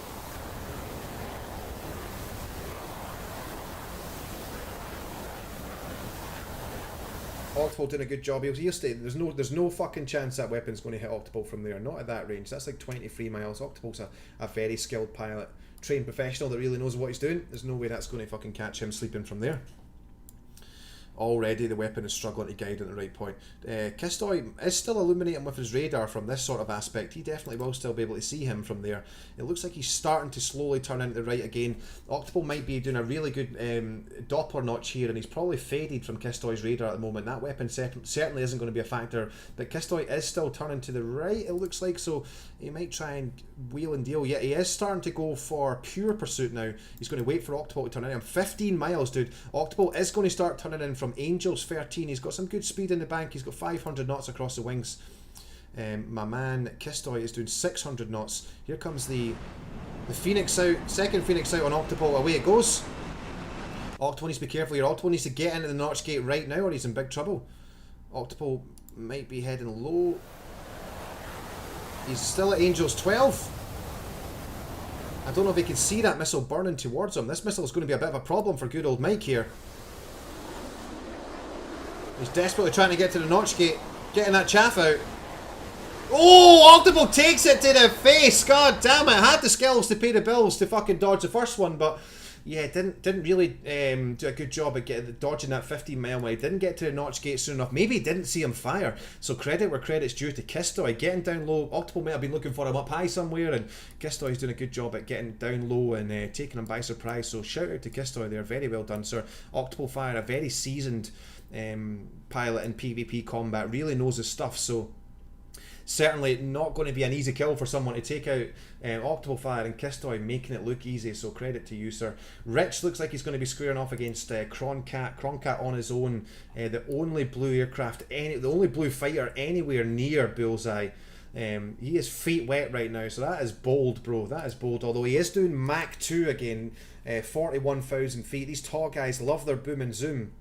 Octopole doing a good job. He'll stay. There's no fucking chance that weapon's going to hit Octopole from there. Not at that range. That's like 23 miles. Octopole's a very skilled pilot, trained professional that really knows what he's doing. There's no way that's going to fucking catch him sleeping from there. Already the weapon is struggling to guide at the right point. Kistoy is still illuminating with his radar from this sort of aspect. He definitely will still be able to see him from there. It looks like he's starting to slowly turn into the right again. Octopole might be doing a really good Doppler notch here, and he's probably faded from Kistoy's radar at the moment. That weapon certainly isn't going to be a factor, but Kistoy is still turning to the right, it looks like, so he might try and wheel and deal. Yeah, he is starting to go for pure pursuit now. He's going to wait for Octopole to turn in. 15 miles, dude. Octopole is going to start turning in from Angels 13. He's got some good speed in the bank. He's got 500 knots across the wings. My man Kistoy is doing 600 knots. Here comes the Phoenix out. Second Phoenix out on Octopole. Away it goes. Octopole needs to be careful here. Octopole needs to get into the notch gate right now or he's in big trouble. Octopole might be heading low. He's still at Angels 12. I don't know if he can see that missile burning towards him. This missile is going to be a bit of a problem for good old Mike here. He's desperately trying to get to the notch gate, getting that chaff out. Oh, Octopole takes it to the face. God damn it! I had the skills to pay the bills to fucking dodge the first one, but yeah, didn't really do a good job at dodging that 15 mile away. Didn't get to the notch gate soon enough. Maybe he didn't see him fire. So credit where credit's due to Kistoy. Getting down low. Octopole might have been looking for him up high somewhere, and Kistoy's doing a good job at getting down low and taking him by surprise. So shout out to Kistoy there. Very well done, sir. Octopole fire, a very seasoned pilot in PvP combat. Really knows his stuff, so certainly not going to be an easy kill for someone to take out. Octopole fire and Kistoy making it look easy, so credit to you, sir. Rich looks like he's going to be squaring off against Croncat. Croncat on his own, the only blue aircraft, the only blue fighter anywhere near Bullseye. He is feet wet right now, so that is bold, bro. That is bold, although he is doing Mach 2 again, 41,000 feet. These tall guys love their boom and zoom.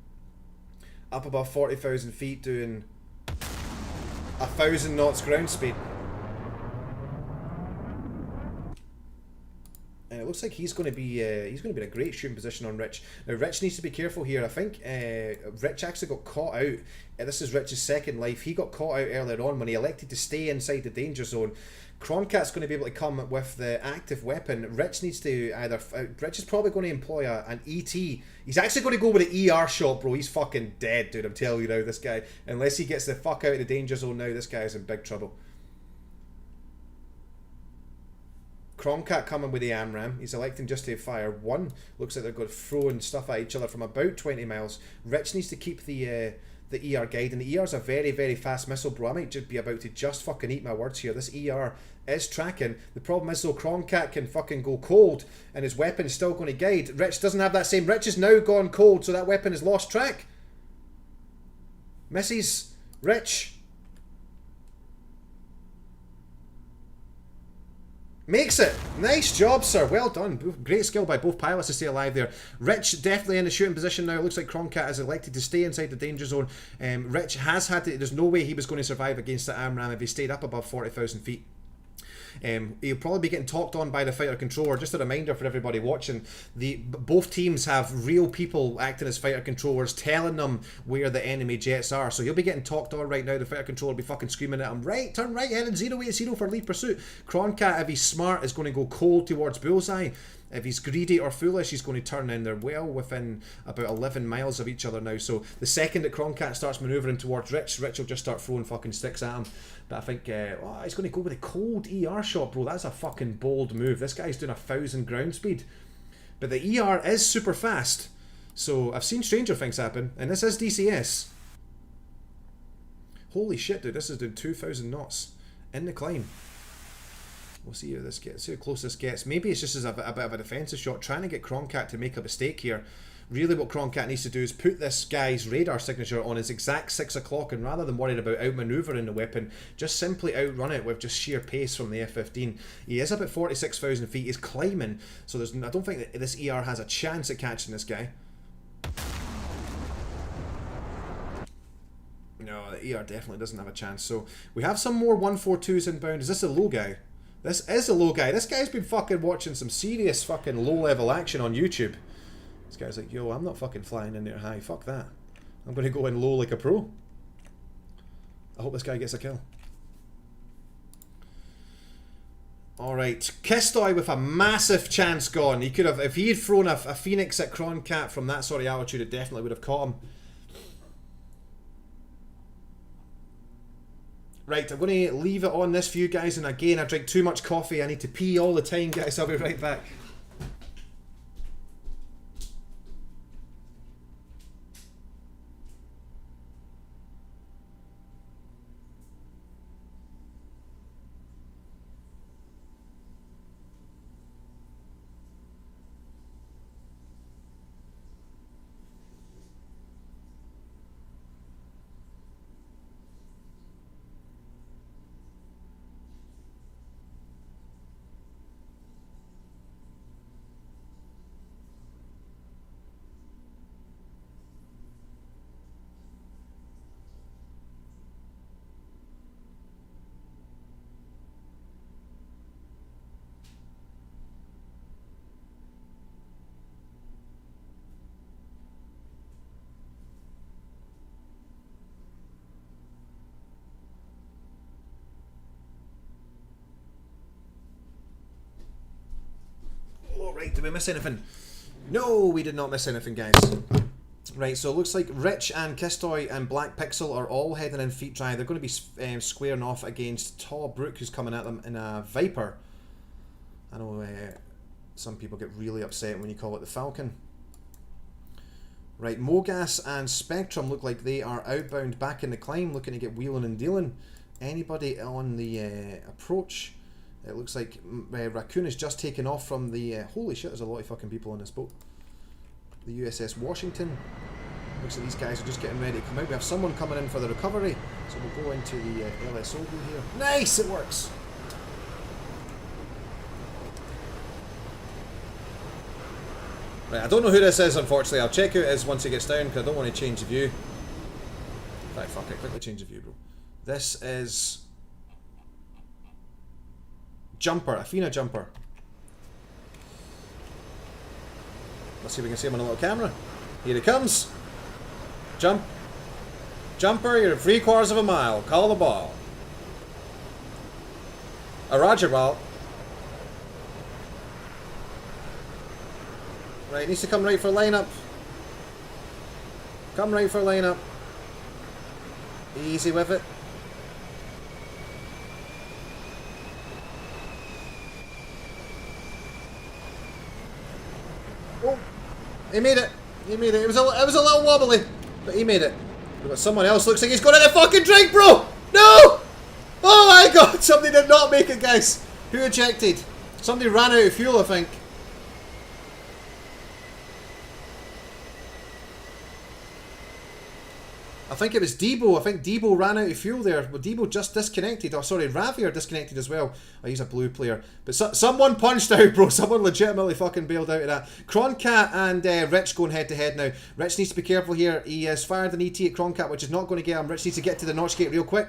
Up above 40,000 feet doing 1,000 knots ground speed. And it it looks like he's going to be in a great shooting position on Rich. Now Rich needs to be careful here. I think Rich actually got caught out. This is Rich's second life. He got caught out earlier on when he elected to stay inside the danger zone. Croncat's going to be able to come with the active weapon. Rich needs to either... Rich is probably going to employ an ET. He's actually going to go with an ER shot, bro. He's fucking dead, dude. I'm telling you now, this guy. Unless he gets the fuck out of the danger zone now, this guy is in big trouble. Croncat coming with the AMRAM. He's electing just to fire one. Looks like they're going to throwing stuff at each other from about 20 miles. Rich needs to keep the ER guide, and the ER's a very, very fast missile, bro. I might just be about to just fucking eat my words here. This ER is tracking. The problem is, though, Croncat can fucking go cold, and his weapon's still going to guide. Rich doesn't have that same... Rich is now gone cold, so that weapon has lost track. Misses. Rich. Makes it. Nice job, sir. Well done. Great skill by both pilots to stay alive there. Rich definitely in the shooting position now. Looks like Croncat has elected to stay inside the danger zone. Rich has had to... There's no way he was going to survive against the AMRAM if he stayed up above 40,000 feet. He'll probably be getting talked on by the fighter controller. Just a reminder for everybody watching, both teams have real people acting as fighter controllers, telling them where the enemy jets are. So he'll be getting talked on right now. The fighter controller will be fucking screaming at him, right, turn right, heading 080 for lead pursuit. Croncat, if he's smart, is going to go cold towards bullseye. If he's greedy or foolish, he's going to turn in. They're well within about 11 miles of each other now. So the second that Croncat starts manoeuvring towards Rich, Rich will just start throwing fucking sticks at him. But I think, he's going to go with a cold ER shot, bro. That's a fucking bold move. This guy's doing 1,000 ground speed. But the ER is super fast. So I've seen stranger things happen. And this is DCS. Holy shit, dude. This is doing 2,000 knots in the climb. We'll see how this gets, see how close this gets. Maybe it's just as a bit of a defensive shot, trying to get Croncat to make a mistake here. Really what Croncat needs to do is put this guy's radar signature on his exact 6 o'clock, and rather than worried about outmanoeuvring the weapon, just simply outrun it with just sheer pace from the F-15. He is about 46,000 feet, he's climbing, so I don't think that this ER has a chance at catching this guy. No, the ER definitely doesn't have a chance. So we have some more 142s inbound. Is this a low guy? This is a low guy. This guy's been fucking watching some serious fucking low-level action on YouTube. This guy's like, yo, I'm not fucking flying in there high. Fuck that. I'm going to go in low like a pro. I hope this guy gets a kill. Alright, Kistoy with a massive chance gone. He could have, if he had thrown a Phoenix at Croncat from that sort of altitude, it definitely would have caught him. Right, I'm going to leave it on this for you guys, and again, I drink too much coffee. I need to pee all the time, guys. I'll be right back. Right, did we miss anything? No, we did not miss anything, guys. Right, so it looks like Rich and Kistoy and Black Pixel are all heading in feet dry. They're going to be squaring off against Tall Brook, who's coming at them in a Viper. I know some people get really upset when you call it the Falcon. Right, Mogas and Spectrum look like they are outbound back in the climb, looking to get wheeling and dealing. Anybody on the approach? It looks like Raccoon has just taken off from the... holy shit, there's a lot of fucking people on this boat. The USS Washington. Looks like these guys are just getting ready to come out. We have someone coming in for the recovery. So we'll go into the LSO here. Nice, it works! Right, I don't know who this is, unfortunately. I'll check who it is once he gets down, because I don't want to change the view. Right, fuck it. Quickly change the view, bro. This is... Jumper, Athena Jumper. Let's see if we can see him on a little camera. Here he comes. Jump. Jumper, you're 3/4 of a mile. Call the ball. A Roger ball. Right, needs to come right for lineup. Come right for lineup. Easy with it. Oh, he made it. He made it. It was a little wobbly, but he made it. We've got someone else. Looks like he's going to the fucking drink, bro. No! Oh my god! Somebody did not make it, guys. Who ejected? Somebody ran out of fuel, I think. I think it was Debo. I think Debo ran out of fuel there. Well, Debo just disconnected. Oh, sorry, Ravier disconnected as well. Oh, he's a blue player. But someone punched out, bro. Someone legitimately fucking bailed out of that. Croncat and Rich going head to head now. Rich needs to be careful here. He has fired an ET at Croncat, which is not going to get him. Rich needs to get to the notch gate real quick.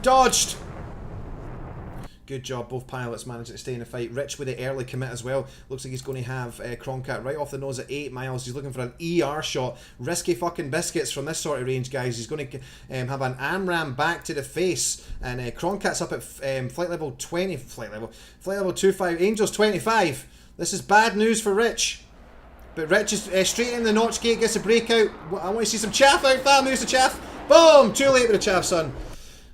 Dodged! Good job, both pilots managed to stay in the fight. Rich with the early commit as well. Looks like he's going to have Croncat right off the nose at 8 miles. He's looking for an ER shot. Risky fucking biscuits from this sort of range, guys. He's going to have an AMRAM back to the face. And Croncat's up at flight level 20. Flight level 25. Angel's 25. This is bad news for Rich. But Rich is straight in the notch gate, gets a breakout. I want to see some chaff out, fam. There's the chaff. Boom! Too late with the chaff, son.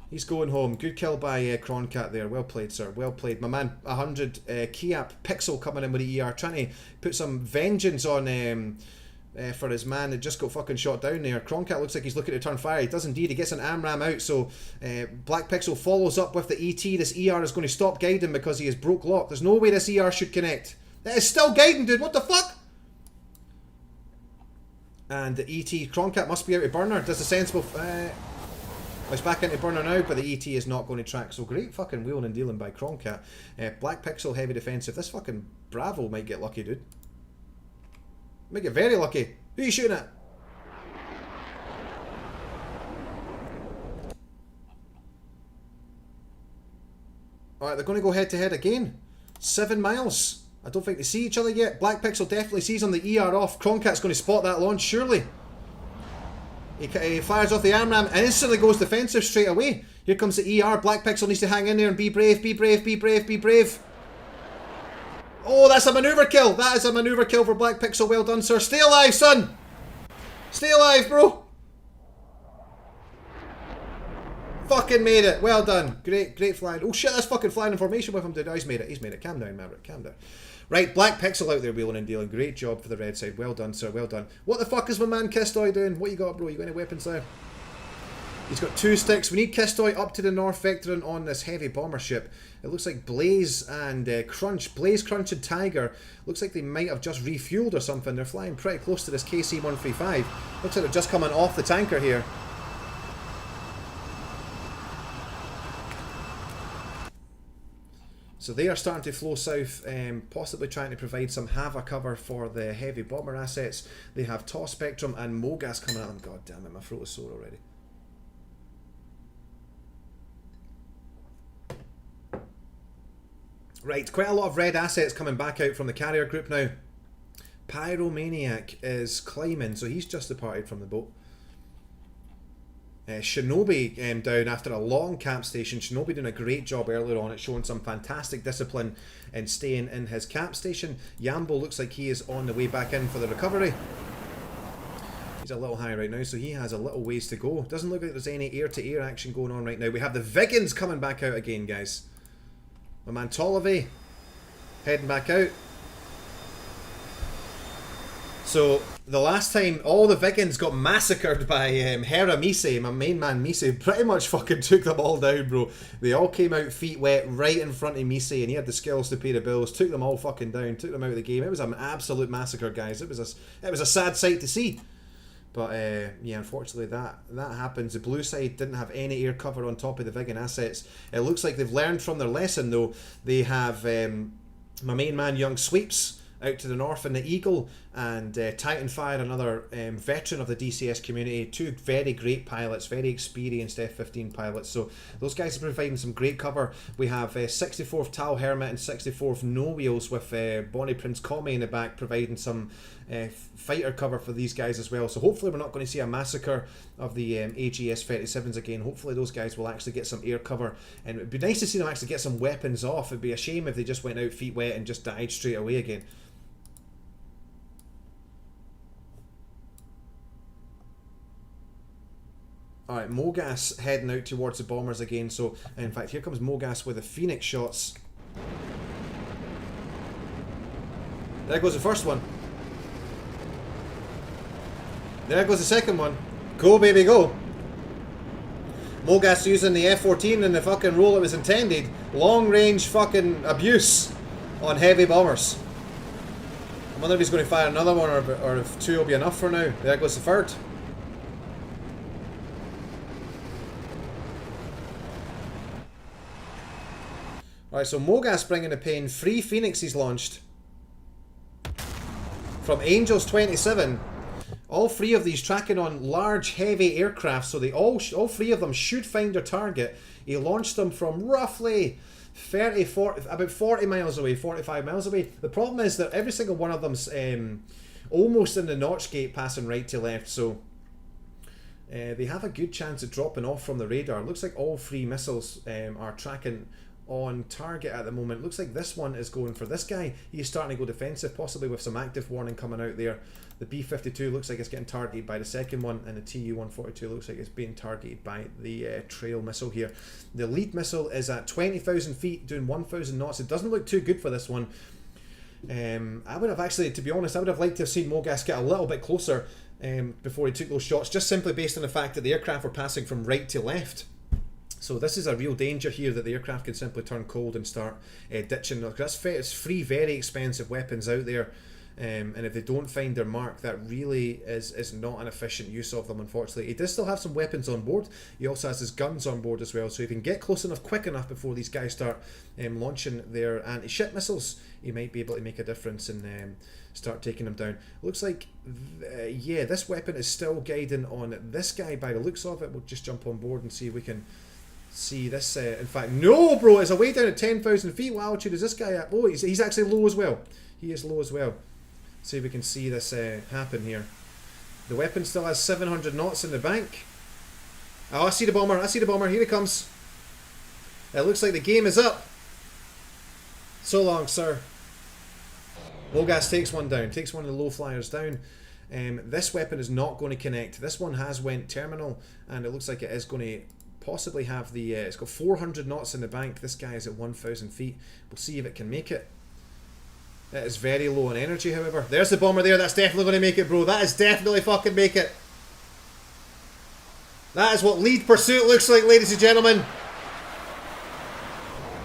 He's going home. Good kill by Croncat there. Well played, sir. Well played. My man, 100 Kiap Pixel coming in with the ER. Trying to put some vengeance on for his man that just got fucking shot down there. Croncat looks like he's looking to turn fire. He does indeed. He gets an AMRAM out. So Black Pixel follows up with the ET. This ER is going to stop guiding because he is broke lock. There's no way this ER should connect. That is still guiding, dude. What the fuck? And the ET. Croncat must be out of burner. Does a sensible... It's back into burner now, but the ET is not going to track. So great fucking wheeling and dealing by Croncat. Black Pixel, heavy defensive. This fucking Bravo might get lucky, dude. Might get very lucky. Who are you shooting at? Alright, they're going to go head to head again. 7 miles. I don't think they see each other yet. Black Pixel definitely sees on the ER off. Croncat's going to spot that launch, surely. He fires off the AMRAM and instantly goes defensive straight away. Here comes the ER. Black Pixel needs to hang in there and be brave, be brave, be brave, be brave. Oh, that's a maneuver kill. That is a maneuver kill for Black Pixel. Well done, sir. Stay alive, son. Stay alive, bro. Fucking made it. Well done. Great flying. Oh shit, that's fucking flying in formation with him, dude. Oh, he's made it. He's made it. Calm down, Maverick. Calm down. Right, Black Pixel out there wheeling and dealing. Great job for the red side. Well done, sir. Well done. What the fuck is my man Kistoy doing? What you got, bro? You got any weapons there? He's got 2 sticks. We need Kistoy up to the north vectoring on this heavy bomber ship. It looks like Blaze and Crunch. Blaze, Crunch and Tiger. Looks like they might have just refueled or something. They're flying pretty close to this KC-135. Looks like they're just coming off the tanker here. So they are starting to flow south, possibly trying to provide some Hava cover for the heavy bomber assets. They have TOS Spectrum and Mogas coming at them. God damn it, my throat is sore already. Right, quite a lot of red assets coming back out from the carrier group now. Pyromaniac is climbing, so he's just departed from the boat. Shinobi down after a long cap station. Shinobi doing a great job earlier on. It's showing some fantastic discipline and staying in his cap station. Yambo looks like he is on the way back in for the recovery. He's a little high right now, so he has a little ways to go. Doesn't look like there's any air-to-air action going on right now. We have the Vigans coming back out again, guys. My man Tollevey heading back out. So the last time all the Vigans got massacred by Hera Mise, my main man Mise, pretty much fucking took them all down, bro. They all came out feet wet right in front of Mise, and he had the skills to pay the bills. Took them all fucking down, took them out of the game. It was an absolute massacre, guys. It was a sad sight to see. But yeah, unfortunately that happens. The blue side didn't have any air cover on top of the Vigan assets. It looks like they've learned from their lesson though. They have my main man Young Sweeps out to the north in the Eagle, and Titan Fire, another veteran of the DCS community. Two very great pilots, very experienced F-15 pilots. So those guys are providing some great cover. We have 64th Tal Hermit and 64th No Wheels with Bonnie Prince Comey in the back, providing some fighter cover for these guys as well. So hopefully we're not going to see a massacre of the AGS 37s again. Hopefully those guys will actually get some air cover, and it would be nice to see them actually get some weapons off. It'd be a shame if they just went out feet wet and just died straight away again. Alright, Mogas heading out towards the bombers again. So in fact, here comes Mogas with the Phoenix shots. There goes the first one. There goes the second one. Go, baby, go. Mogas using the F-14 in the fucking role it was intended. Long range fucking abuse on heavy bombers. I wonder if he's going to fire another one, or if two will be enough for now. There goes the third. Alright, so Mogas bringing the pain. 3 Phoenixes launched from Angels 27. All 3 of these tracking on large, heavy aircraft, so they all 3 of them should find their target. He launched them from roughly 40 miles away, 45 miles away. The problem is that every single one of them's almost in the notch gate, passing right to left, so they have a good chance of dropping off from the radar. Looks like all 3 missiles are tracking on target at the moment. Looks like this one is going for this guy. He's starting to go defensive, possibly with some active warning coming out there. The B-52 looks like it's getting targeted by the second one, and the Tu-142 looks like it's being targeted by the trail missile here. The lead missile is at 20,000 feet, doing 1,000 knots. It doesn't look too good for this one. I would have actually, to be honest, I would have liked to have seen Mogas get a little bit closer before he took those shots, just simply based on the fact that the aircraft were passing from right to left. So this is a real danger here, that the aircraft can simply turn cold and start ditching. It's 3 very expensive weapons out there, and if they don't find their mark, that really is not an efficient use of them, unfortunately. He does still have some weapons on board. He also has his guns on board as well, so if he can get close enough, quick enough before these guys start launching their anti-ship missiles, he might be able to make a difference and start taking them down. Looks like, yeah, this weapon is still guiding on this guy by the looks of it. We'll just jump on board and see if we can see this. In fact, no, bro, it's away down at 10,000 feet. What altitude is this guy at? Oh, he's actually low as well. He is low as well. See if we can see this happen here. The weapon still has 700 knots in the bank. Oh, I see the bomber. I see the bomber. Here he comes. It looks like the game is up. So long, sir. Mogas takes one down. Takes one of the low flyers down. This weapon is not going to connect. This one has went terminal, and it looks like it is going to possibly have the it's got 400 knots in the bank. This guy is at 1,000 feet. We'll see if it can make it. It is very low on energy, however. There's the bomber there. That's definitely going to make it, bro. That is definitely fucking make it. That is what lead pursuit looks like, ladies and gentlemen.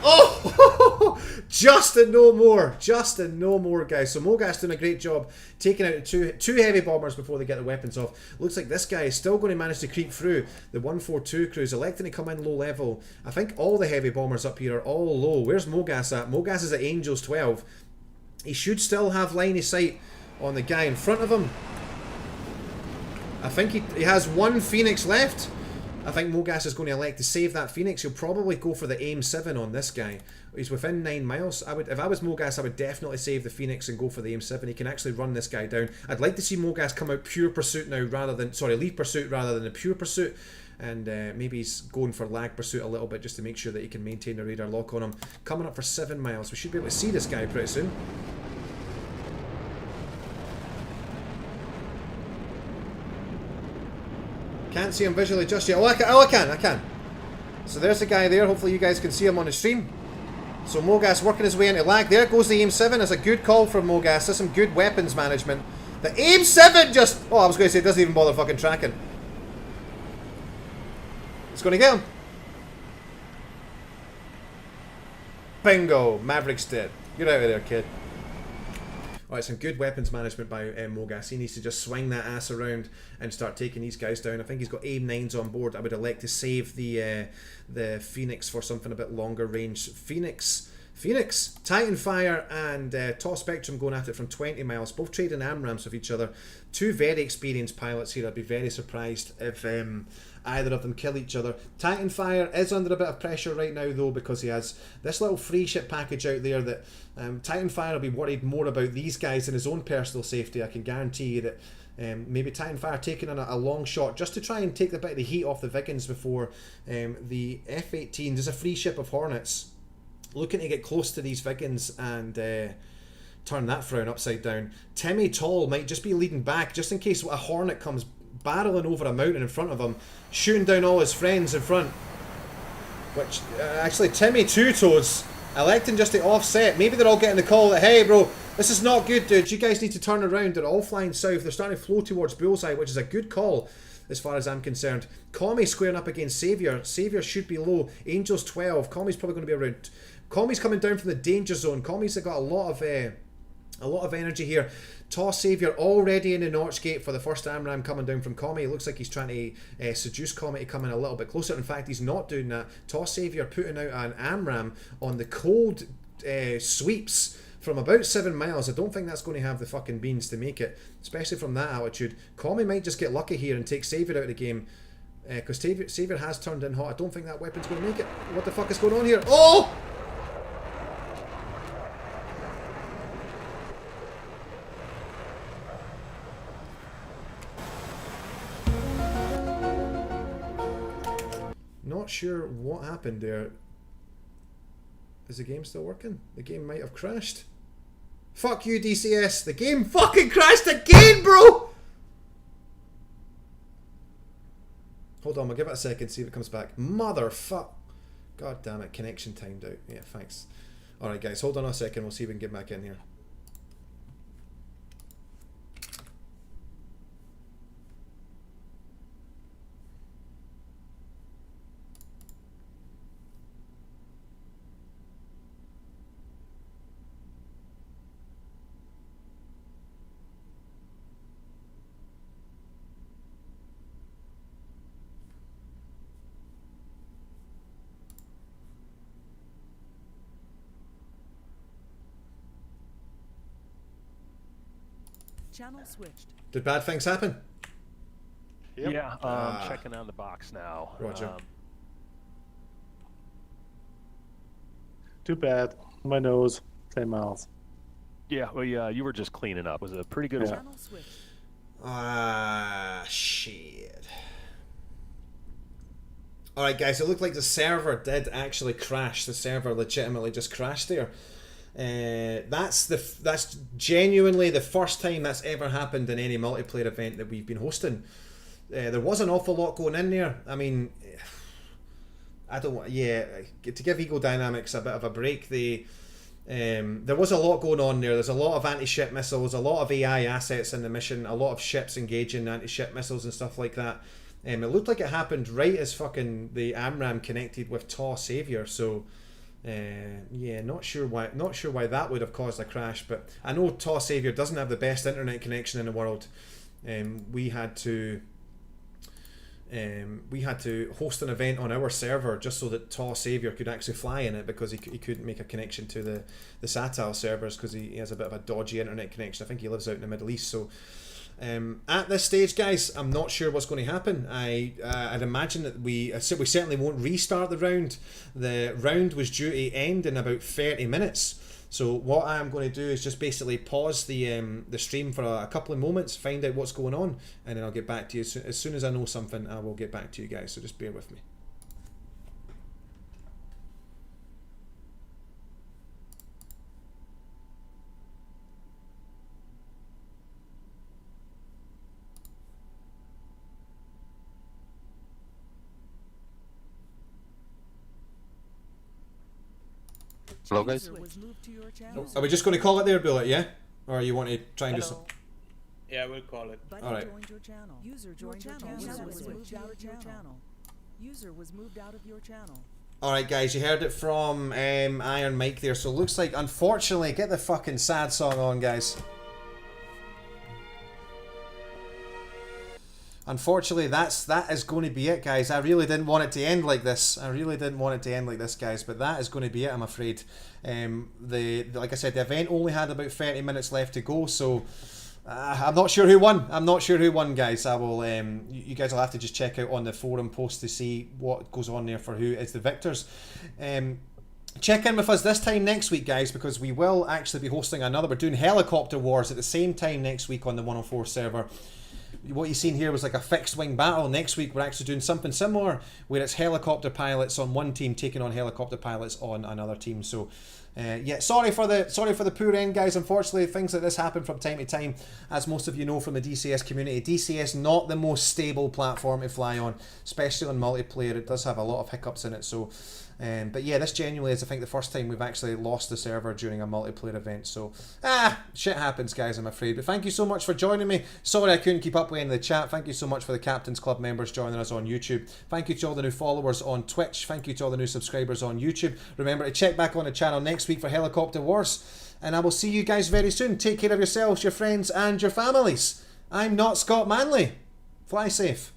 Oh, just and no more. Just and no more, guys. So Mogas doing a great job taking out two heavy bombers before they get the weapons off. Looks like this guy is still going to manage to creep through. The 142 crews electing to come in low level. I think all the heavy bombers up here are all low. Where's Mogas at? Mogas is at Angels 12. He should still have line of sight on the guy in front of him. I think he has one Phoenix left. I think Mogas is going to elect to save that Phoenix. He'll probably go for the aim 7 on this guy. He's within 9 miles. If I was Mogas, I would definitely save the Phoenix and go for the aim 7. He can actually run this guy down. I'd like to see Mogas come out pure pursuit now, rather than, sorry, lead pursuit rather than a pure pursuit. And maybe he's going for lag pursuit a little bit just to make sure that he can maintain the radar lock on him. Coming up for 7 miles. We should be able to see this guy pretty soon. Can't see him visually just yet. Oh, I can. So there's the guy there. Hopefully you guys can see him on the stream. So Mogas working his way into lag. There goes the aim 7. That's a good call from Mogas. That's some good weapons management. The aim 7 just... Oh, I was going to say it doesn't even bother fucking tracking. It's going to get him. Bingo. Maverick's dead. Get out of there, kid. Alright, some good weapons management by Mogas. He needs to just swing that ass around and start taking these guys down. I think he's got aim 9s on board. I would elect to save the Phoenix for something a bit longer range. Phoenix Phoenix, Titan Fire and Toss Spectrum going at it from 20 miles, both trading AMRAMs with each other. Two very experienced pilots here. I'd be very surprised if either of them kill each other. Titan Fire is under a bit of pressure right now though, because he has this little free ship package out there that Titan Fire will be worried more about these guys than his own personal safety. I can guarantee you that maybe Titan Fire taking on a long shot just to try and take a bit of the heat off the Vikings before the F-18. There's a free ship of Hornets looking to get close to these Vikings and turn that frown upside down. Timmy Tall might just be leading back just in case a Hornet comes barreling over a mountain in front of him, shooting down all his friends in front. Which, actually, Timmy Two Toes electing just to offset. Maybe they're all getting the call that, hey bro, this is not good dude, you guys need to turn around. They're all flying south, they're starting to flow towards Bullseye, which is a good call as far as I'm concerned. Commie squaring up against Saviour. Saviour should be low. Angel's 12. Commie's probably going to be around. Commie's coming down from the danger zone. Commie's got a lot of energy here. Toss Saviour already in the notch gate for the first AMRAM coming down from Commie. It looks like he's trying to seduce Commie to come in a little bit closer. In fact, he's not doing that. Toss Saviour putting out an AMRAM on the cold sweeps from about 7 miles. I don't think that's going to have the fucking beans to make it, especially from that altitude. Commie might just get lucky here and take Saviour out of the game, because Saviour has turned in hot. I don't think that weapon's going to make it. What the fuck is going on here? Oh! Not sure what happened there. Is the game still working? The game might have crashed. Fuck you, DCS. The game fucking crashed again, bro! Hold on, we'll give it a second, see if it comes back. Motherfuck. God damn it, connection timed out. Yeah, thanks. Alright guys, hold on a second, we'll see if we can get back in here. Channel switched. Did bad things happen? Yep. Yeah, checking on the box now. Roger. Too bad. My nose. 10 miles. Yeah, well, yeah, you were just cleaning up. It was a pretty good one. Channel switched. Shit. Alright guys, it looked like the server did actually crash. The server legitimately just crashed there. That's genuinely the first time that's ever happened in any multiplayer event that we've been hosting. There was an awful lot going in there. I mean, I don't want, yeah, to give Ego Dynamics a bit of a break, there was a lot going on there. There's a lot of anti-ship missiles, a lot of AI assets in the mission, a lot of ships engaging anti-ship missiles and stuff like that. It looked like it happened right as fucking the AMRAM connected with TAW Saviour, so yeah, not sure why that would have caused a crash, but I know TAW Saviour doesn't have the best internet connection in the world. We had to host an event on our server just so that TAW Saviour could actually fly in it, because he couldn't make a connection to the SATAL servers because he has a bit of a dodgy internet connection. I think he lives out in the Middle East, so at this stage, guys, I'm not sure what's going to happen. I'd imagine that we certainly won't restart the round. The round was due to end in about 30 minutes. So what I'm going to do is just basically pause the stream for a couple of moments, find out what's going on, and then I'll get back to you. As soon as I know something, I will get back to you guys, so just bear with me. Hello guys. Are we just going to call it there, Bullet, yeah? Or you want to try and do something? Yeah, we'll call it. Alright. User joined your channel. User was moved out of your channel. User was moved out of your channel. Alright guys, you heard it from Iron Mike there, so it looks like, unfortunately, get the fucking sad song on, guys. unfortunately, that is going to be it, guys. I really didn't want it to end like this. Guys, but that is going to be it, I'm afraid. Like I said, the event only had about 30 minutes left to go, so I'm not sure who won. Guys. I will. You guys will have to just check out on the forum post to see what goes on there for who is the victors. Check in with us this time next week, guys, because we will actually be hosting another. We're doing helicopter wars at the same time next week on the 104 server. What you've seen here was like a fixed wing battle. Next week we're actually doing something similar, where it's helicopter pilots on one team taking on helicopter pilots on another team. So yeah, sorry for the poor end, guys. Unfortunately, things like this happen from time to time, as most of you know from the DCS community. DCS not the most stable platform to fly on, especially on multiplayer. It does have a lot of hiccups in it. So but yeah, this genuinely is, I think, the first time we've actually lost the server during a multiplayer event. So shit happens, guys, I'm afraid. But thank you so much for joining me. Sorry I couldn't keep up with any of the chat. Thank you so much for the Captain's Club members joining us on YouTube. Thank you to all the new followers on Twitch. Thank you to all the new subscribers on YouTube. Remember to check back on the channel next week for Helicopter Wars, and I will see you guys very soon. Take care of yourselves, your friends, and your families. I'm not Scott Manley. Fly safe.